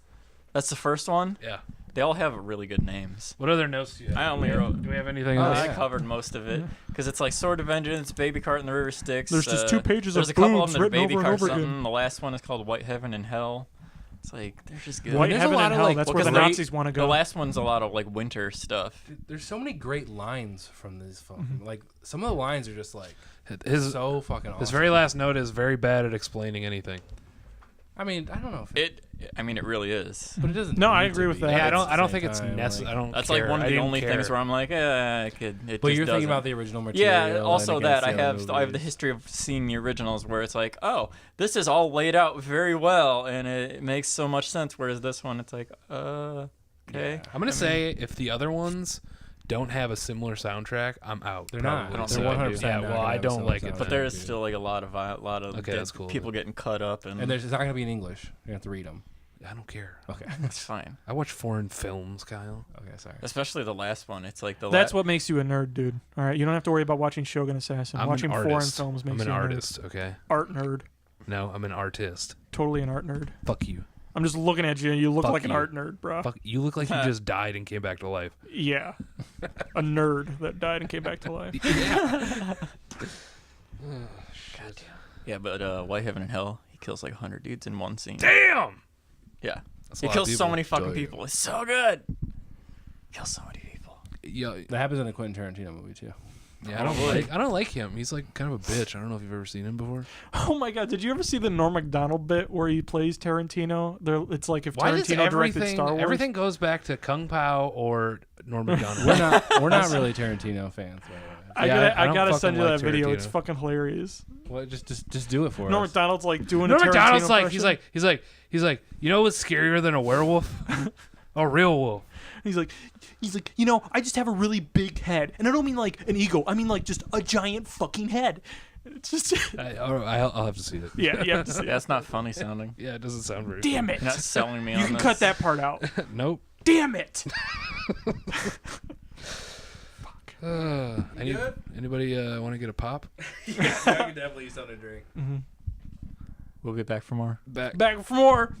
Speaker 3: That's the first one.
Speaker 4: Yeah.
Speaker 3: They all have really good names.
Speaker 4: What other notes do you have?
Speaker 3: I only wrote.
Speaker 4: Do we have anything
Speaker 5: Oh,
Speaker 4: else?
Speaker 3: I
Speaker 5: yeah.
Speaker 3: covered most of it because it's like Sword of Vengeance, Baby Cart and the River Styx.
Speaker 2: There's just 2 pages
Speaker 3: There's
Speaker 2: of
Speaker 3: a couple
Speaker 2: boobs
Speaker 3: of them that are
Speaker 2: written
Speaker 3: Baby
Speaker 2: over and
Speaker 3: Cart
Speaker 2: over again.
Speaker 3: something. The last one is called White Heaven and Hell. It's like they're just good.
Speaker 2: White
Speaker 5: There's a
Speaker 2: Heaven
Speaker 5: lot
Speaker 2: and
Speaker 5: of,
Speaker 2: Hell.
Speaker 5: like-
Speaker 2: That's
Speaker 3: Well,
Speaker 2: where the
Speaker 3: 'cause
Speaker 2: Nazis want to
Speaker 3: The
Speaker 2: go.
Speaker 3: last one's a lot of like winter stuff.
Speaker 5: There's so many great lines from this film. Like some of the lines are just like
Speaker 4: His
Speaker 5: so fucking awesome.
Speaker 4: his very last note is very bad at explaining anything.
Speaker 5: I mean, I don't know if
Speaker 3: It really is.
Speaker 5: but it doesn't.
Speaker 2: No, I
Speaker 5: need to
Speaker 2: agree with
Speaker 5: be
Speaker 2: that.
Speaker 4: Yeah, I
Speaker 5: at
Speaker 4: don't.
Speaker 5: the
Speaker 4: I don't
Speaker 5: same
Speaker 4: think it's
Speaker 5: time,
Speaker 4: necessary.
Speaker 5: like-
Speaker 4: I don't.
Speaker 3: That's
Speaker 4: care.
Speaker 3: like one
Speaker 4: I
Speaker 3: of the
Speaker 4: didn't
Speaker 3: only
Speaker 4: care.
Speaker 3: things where I'm like, I could. It
Speaker 5: But
Speaker 3: just
Speaker 5: you're
Speaker 3: doesn't.
Speaker 5: thinking about the original material.
Speaker 3: Yeah,
Speaker 5: and
Speaker 3: also
Speaker 5: against
Speaker 3: that I
Speaker 5: the other
Speaker 3: have the
Speaker 5: movies.
Speaker 3: history of seeing the originals where it's like, oh, this is all laid out very well and it makes so much sense. Whereas this one, it's like, okay.
Speaker 4: I'm gonna say if the other ones don't have a similar soundtrack, I'm out.
Speaker 5: They're not.
Speaker 4: probably.
Speaker 3: They're
Speaker 5: 100%
Speaker 4: Yeah,
Speaker 5: not
Speaker 4: well,
Speaker 5: gonna
Speaker 4: I
Speaker 5: have a
Speaker 4: don't
Speaker 5: similar
Speaker 4: like it.
Speaker 5: soundtrack.
Speaker 3: But there's
Speaker 5: dude.
Speaker 3: still like a lot of
Speaker 4: Okay, that's cool.
Speaker 3: people getting cut up and
Speaker 5: And there's it's not gonna be in English. You have to read them.
Speaker 4: I don't care.
Speaker 5: Okay.
Speaker 3: it's fine.
Speaker 4: I watch foreign films, Kyle.
Speaker 5: Okay. Sorry.
Speaker 3: Especially the last one. It's like the
Speaker 2: That's what makes you a nerd, dude. All right, you don't have to worry about watching Shogun Assassin.
Speaker 4: I'm
Speaker 2: Watching
Speaker 4: an
Speaker 2: foreign
Speaker 4: artist.
Speaker 2: films makes
Speaker 4: I'm an
Speaker 2: you a nerd.
Speaker 4: artist. Okay.
Speaker 2: Art nerd.
Speaker 4: No, I'm an artist.
Speaker 2: Totally an art nerd.
Speaker 4: Fuck you.
Speaker 2: I'm just looking at you and you look
Speaker 4: Fuck
Speaker 2: like an
Speaker 4: you.
Speaker 2: art nerd, bro.
Speaker 4: Fuck. You look like you just died and came back to life.
Speaker 2: Yeah. A nerd that died and came back to life.
Speaker 3: Yeah, but White Heaven and Hell, he kills like 100 dudes in one scene.
Speaker 4: Damn.
Speaker 3: Yeah.
Speaker 4: That's a
Speaker 3: He
Speaker 4: lot of
Speaker 3: kills so
Speaker 4: people.
Speaker 3: many fucking
Speaker 5: Damn.
Speaker 3: people. It's so good. Kills so many people.
Speaker 4: Yeah.
Speaker 5: That happens in a Quentin Tarantino movie too.
Speaker 4: Yeah. I don't like him. He's like kind of a bitch. I don't know if you've ever seen him before.
Speaker 2: Oh my god, did you ever see the Norm Macdonald bit where he plays Tarantino? It's like if
Speaker 4: Why does
Speaker 2: Tarantino directed Star Wars.
Speaker 4: everything goes back to Kung Pao or Norm Macdonald.
Speaker 5: We're not really Tarantino fans. By the way.
Speaker 2: I
Speaker 4: don't
Speaker 2: gotta
Speaker 4: fucking
Speaker 2: send you
Speaker 4: like
Speaker 2: that video. It's
Speaker 4: Tarantino.
Speaker 2: fucking hilarious.
Speaker 5: Well, just do it for
Speaker 2: Norm
Speaker 5: us.
Speaker 2: Macdonald's like doing
Speaker 4: Norm
Speaker 2: a Tarantino
Speaker 4: Macdonald's like
Speaker 2: impression.
Speaker 4: he's like, you know what's scarier than a werewolf? A real wolf.
Speaker 2: He's like, I just have a really big head, and I don't mean like an ego. I mean like just a giant fucking head. It's just
Speaker 4: I'll have to see it.
Speaker 2: yeah, you have to see.
Speaker 3: Yeah, it's not funny sounding.
Speaker 4: Yeah, it doesn't sound very.
Speaker 2: Damn it!
Speaker 3: You're not selling me on
Speaker 2: You can
Speaker 3: this.
Speaker 2: cut that part out.
Speaker 4: Nope.
Speaker 2: Damn it!
Speaker 4: Anybody want to get a pop?
Speaker 5: Yeah, I can definitely use something to drink.
Speaker 3: We'll be back for more.
Speaker 4: Back.
Speaker 2: Back for more.